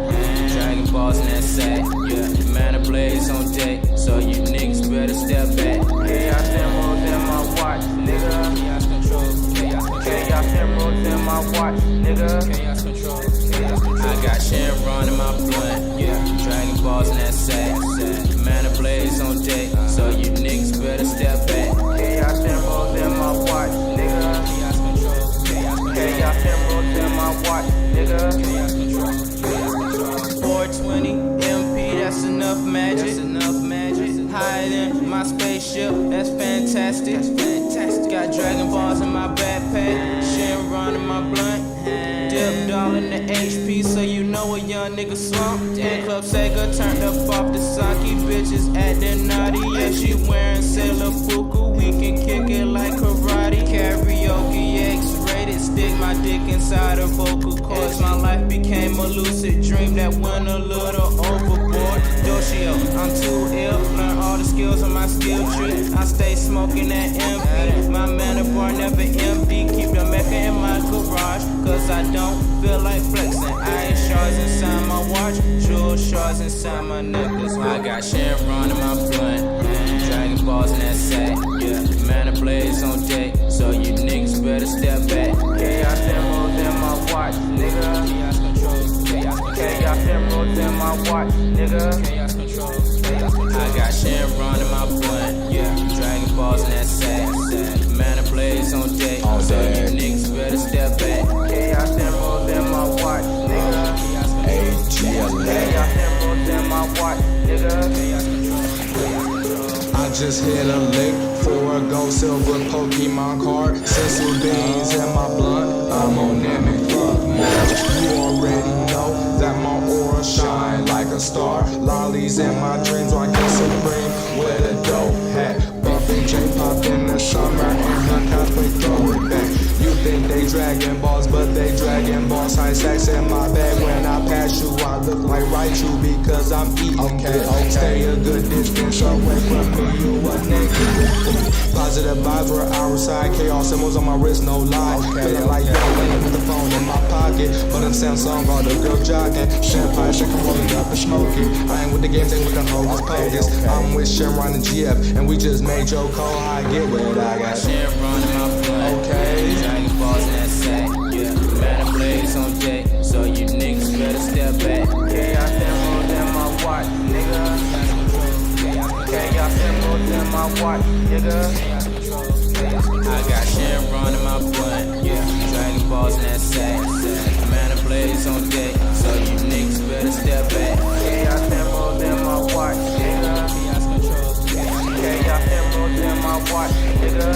Dragon Balls in that sack, yeah. The Mana Blaze on deck, so you niggas better step back. Chaos Emeralds in my watch, nigga. Chaos Control, Chaos Emeralds in my watch, nigga. Chaos Control, Chaos Control. I got Shenron in my blunt, yeah. Dragon Balls in that sack, the Mana Blaze on deck, so you niggas better step back. Chaos Emeralds in my watch, nigga. Chaos Control, Chaos Emeralds in my watch, nigga. Chaos Control, Chaos Control. 420 MP, that's enough magic. That's enough magic. Higher than my spaceship, that's fantastic. That's fantastic. Got Dragon Balls in my backpack, Shenron in my blunt. Dipped all in the HP, so you know know a young nigga slump. Damn. Club Sega turned up off the Saki. Bitches acting naughty. Yeah, she wearing Sailor Fuku. We can kick it like karate. Karaoke X-rated. Stick my dick inside her vocal cords. My life became a lucid dream that went a little overboard. Doshio, I'm too ill. Learn all the skills on my skill tree. I stay smoking that MP. My mana bar never empty. Keep the Mecca in my garage, cause I don't feel like flexing. I ain't shards inside my watch, jewel shards inside my necklace. I got Chevron in my blunt, Dragon Balls in that sack. Yeah, mana blades on deck, so you niggas better step back. Chaos emeralds in my watch, nigga. Chaos control, chaos emeralds in my watch, nigga. Chaos control, I got Chevron in my blunt, yeah. Dragon Balls in that sack. Mana blades on deck, so you niggas better step back. Chaos emeralds in my watch, nigga. Chaos emeralds in my watch, nigga. I just hit a lick for a gold silver Pokemon card. Sensu beans in my blunt, I'm on Namek, fuck March. You already know that my aura shine like a star. Lollies in my dreams, rockin' Supreme with a dope hat. Bumpin' J-pop in the summer and her cosplay throw it back. You think they Dragon Balls, but they Dragon Balls. High stacks in my bag when I pass you. I look like Raichu because I'm eating good. Stay a good distance away from me, you a nigga. Positive vibes were our side. Chaos symbols on my wrist, no lie. Feeling like yo, with the phone in my pocket. But in Samsung, all the girl jogging. Champagne, shaking, rolling up and smoking. I ain't with the games, ain't with the hocus pocus. I'm with Shenron and GF, and we just made Joe Cole. I get what I got. Shenron in my blood. Okay. Dragon Balls in that sack. Yeah. Mana blades on deck, so you niggas better step back. Chaos emeralds in my watch, nigga. Chaos emeralds in my watch, nigga. I got Shenron in my blunt, yeah. Dragon Balls in that sack. Mana blades on deck, so you niggas better step back. Chaos emeralds in my watch, nigga. Chaos emeralds in my watch, nigga.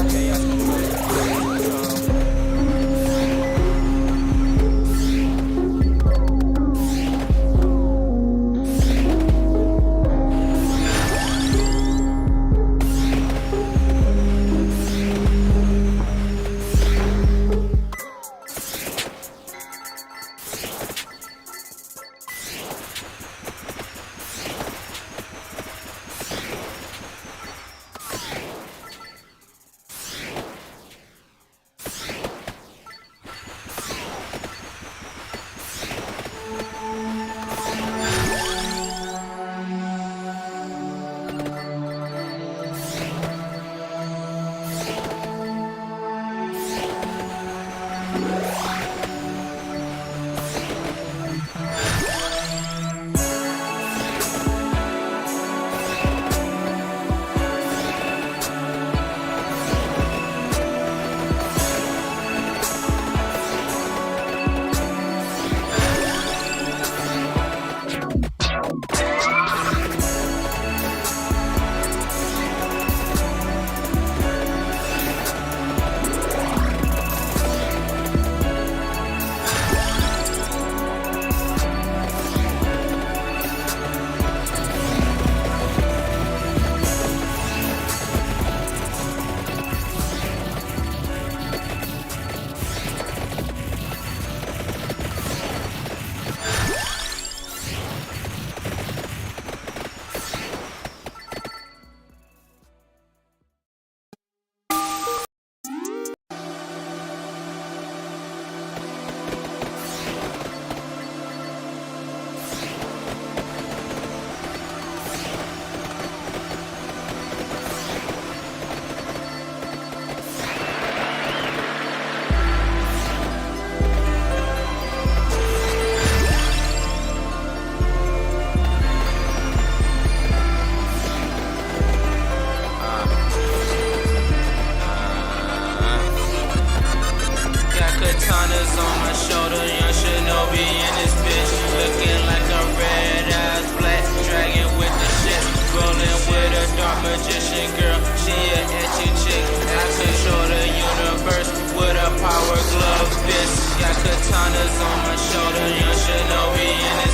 Power glove fist, got katanas on my shoulder, young shinobi in his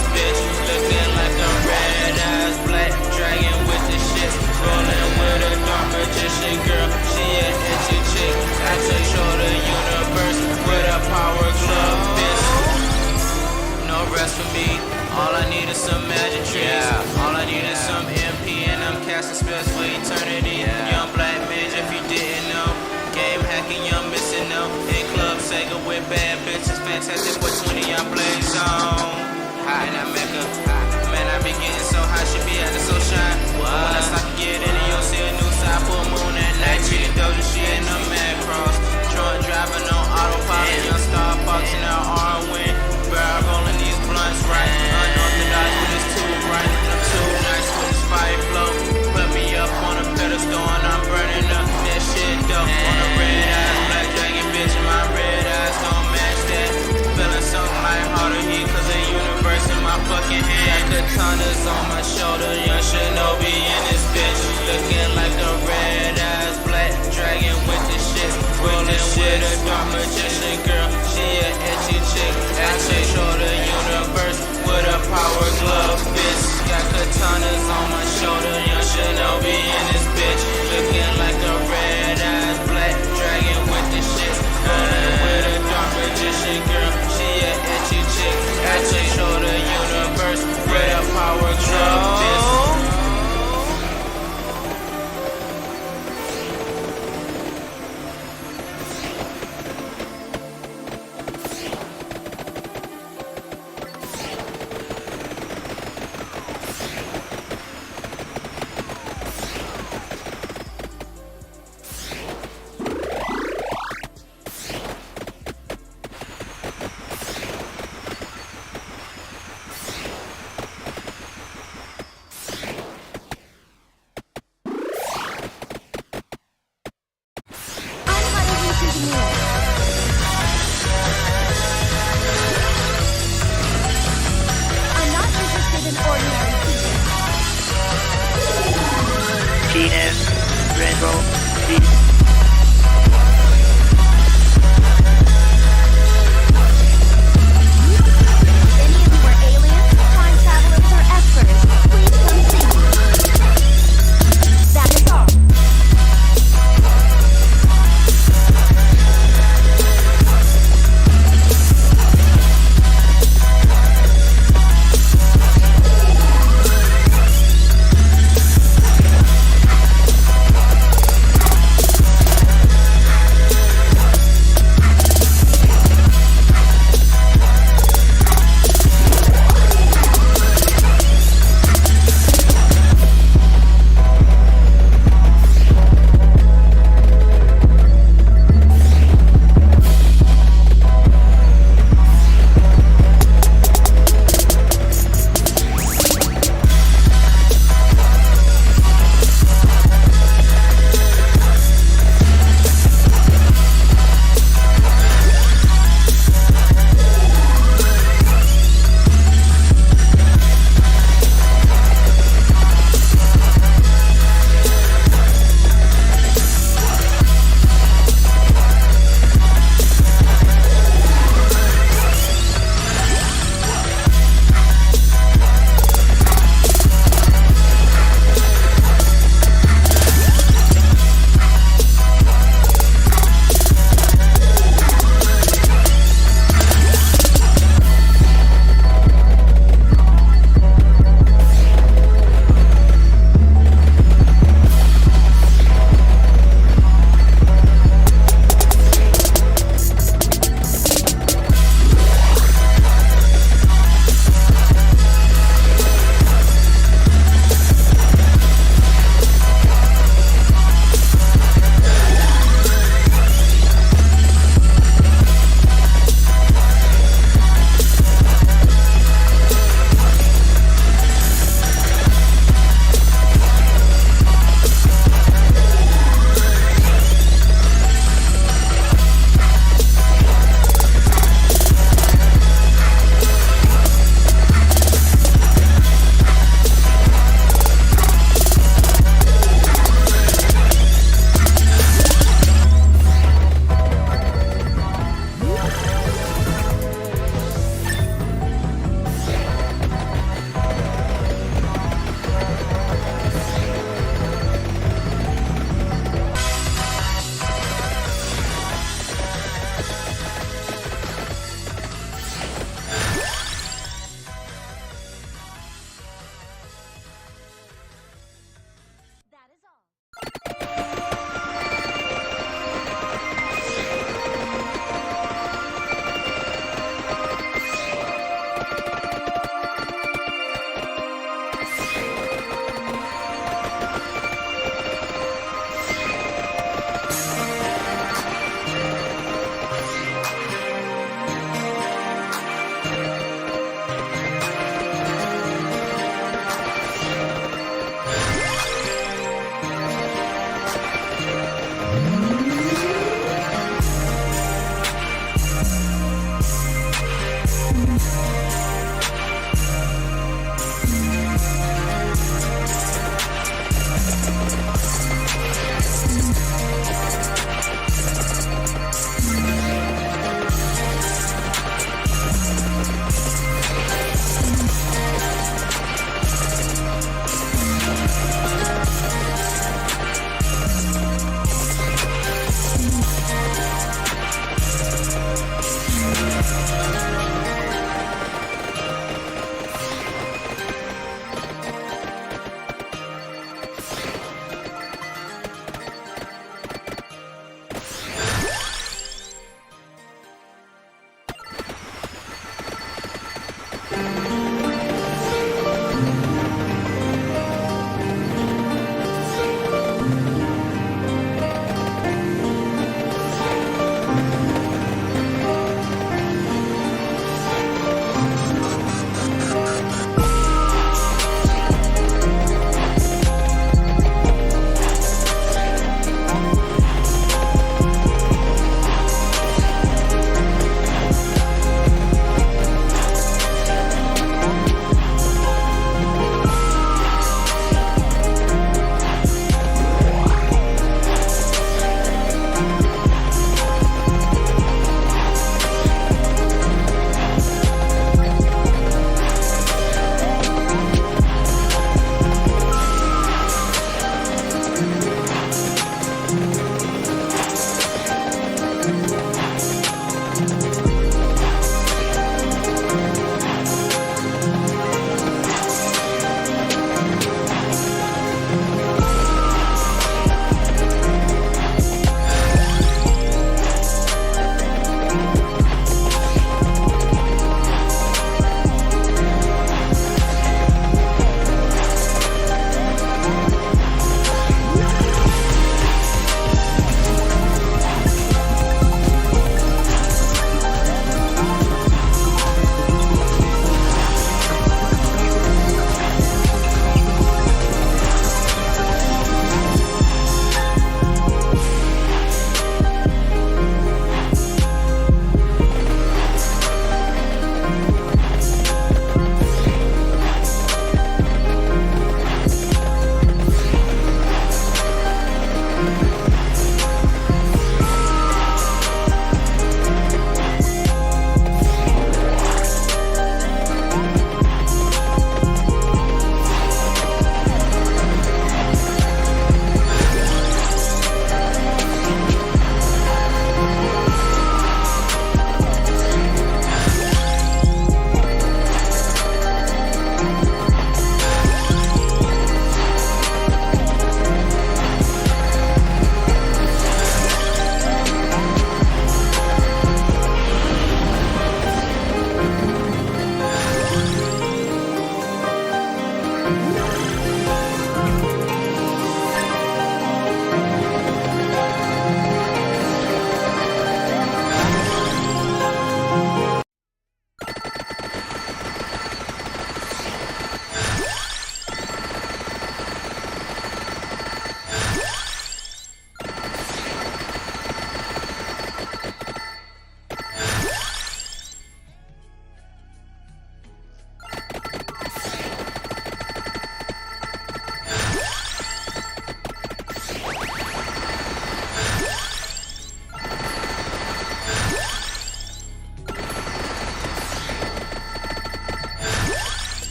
All I need is some magic tricks. All I need is some MP and I'm casting spells for eternity. Young black mage, if you didn't know. Game hacking, young missing no. In club Sega with bad bitches. Fantastic for 20, I play zone. High in that Mecca. Man, I be getting so high, should be at the so shine. When I stop to get in, you'll see a new side. Full moon at night. Treated Doja, she in the mad cross. Drunk driving on autopilot. Young Star Fox in our R-Win. Barrel rolling these blunts right. Unorthodox with this tube right. I'm too nice with this fire flow. Put me up on a pedestal and I'm burning up that shit dope. On a red eyes, black dragon bitch, and my red eyes don't match that. Feeling something like harder heat, cause the universe in my fucking hand. Katanas on my shoulder, young shinobi in this bitch. Looking like a red eyes, black dragon with the shit. Rolling with a dark magician girl, she a etchy chick. I control the universe with a power glove fist. Got katanas on my shoulder, young shinobi in this bitch. Looking like a red eyes, black dragon with the shit. Rolling with a dark magician girl, she a etchy chick. I control the universe with a power glove fist.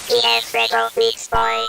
Funky ass retro beats, boy.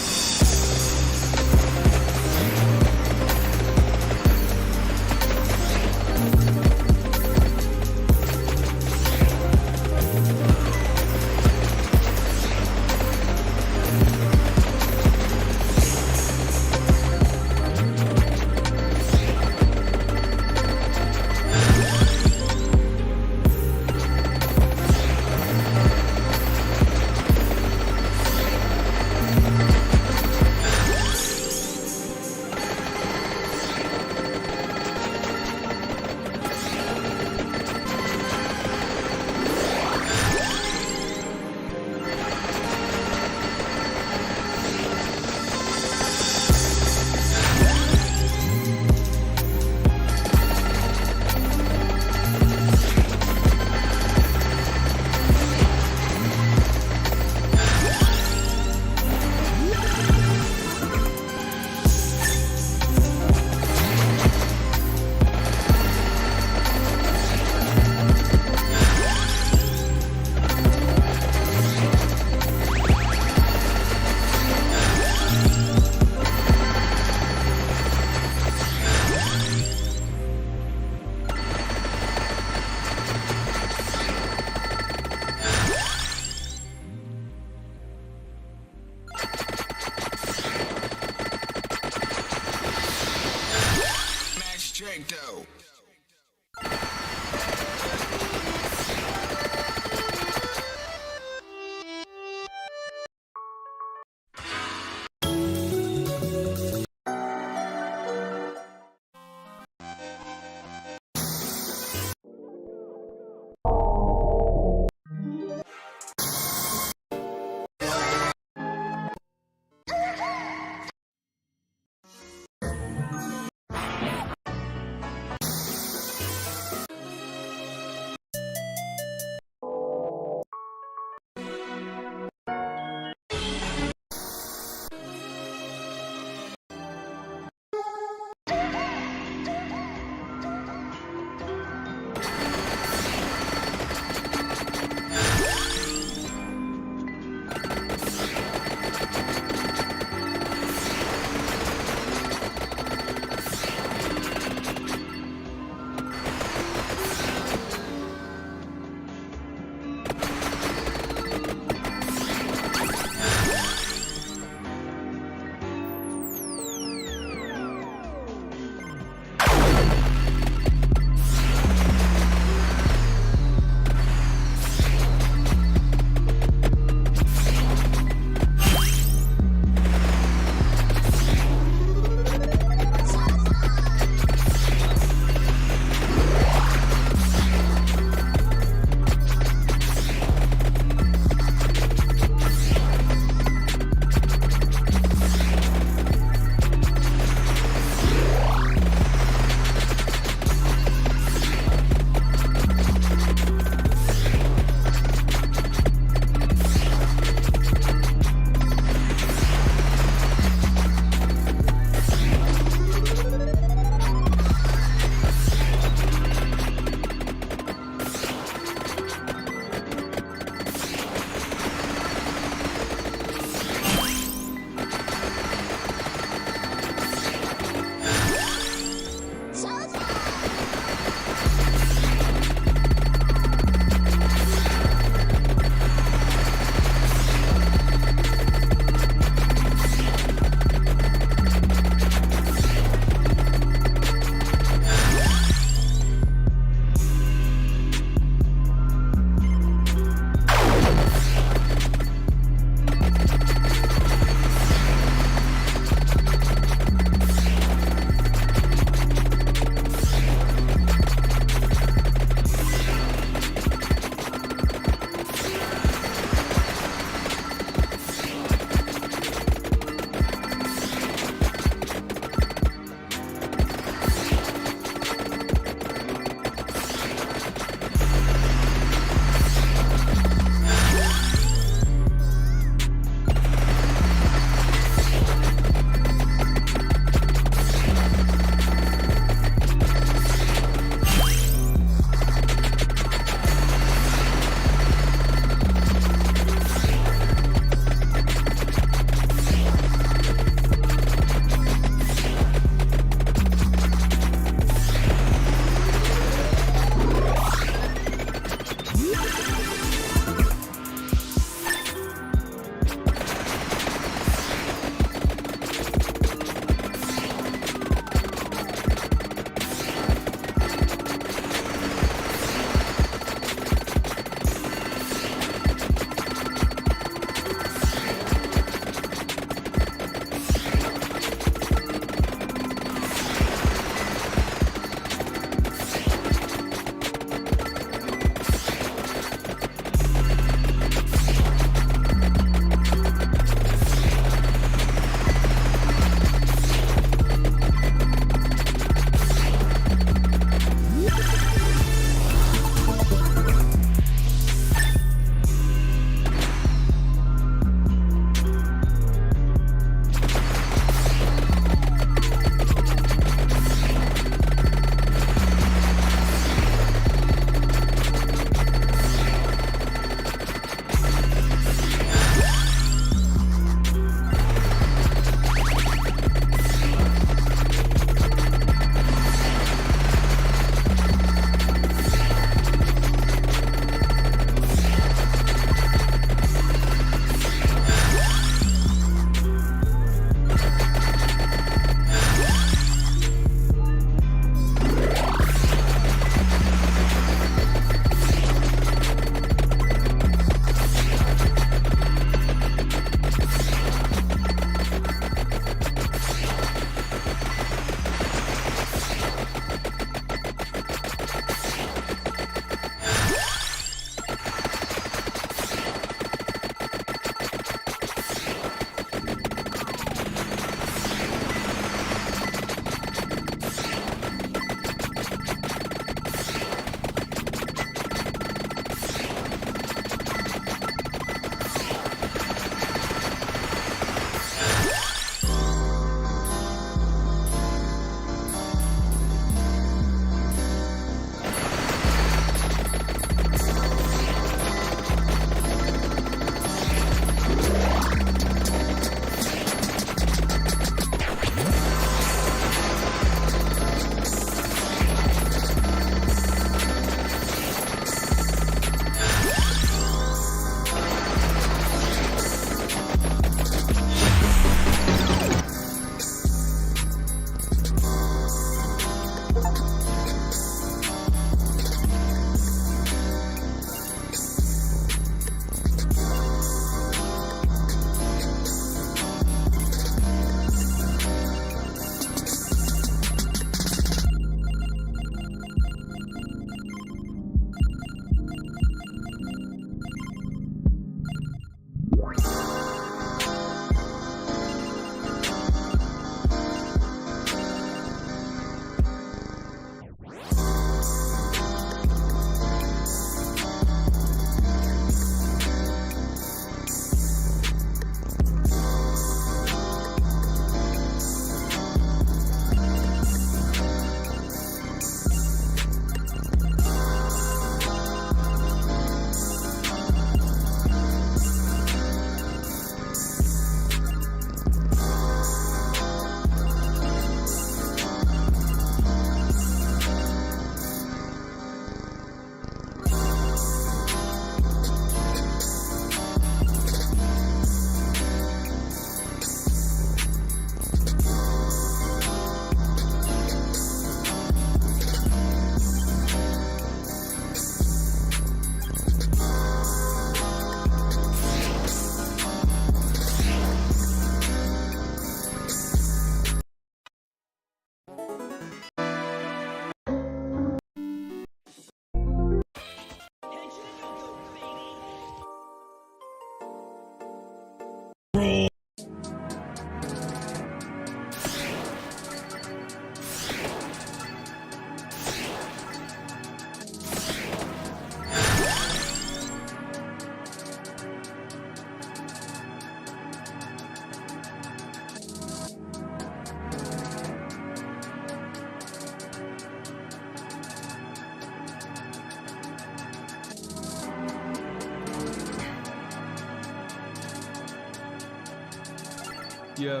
Yeah.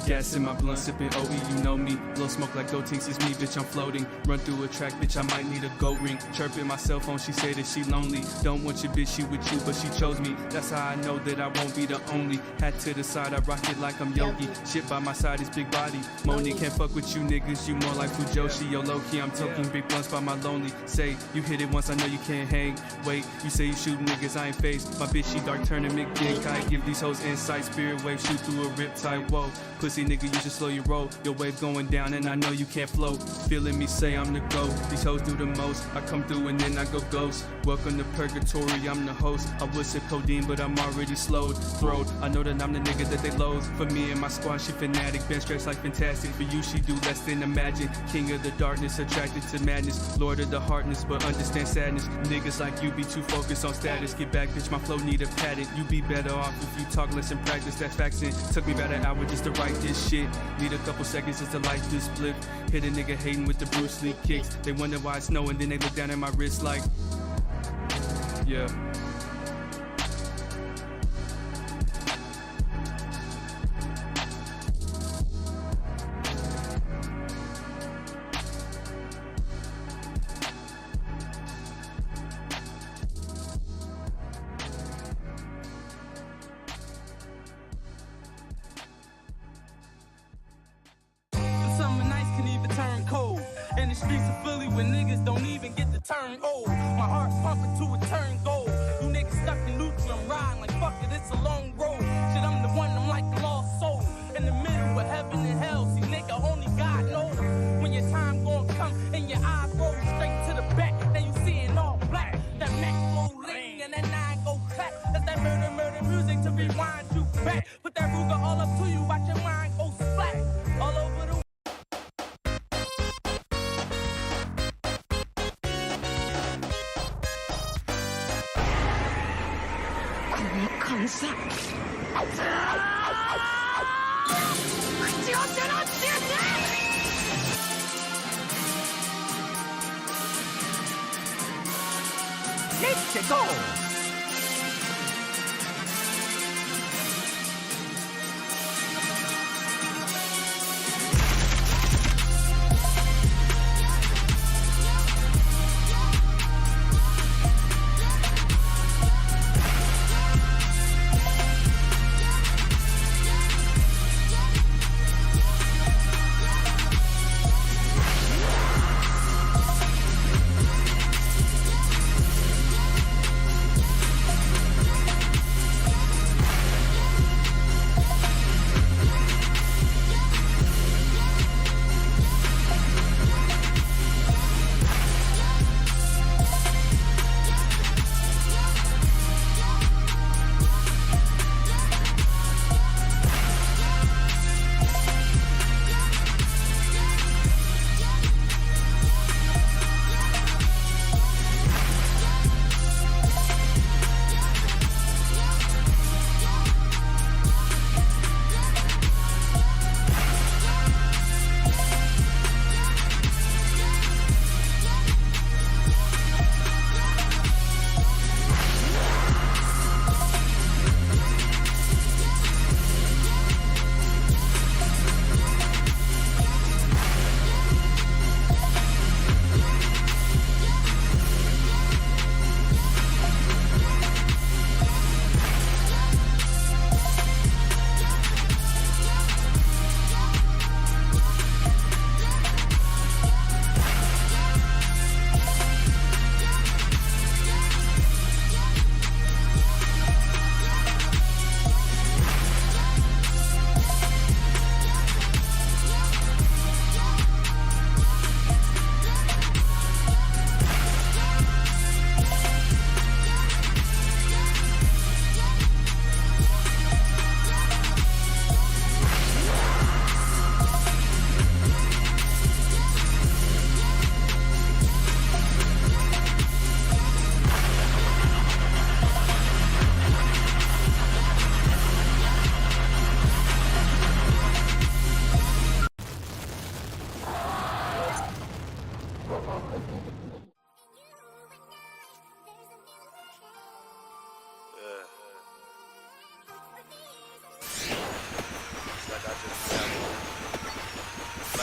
Gas in my blunt, sipping OE, you know me. Blow smoke like Gotenks, it's me, bitch, I'm floating. Run through a track, bitch, I might need a goat ring. Chirping my cell phone, she say that she lonely. Don't want your bitch, she with you, but she chose me. That's how I know that I won't be the only. Hat to the side, I rock it like I'm Yogi. Shit by my side is big body. Moni can't fuck with you niggas, you more like Fujoshi. Yo, low-key, I'm talking big blunts by my lonely. Say, you hit it once, I know you can't hang. Wait, you say you shoot niggas, I ain't faced. My bitch, she dark turning McDick. I give these hoes insight, spirit wave, shoot through a riptide, whoa. Pussy nigga, you should slow your roll. Your wave going down and I know you can't float. Feeling me say I'm the GOAT. These hoes do the most. I come through and then I go ghost. Welcome to purgatory, I'm the host. I would sip codeine, but I'm already slowed. Throwed. I know that I'm the nigga that they loathe. For me and my squad, she fanatic. Been stretched like fantastic. For you, she do less than imagine. King of the darkness, attracted to madness. Lord of the hardness, but understand sadness. Niggas like you be too focused on status. Get back, bitch, my flow need a patent. You be better off if you talk less and practice. That's facts in. Took me about an hour just to write this shit. Need a couple seconds just to light this flip. Hit a nigga hating with the Bruce Lee kicks. They wonder why it's snowing, then they look down at my wrist like, yeah. Summer nights can even turn cold. In the streets of Philly where niggas don't even get to turn old. My heart's pumping to a turn gold. You niggas stuck in neutral, I'm riding like fuck it, it's a long road. Shit, I'm the one, I'm like the lost soul. In the middle of heaven and hell, see nigga, only God knows. When your time gon' come and your eyes roll straight to the back, then you seeing all black. That Mac go ring and that 9 go clap. That's that murder music to rewind you back. Put that Ruger all up to you, watch your mind go splat. All over the Let's go!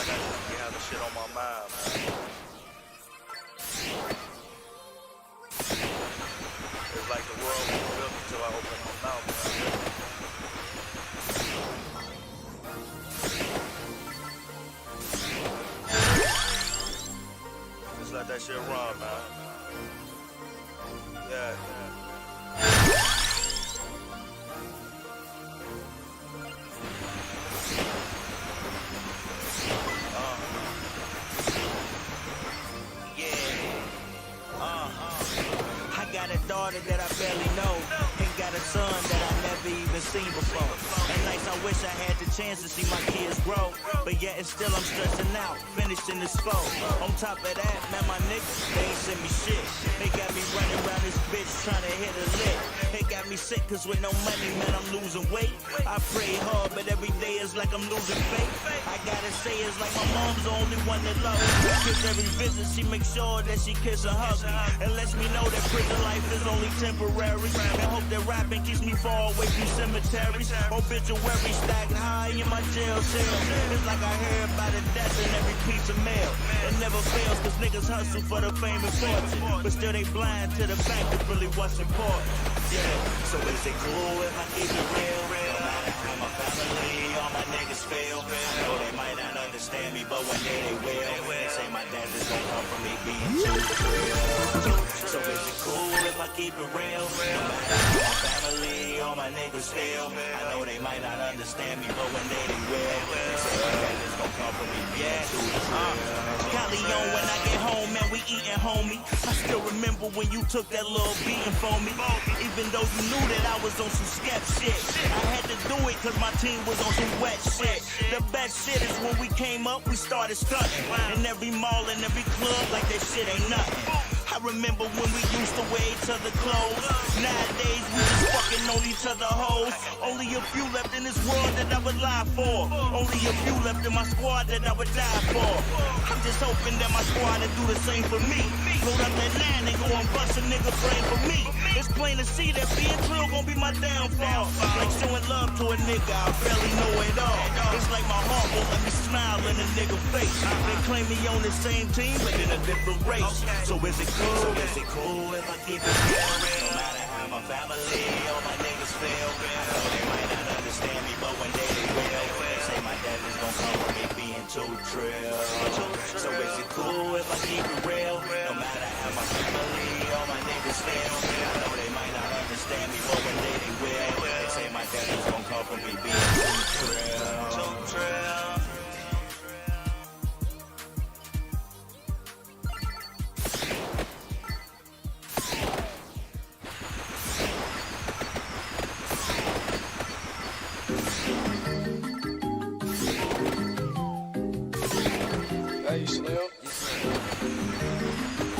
like I just be having shit on my mind, man. It's like the world was built until I open my mouth, man. Just let that shit run, man. Yeah. I got a daughter that I barely know, and got a son that I never even seen before. And nights I wish I had the chance to see my kids grow, but yet and still I'm stressing out, finishing this foe. On top of that, man, my niggas, they ain't send me shit. They got me running around this bitch trying to hit a lick. They got me sick cause with no money, man, I'm losing weight. I pray hard, but every day is like I'm losing faith. I gotta say it's like my mom's the only one that loves me. Cause every visit she makes sure that she kiss and hug me, and lets me know that prison life is only temporary. And hope that rapping keeps me far away from cemeteries. Obituary stacking high in my jail cell. It's like I hear about a death in every piece of mail. It never fails cause niggas hustle for the fame and fortune, but still they blind to the fact of really what's important. Yeah, so is it cool if I keep it real? No matter how my family, all my niggas fail. I know they might not understand me, but one day they will. They say my dad is gon' come from me being too real. So is it cool if I keep it real? No matter how my family, all my niggas fail. I know they might not understand me, but one day they will. They say my dad is gon' come from me being too real. Callion, when I get home, man, we eatin', homie. I still remember when you took that little beating for me. Even though you knew that I was on some skep shit, I had to do it cause my team was on some wet shit. The best shit is when we came up, we started stunting. In every mall and every club, like that shit ain't nothing. I remember when we used to wear each other clothes. Nowadays we just fucking on each other hoes. Only a few left in this world that I would lie for. Only a few left in my squad that I would die for. I'm just hoping that my squad will do the same for me. Load up that 9 and go and bust a nigga brain for me. It's plain to see that being real gon' be my downfall. Like showing love to a nigga I barely know at all. It's like my heart won't let me smile in a nigga face. They claim me on the same team but in a different race. So is it cool? So is it cool if I keep it real? No matter how my family, all my niggas feel. I know they might not understand me, but one day they will. They say my dad is gon' come for me being too trill. So is it cool if I keep it real? No matter how my family, all my niggas feel. I know they might not understand me, but one day they will. They say my dad is gon' come for me being too trill. Too trill. Hey, Slim. You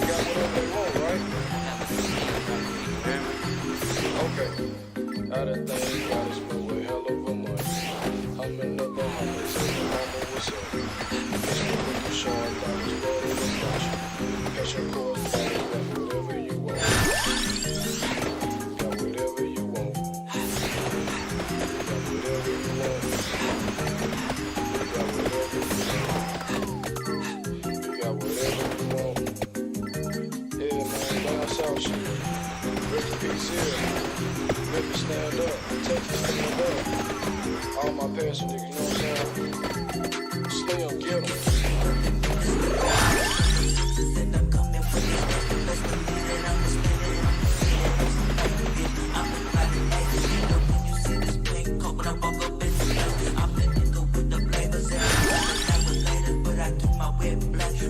got whatever they want, right? Okay. Now that thing got us for a hell of a month. I'm in the Bahamas, so mama, what's up? Guess what you showing about is better than much. Catch your core, got whatever you want. Got whatever you want. Got whatever you want. Got whatever you want. Got whatever you want. Yeah, man, down south shit. Rest in peace here. Ripper stand up. Texas stand up. All my passion niggas, you know what I'm saying? Slim, get 'em.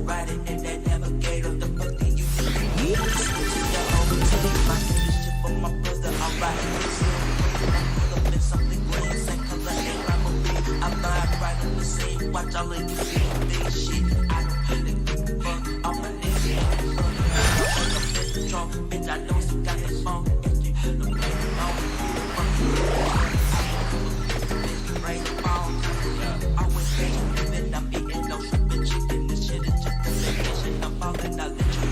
Riding in that navigator, the fuck do you think? Over to the pocket, this shit for my brother. I'm riding this shit. I pull up in something green, same color, ain't robbery. I vibe right on the scene, watch all of you see big shit. I don't really give a fuck. I'm a nigga, I'm like a bitch drunk, bitch. I know she got this phone. If you feel the play alone, fuck you. Bitch, rain fall. Always bitch, I'm eating no shrimp chicken. This shit is just I'm falling, I'll let you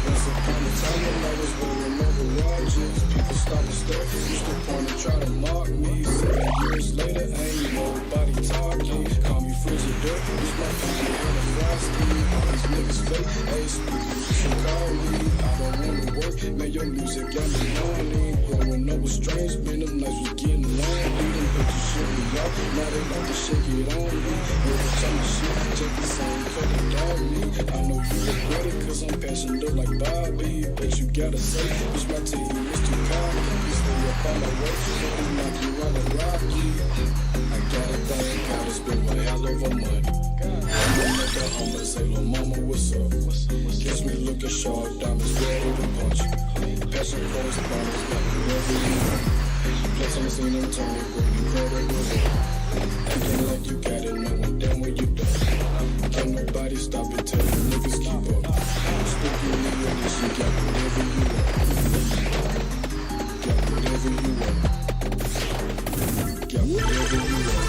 Once upon a time when I was wearing never watches, people started stuff, used to point and try to mock me. 7 years later, ain't nobody talking. Call me frizz it up. This my family on the frosty. All these niggas fake. Hey, Stevie, you should call me. I don't wanna work, man, your music got me lonely. Growing up was strange, man, them nights was getting lonely. Them bitches shit me off, now they like to shake it on me. Every time I shit, take the same color dog me. I know you regret it, cause I'm passing up like Bobby. But you gotta say, bitch, my team is too cocky. Stay up on my way, so they knock you on the rocky. I got a thing, gotta spend one hell of a money. I'm gonna make a home and say, little mama, what's up? Catch me looking sharp, diamonds ready to punch you. Passion correspondence, got whoever you want. Plus I'm seeing them turn it great, incredible. Acting like you got it, no one down when you done. Can't nobody stop it, tell you niggas keep up. Spooky nigga, this you got whatever you want. Got whatever you want. Got whatever you want.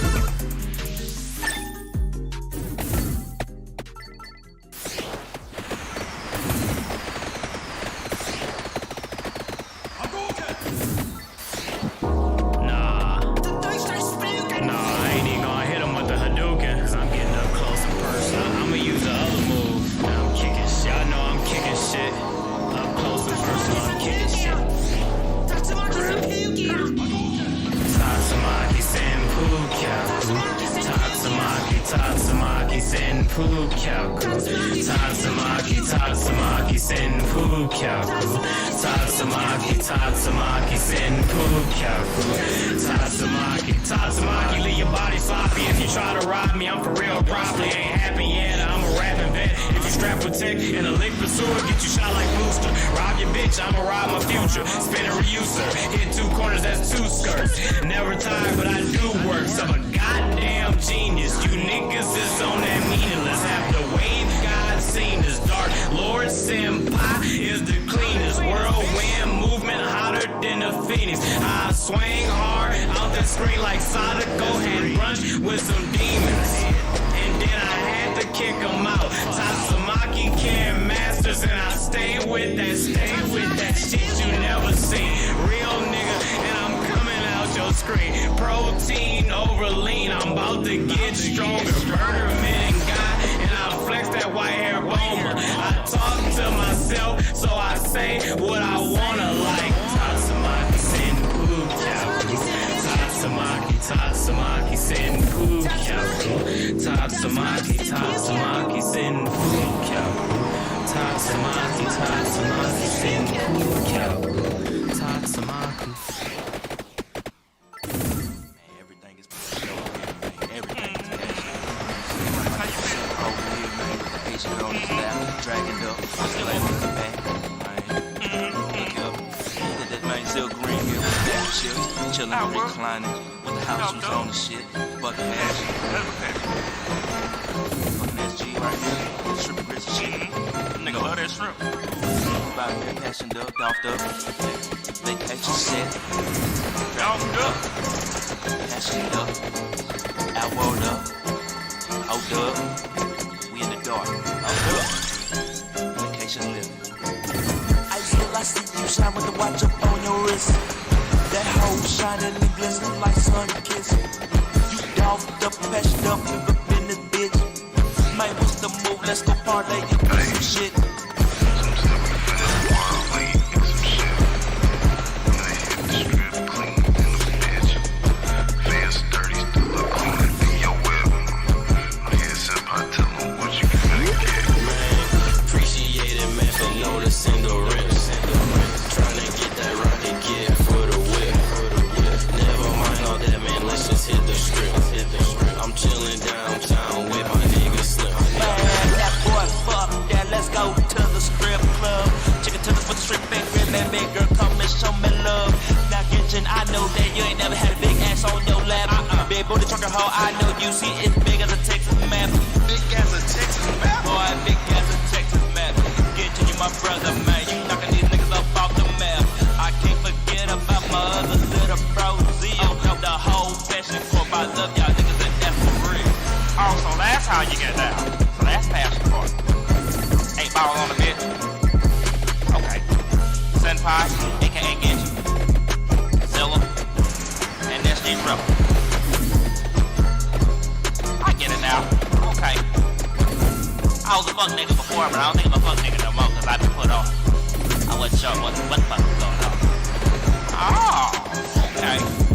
Tatsumaki, leave your body sloppy. If you try to rob me, I'm for real, probably ain't happy yet. I'm a rapping vet. If you strap with tech and a lick pursuer, get you shot like Booster. Rob your bitch, I'ma rob my future. Spin a reuser, hit two corners, that's two skirts. Never tired, but I do work. I'm a goddamn genius. You niggas is on that meaningless. Have the wave God seen us. Dark Lord Senpai is the cleanest. Whirlwind movement hotter than the phoenix. I swing hard out the screen like Sadako. Had brunch with some demons, and then I had to kick them out. Tatsumaki Ken Masters, and I stay with that shit you never seen. Real nigga, and I'm coming out your screen. Protein over lean, I'm about to get stronger. Murder man and God, and I flex that white hair bomber. I talk to myself, so I say what I wanna like. Tatsumaki Senpu Kyaku. Tatsumaki Senpu Kyaku. Tatsumaki Senpu Kyaku. Tatsumaki Senpu Kyaku. Tatsumaki. Everything is everything is Asian on his lap, dragging up, slave on his back. Look up. That man still green here with the chips, chilling, reclining, with the house was on the shit. Bucket ass. Fucking SG right here. Shrimp grits and shit. Nigga love that shrimp. About that passion up, doffed up. Vacation set. Doffed up. Passion up. Outward up. Out up. We in the dark. Out up. Vacation living. I see you shine with the watch up on your wrist. That hoe shining and glistening like sun kiss. You doffed up, passioned up, live up in this bitch. Man, what's the move? Let's go parlay and do some shit. I'm chillin' downtown with my nigga Slim. Man, that boy, fuck that. Let's go to the strip club. Chicken tenders with the strip back, man, big girl, come and show me love. Now, kitchen, I know that you ain't never had a big ass on your lap. Big booty trucker hoe, I know you see it's big as a Texas map. Big as a Texas map? Boy, big as a Texas map. Get to you, my brother, man. You knocking these niggas up off the map. I can't forget about my other little bro, Zio. The whole fashion corp, I love y'all niggas, and that's for real. Oh, so that's how you get down. So that's passion part. 8 ball on the bitch. Okay. Senpai, aka Genji. Zilla. And SG Rebel. I get it now. Okay. I was a fuck nigga before, but I don't think I'm a fuck nigga no more, cause I've been put on. I wasn't sure what the fuck was going on. Oh, okay.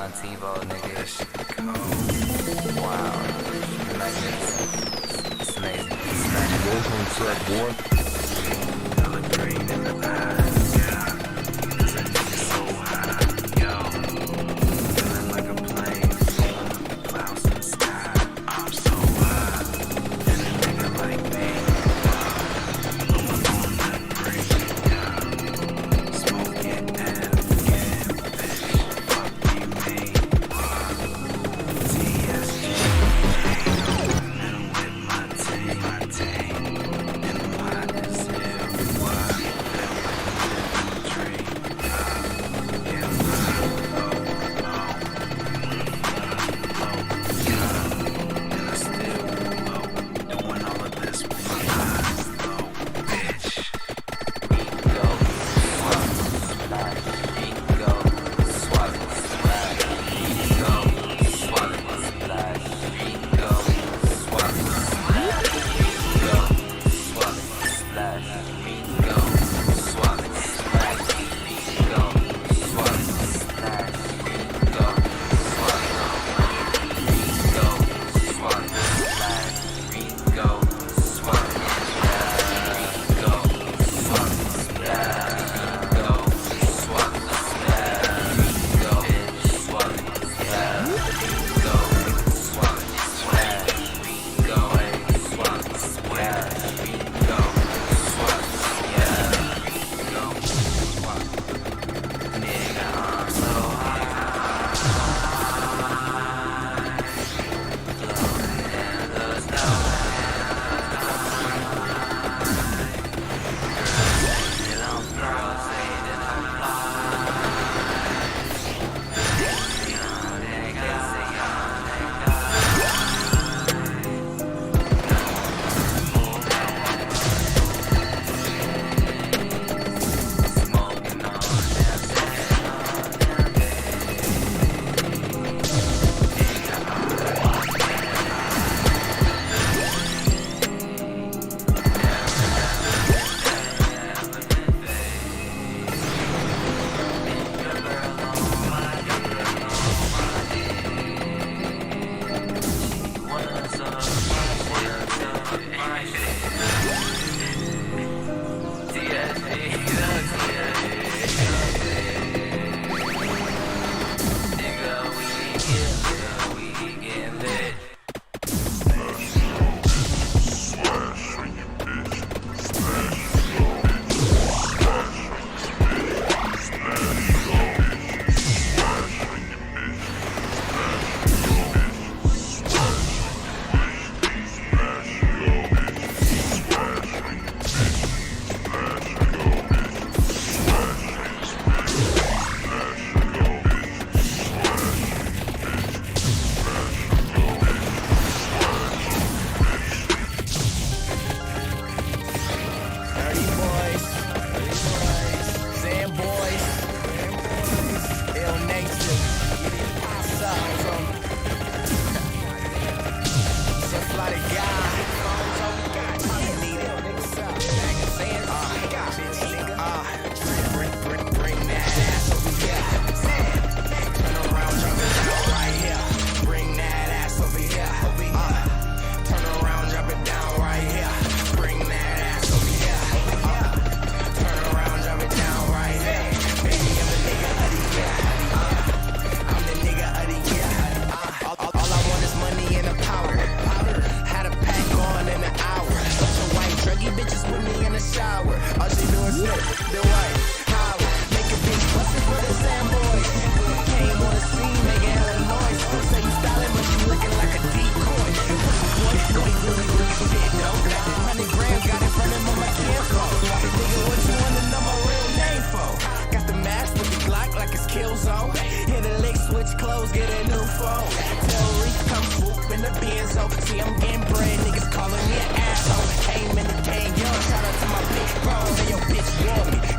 John TiVo, nigga. This shit cold. Wow. Magnificent. It's amazing. Those on track, boy. Color green in the past, yeah. Cause that nigga so high, yo. Feeling like a plane, feeling the clouds in the sky. I'm so high, and a nigga like me. On that green, yeah. Smoke it and forget, bitch. Fuck you mean, TSG, and with my team, and I'm hot as hell, why?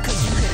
Cause you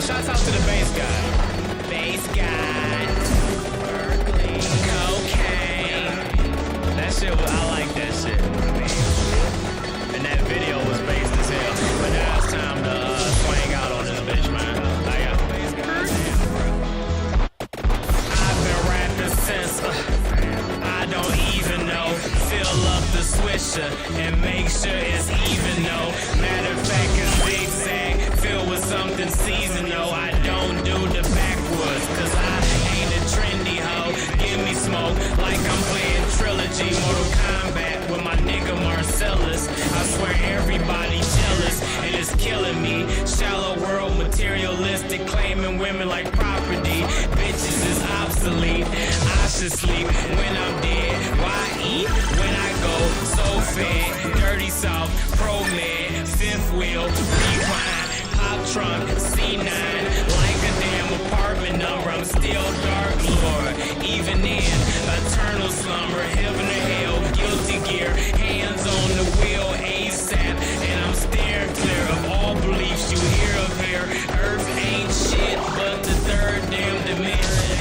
Shouts out to the bass guy. Bass guy. Berkeley. Cocaine. That shit was, I like that shit. And that video was based as hell. But now it's time to swing out on this bitch, man. I've been rapping since I don't even know. Fill up the swisher and make sure it's even though. Matter of fact, it's zigzag filled with something seasonal. I don't do the backwoods, cause I ain't a trendy hoe. Give me smoke like I'm playing Trilogy, Mortal Kombat with my nigga Marcellus. I swear everybody jealous, and it's killing me. Shallow world, materialistic, claiming women like property. Bitches is obsolete. I should sleep when I'm dead. Why eat when I go so fed? Dirty South, Pro Med, fifth wheel, rewind, pop trunk, C9, like a damn apartment number. I'm still Dark Lord, even in eternal slumber, heaven or hell, guilty gear, hands on the wheel, ASAP, and I'm staring clear of all beliefs you hear of here. Earth ain't shit but the third damn dimension.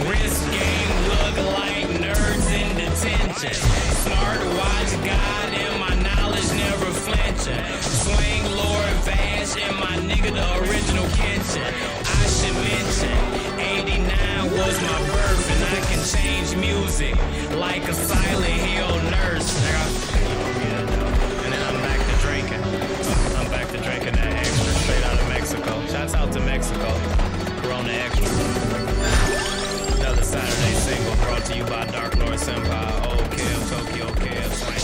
Wrist game look like nerds in detention. Smart watch God and my knowledge never flinching. Swing Lord Vash and my nigga the original Kenshin. I should mention 89 was my birth and I can change music like a Silent Hill nurse. And then I'm back to drinking. I'm back to drinking that extra straight out of Mexico. Shouts out to Mexico. Corona Extra. Another Saturday single brought to you by Dark Lord Senpai. Oh, Kev, Tokyo Kev, Swank.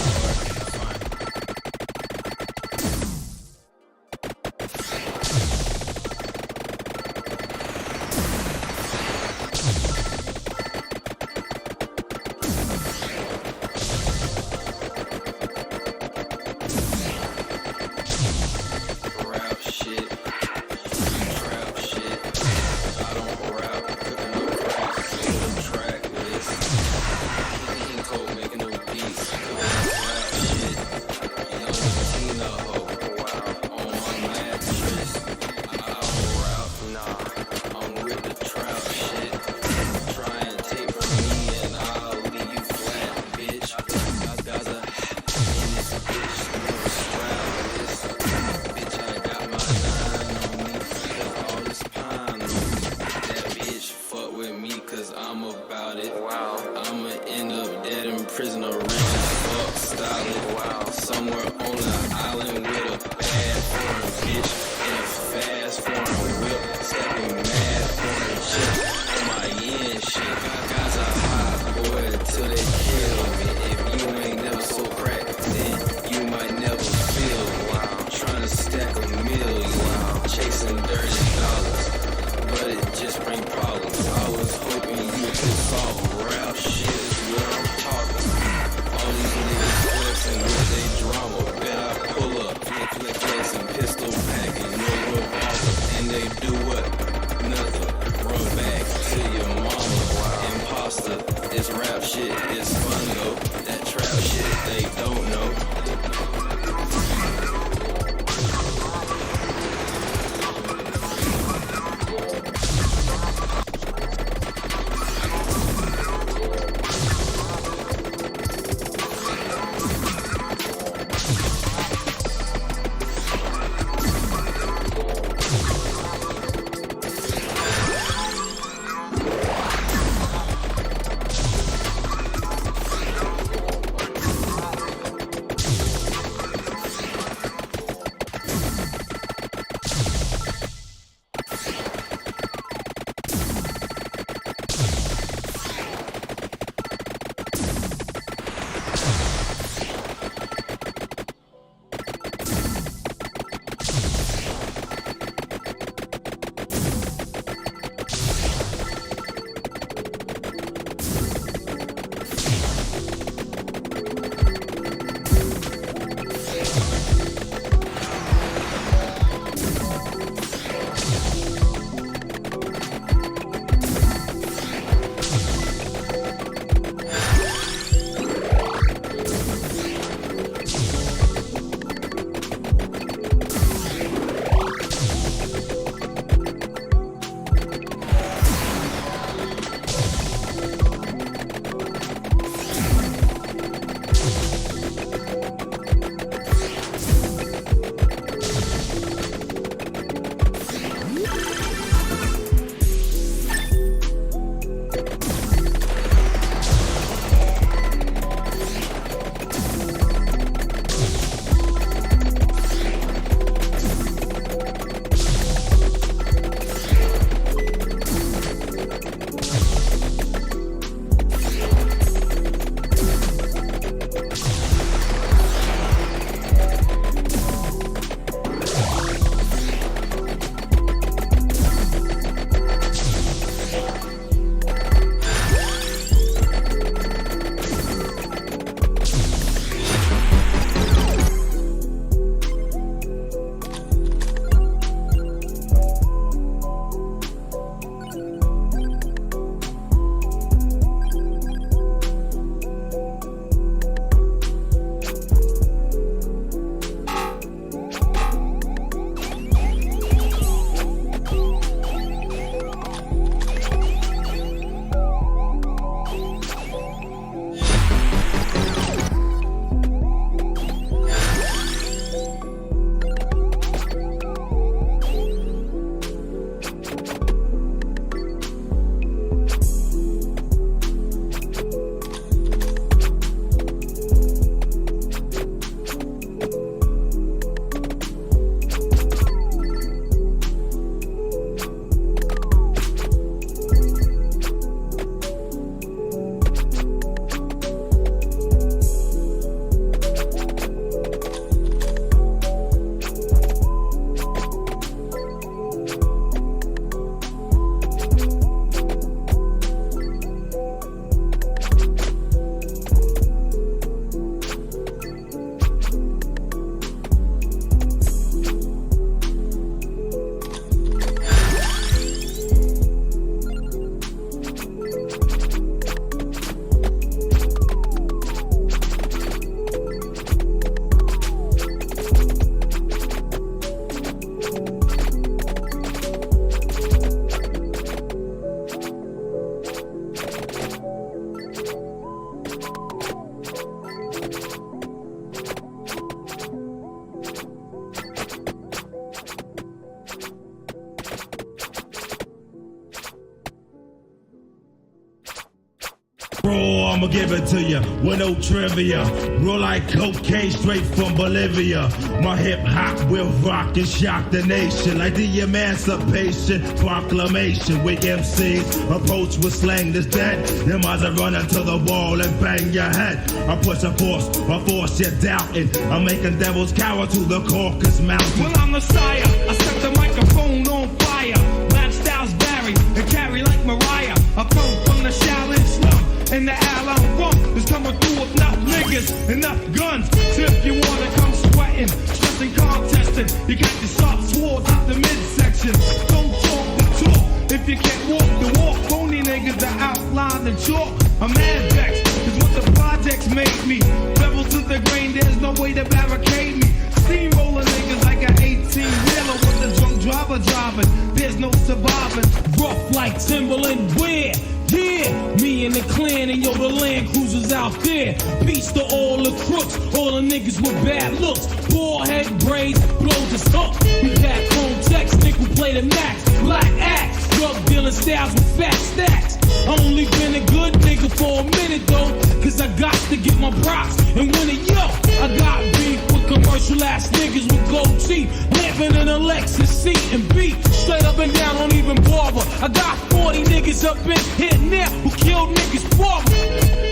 raw, I'ma give it to you with no trivia. Roll like cocaine straight from Bolivia. My hip hop will rock and shock the nation like the Emancipation Proclamation. We MCs approach with slang that's dead. Them eyes are running to the wall and bang your head. I push a force you're doubting. I'm making devils cower to the Caucasus Mountain. Well, I'm the sire. I set the microphone on fire. Rap styles vary and carry like Mariah. I come from the Shaolin slum and the Allen Rump is coming through with enough niggas, enough guns. So if you wanna come sweating, stressing, contesting, you got your sharp swords at the midsection. Don't talk the talk if you can't walk the walk. Phony niggas that outline the chalk. I'm mad vexed, is what the projects made me. Level to the grain, there's no way to barricade me. Steamroller niggas like an 18-wheeler with a drunk driver driving. There's no surviving. Rough like Timberland, where? Yeah, me and the clan and yo, the Land Cruisers out there. Peace to all the crooks, all the niggas with bad looks. Bald head braids, blow this up. We pack chrome text, nickel play the max. Black axe, drug dealing styles with fat stacks. I only been a good nigga for a minute though, cause I got to get my props and win it, yo. I got beef with commercial ass niggas with gold teeth, living in a Lexus seat and beat straight up and down, don't even bother. I got 40 niggas up in here now who killed niggas for me.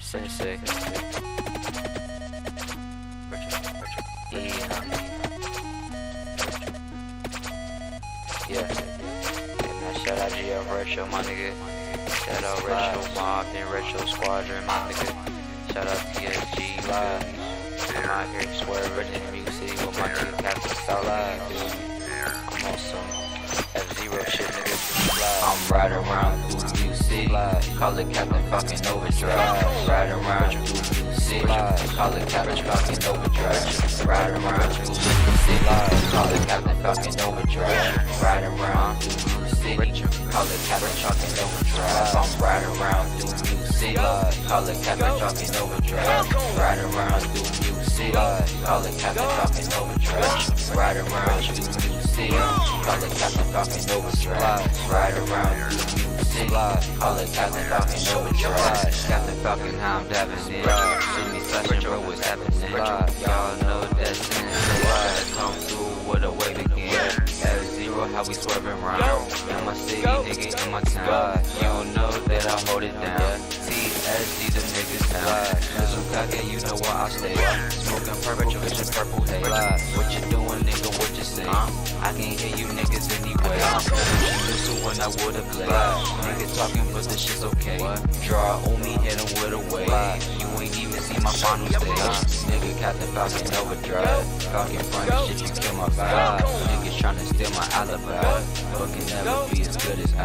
Sensei. Yeah. Shout out GL Retro, my nigga. Shout out Retro Mob and Retro Squadron, my nigga. Shout out TSG Live. I'm out here swerving in music with my nigga Captain Southside, dude. I'm on some F-Zero shit, nigga. I'm riding around through music. Call it Captain fucking Overdrive. Riding around through music. Call it Captain fucking Overdrive. Riding around through music. Call it Captain fucking Overdrive. Riding around through music. Call it Captain fucking Overdrive. I'm riding around through music. Call it Captain fucking Overdrive. Riding around through music. Call it Captain fucking Overdrive. Riding around through music. Call it Captain fucking Overdrive. Riding around through music. Call it Captain fucking Overdrive. Captain fucking how I'm dabbing in. See me flashing, bro, what's happening? Y'all know that's in. Come through with a wave again. F-Zero, how we swerving around. In my city, nigga, in my town. You don't know that I hold it down. TSG, the niggas down. Mizukake, you know where I stay. Smoking purple, bitch, purple haze. What you doing, nigga, what you say? I can't hear you niggas anyway. She listen when I would've played. Nigga talking, but this shit's okay. Draw on me, hit him with a wave. You ain't even see my final stage. Nigga, Captain Falcon Overdrive. Falcon front shit, you kill my vibe. Niggas tryna steal my alibi. But can never be as good as I.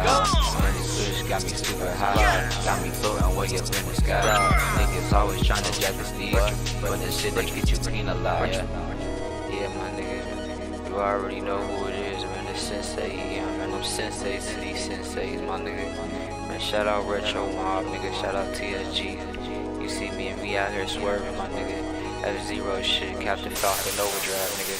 Man, this kush got me super high. Got me floating way up in the sky. Niggas always tryna jack the steed. But this shit, they get you penalized. Yeah, my nigga. You already know who it is, man. It's Sensei. Yeah, man. I'm Sensei to these Senseis, my nigga. Man, shout out Retro Mob, nigga. Shout out TSG. You see me and me out here swerving, my nigga. F-Zero shit, Captain Falcon Overdrive, nigga.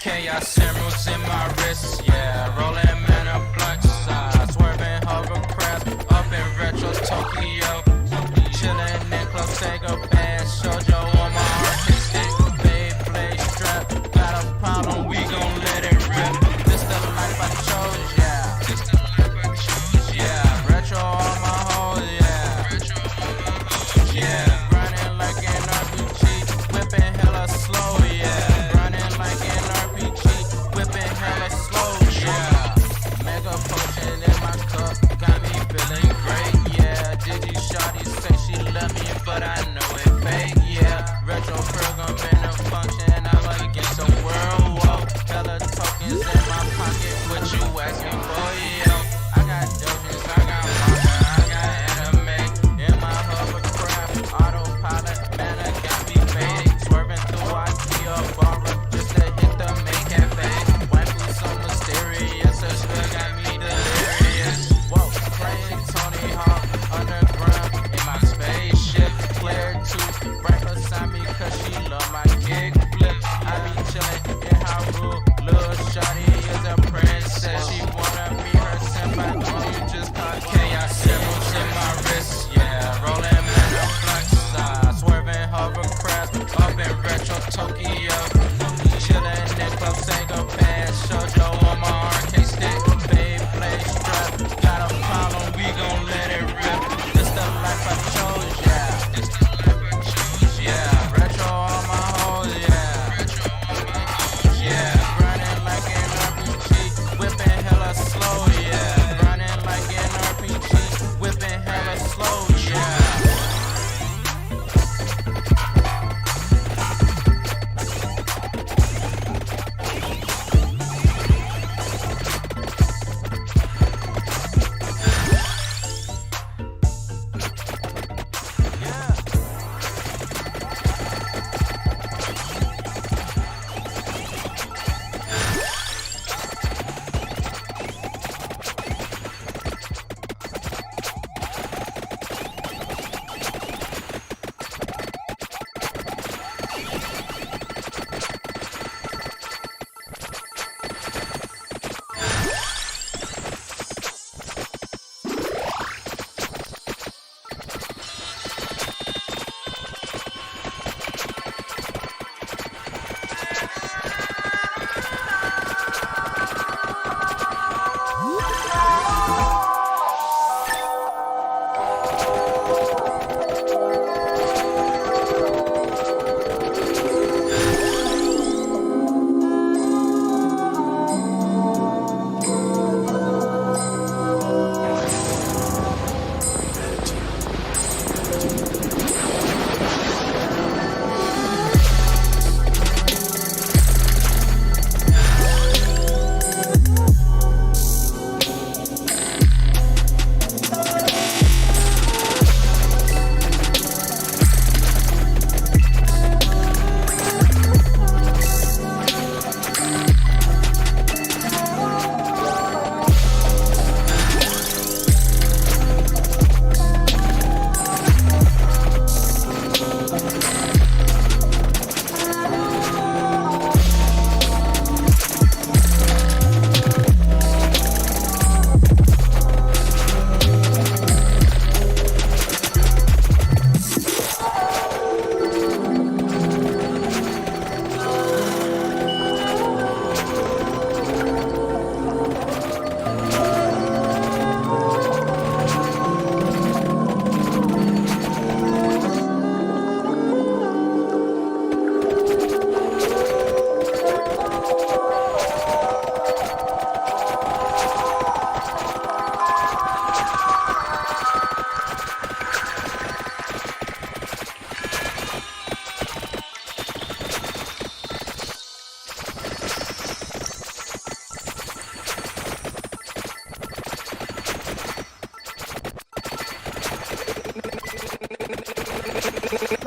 Chaos emeralds in my wrist, yeah. Rolling man of blunt side, swerving hovercraft up in retro Tokyo. Chillin' in Club Sega band, shoujo on my artistic Beyblade strap. Got a problem, we gon' let it rip. This the life I chose, yeah. This the life I chose, yeah. Retro on my hoes, yeah. Retro on my hoes, yeah. Grinding like an RPG, whipping hella slow, yeah. Grinding like an RPG, whipping hella slow, yeah.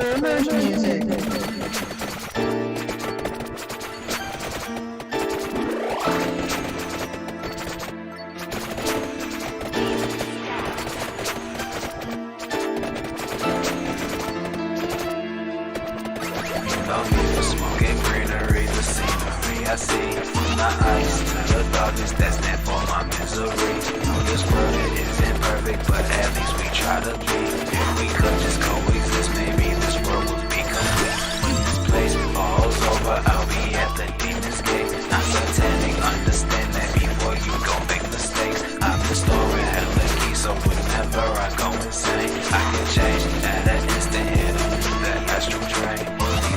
for merch music. Smoking greenery, the scenery I see from the ice to the darkness that stand for my misery. No, this world it isn't perfect, but at least we try to be. If we could just coexist, maybe this world would be complete. When this place falls over, I'll be at the demon's gate. Not satanic, understand that before you go make mistakes. I've been storing hella keys, so whenever I go insane, I can change at an instant, hit that astral train.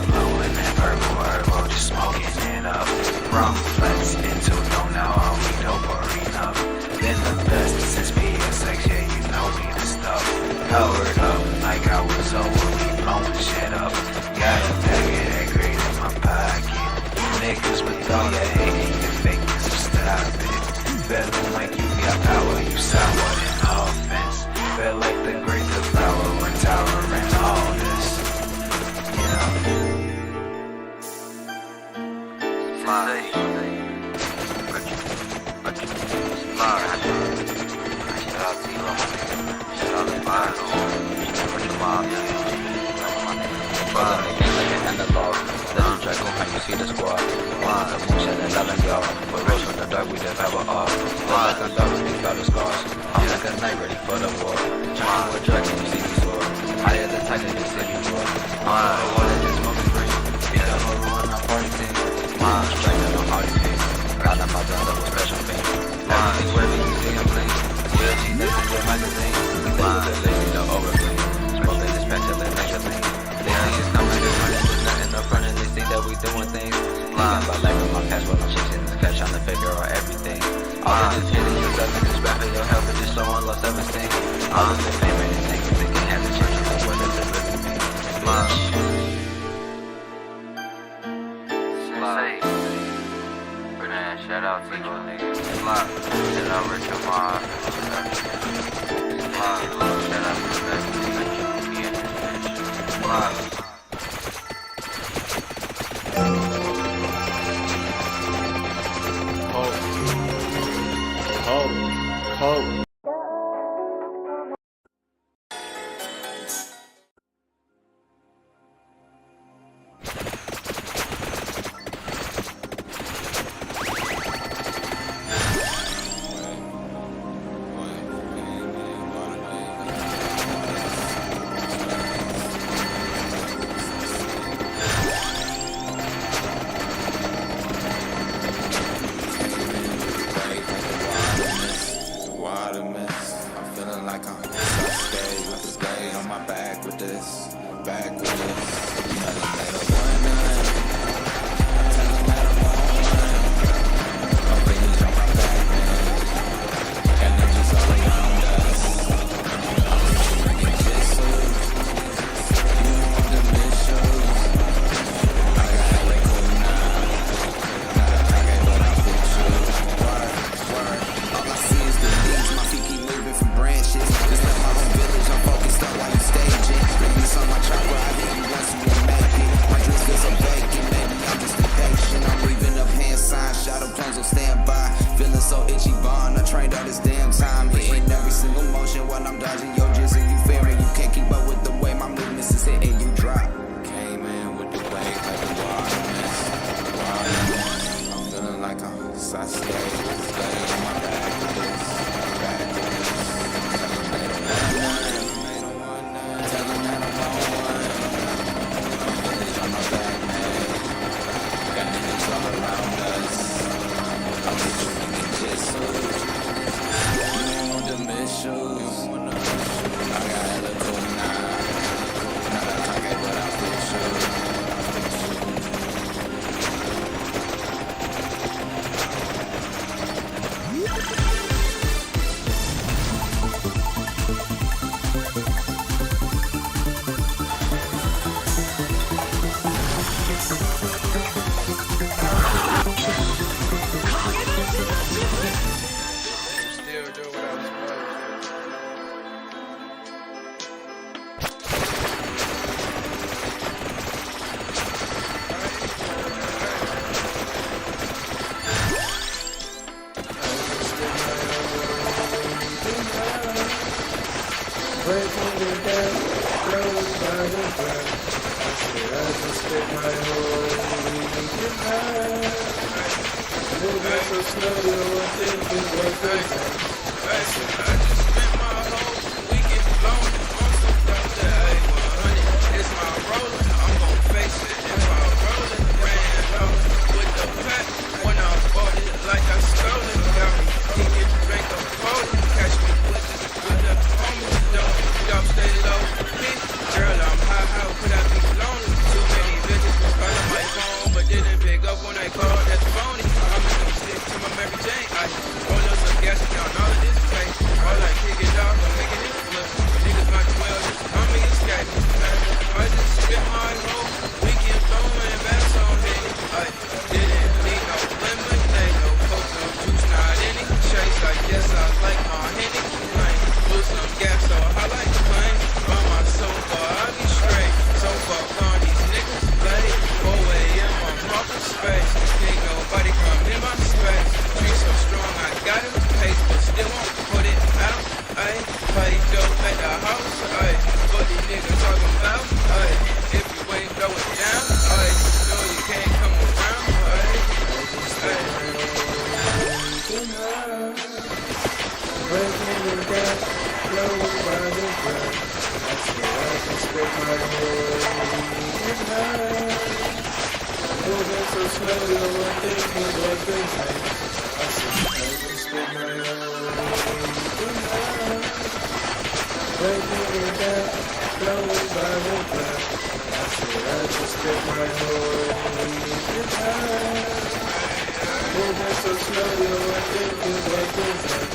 Blowing that purple, just smoking it up. Wrong flex into no now, are we dope or enough? Been the best since PSX, yeah, you know me the stuff. Powered up like I was over me, blowing shit up. Got a packet of greed in my pocket. You niggas with all the hating, the fakeness, so stop it. Feeling like you got power, you sour in offense. Feel like the great devourer, towering all this. See the squad, the moonshine and loving y'all. But rose from the dark, we devour all. Like a dog with these battle scars. I'm like a knight ready for the war. Trying to dragon, you see me soar. Higher the titan, you see me roar. I wanna just smoke free. Yeah, I'm a ruin, I'm party team. Striking on all these things. Got on my brother with special things. Everything wherever you see him clean. Still see nothing with magazine. We think with the lazy, no overclean. Smoking this patch till it makes a thing. They see it's coming, there's nothing up front and they see that we doing things. Thinking about life in my past while I'm chasing this cash, trying to figure out everything. All of this hitting you up and this rapping your health and just so on low self-esteem. All of the fame and this nigga thinking has a chance of what does it really mean? Shout out to you niggas. Shout out Richard Mob. Shout out to the best niggas. Me and this bitch. Cold. While you staging, release on my chopper, I hit you once and you make it. My breaking it down, close by the ground. I just spit my whole weekend high. Moving so slow, you don't think it's worth the time. I just spent my whole weekend blown on some stuff that I ain't 100. It's my roller, I'm gon' face it. If I roll it, ran off with the pack when I bought it like I stole it. Got me geeking, drink a cold, catch me with the homies. Don't stay low, bitch. Girl, I'm high, how could I be lonely? Too many bitches was calling my phone, but didn't pick up when I called. That's phony. I'm just gonna stick to my Mary Jane. I roll up some gas down all of this place. All I kick it off, I'm making it flip. Niggas might as well just call me a skate. I just spit my whole weekend throwing bass on Henny. I didn't need no lemonade, no coke, no juice, not any chase. I guess I like my Henny plain. Blew some gas, so I like the plane. On my sofa, I be straight. So fuck on these niggas, late. Go away in my mother's space. Can't nobody come in my space. Tree so strong, I got it pace, but still won't put it out. Ayy, play dope at the house. Ayy, what these niggas talking about? Ayy, if you ain't throw it down. Ayy, no you can't come around. Ayy, breaking it down, close by the ground. I just spit my whole weekend high. Moving so slow, you don't think it's worth the time. I just spit my whole weekend high. Breaking it down, close by the ground. I just spit my whole weekend high. Moving so slow, you don't think it's worth the time.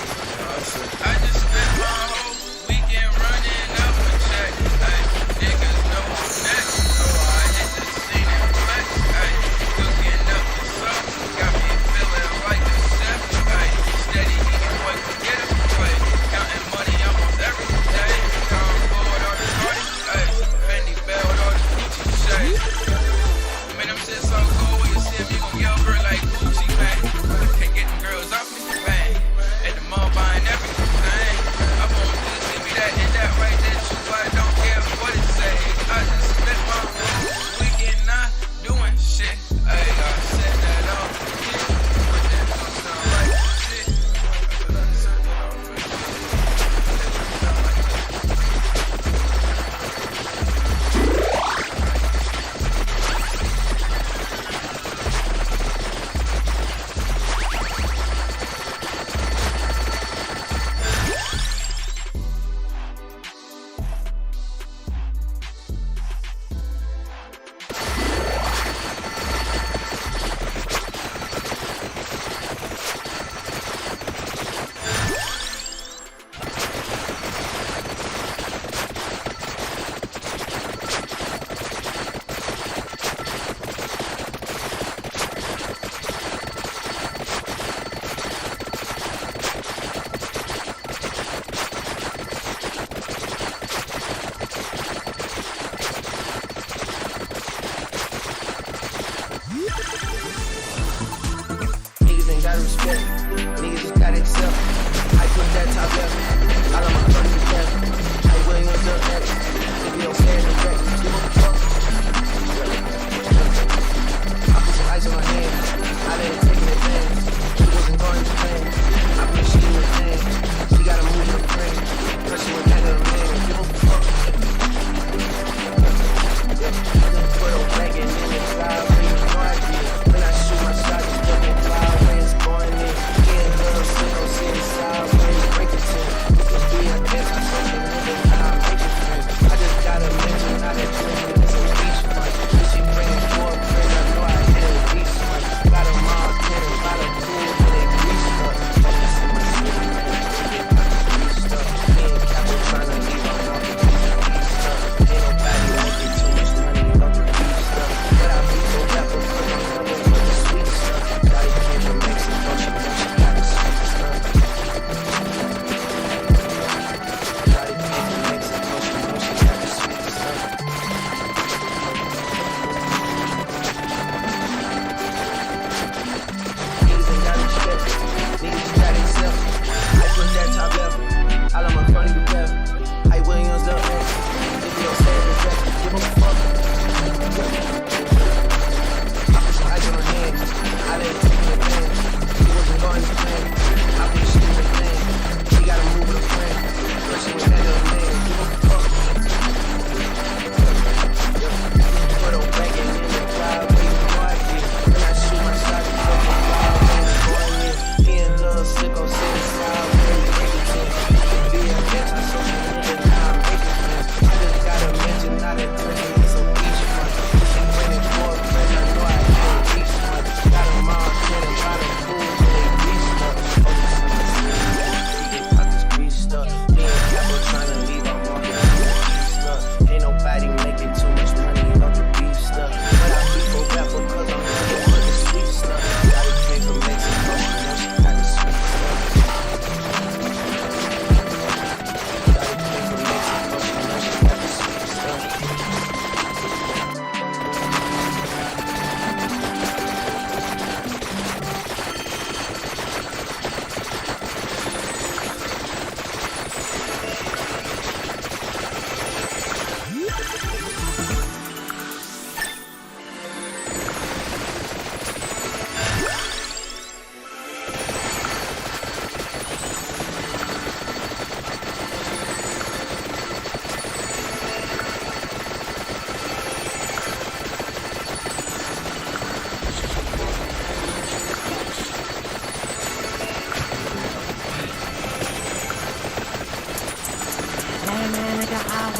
I just spent my whole weekend running up a check. Ay, niggas know I'm next, so I hit the scene and flex. Ay, cooking up the sauce, got me feeling like a chef. Ay, steady eating, boy, forget it. Ay, counting money almost every day. Tom Ford or the party. Ay, Fendi belt or the Gucci shade. Man, them shit so cool when you see me, you gon' yell for it like Gucci, man. Can't get them girls off me, bang. At the moment.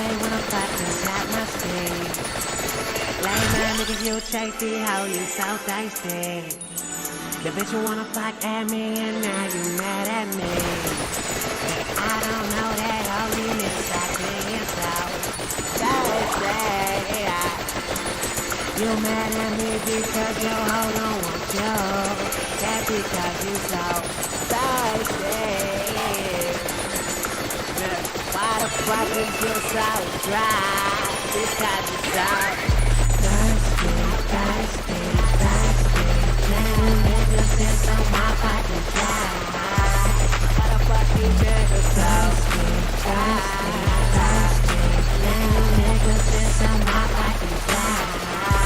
always wanna fucking tap my speed. Lame man, nigga, you chasey, how you so thirsty. The bitch you wanna fuck at me and now you mad at me. I don't know that how you niggas stop being so thirsty. You mad at me because your hoe don't want you. That's because you so thirsty. Why the fuck is you so dry? Because you so thirsty, thirsty, thirsty. Now niggas is so motherfucking dry. Why the fuck you niggas so thirsty, thirsty? Now niggas is so motherfucking dry.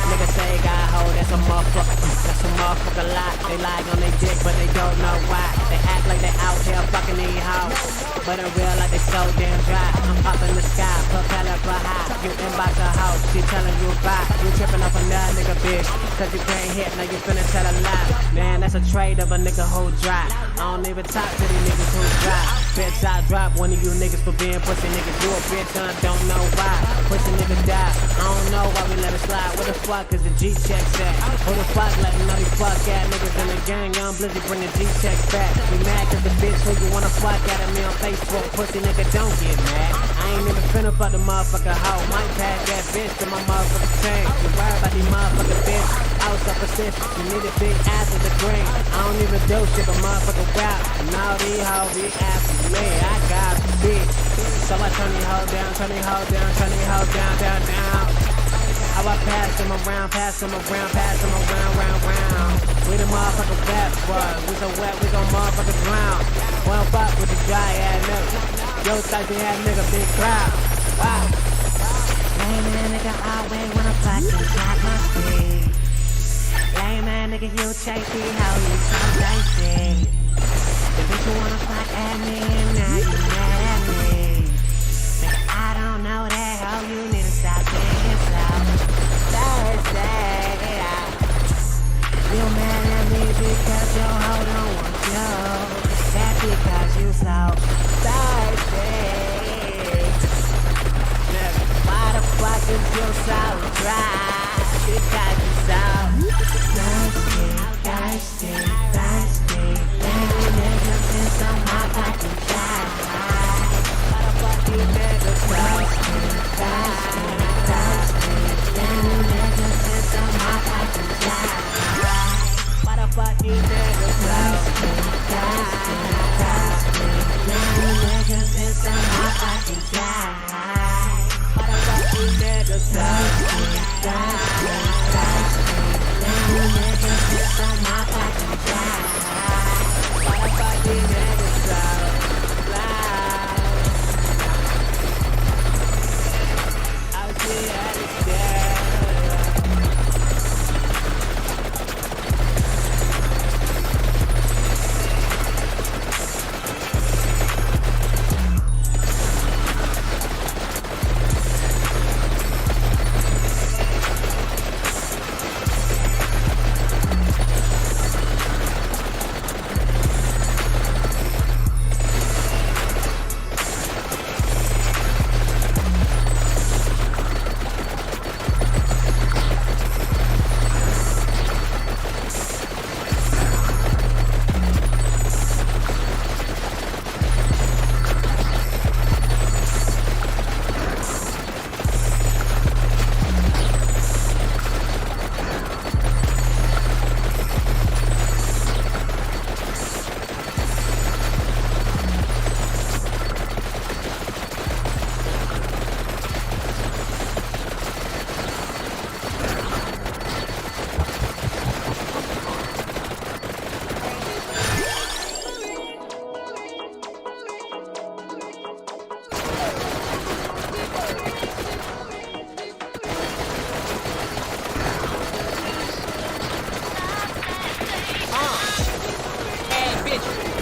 Niggas say got a hoe, that's a motherfucker. That's a motherfucker lie. They lie on their dick, but they don't know why. They act like they out here fucking these hoes, but in real life they so damn dry. I'm up in the sky, propeller for high. You inbox a hoe, she telling you bye. You tripping off another nigga bitch, cause you can't hit, now you finna tell a lie. Man, that's a trade of a nigga who dry. I don't even talk to these niggas who dry. Bitch, I drop one of you niggas for being pussy niggas. You a bitch, don't know why. Pussy nigga die. I don't know why we let it slide. Where the fuck is the G-checks at? Who the fuck letting all these fuck ass niggas in the gang? Young Blizzy bring the G-checks back. We mad cause the bitch who you wanna fuck at me on Facebook. Pussy nigga don't get mad. I ain't even finna fuck the motherfucker hoe. Might pass that bitch to my motherfucker chain. You worry about these motherfucker bitch. I was up persistent. You need a big ass with the green. I don't even do shit but motherfucker rap. And all these hoes be asking me. I got a bitch. So I turn these hoes down, turn these hoes down, turn these hoes down, down, down. How I pass them around, pass them around, pass them around, round, round. We the motherfucker bad boys. We so wet, we gon' motherfucker drown. We don't fuck with the dry ass nigga. Yo, thirsty ass nigga, big crowd. Wow. Lame man, nigga, always wanna fucking tap my speed. Lame man, nigga, you chasey, how you so thirsty. The bitch you wanna fuck at me and now you mad at me. Nigga, I don't know that how you need to stop being so thirsty. You mad at me because your hoe don't want you. That's because you so thirsty. Nigga, why the fuck is you so dry? Because you so thirsty, thirsty, thirsty. Damn niggas is so motherfucking dry. Why the fuck you niggas thirsty, thirsty, thirsty? Damn niggas is so motherfucking dry. Why the fuck you niggas thirsty, thirsty, thirsty? Damn niggas is so motherfucking dry. Why the fuck you niggas thirsty, thirsty, thirsty? Damn niggas is so motherfucking dry. Why the fuck you niggas so loud? I'll see how it's there.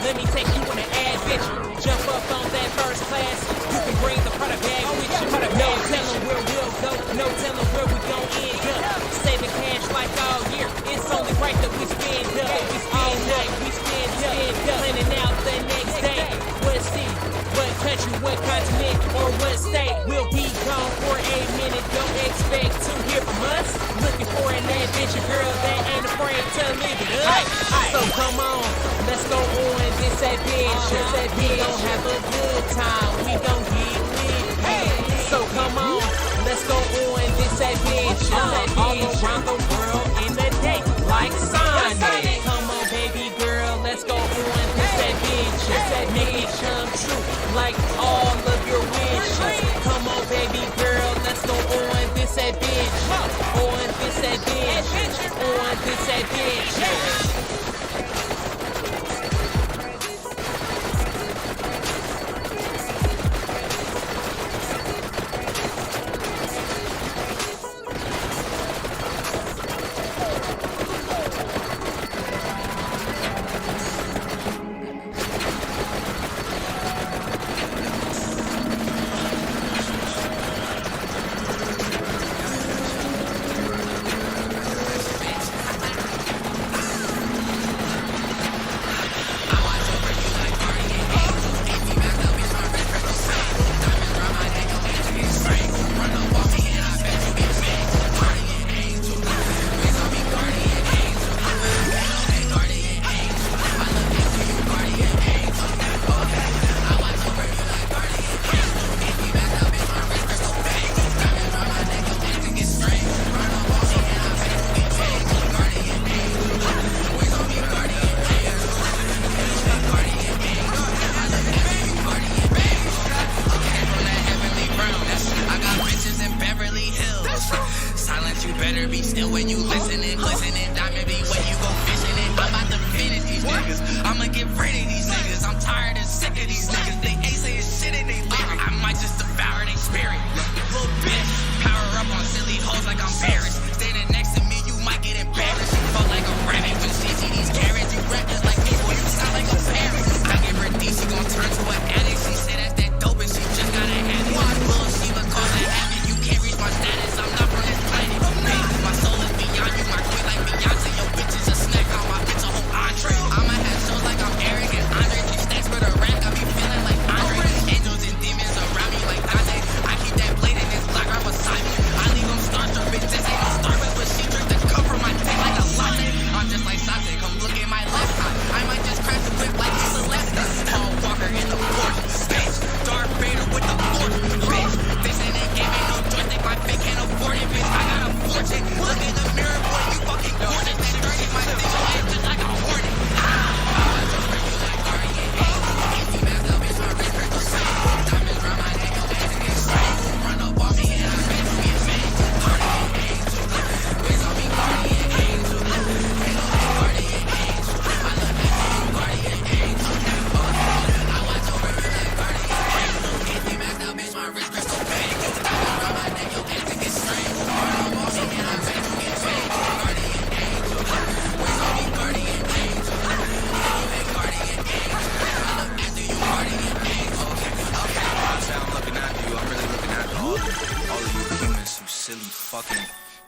Let me take you on an adventure. Jump up on that first class. You can bring the product bag with you. No telling where we'll go. No telling where we gon' end up. Saving cash like all year. It's only right that we spend up. All night we spend up. Planning out the next day. What city, what country, what continent, or what state we'll be gone. expect to hear from us? Looking for an adventure girl that ain't afraid to live it up. So come on, let's go on this adventure. We gon' have a good time, we gon' get lit. So come on, let's go on this adventure. All around the world in the day, like Sunday. Come on, baby girl, let's go on this adventure. Make it come true, like all of your wishes. Come on, baby girl, let's go on this adventure. On this adventure. On this adventure.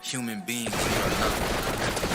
Human beings, you are not.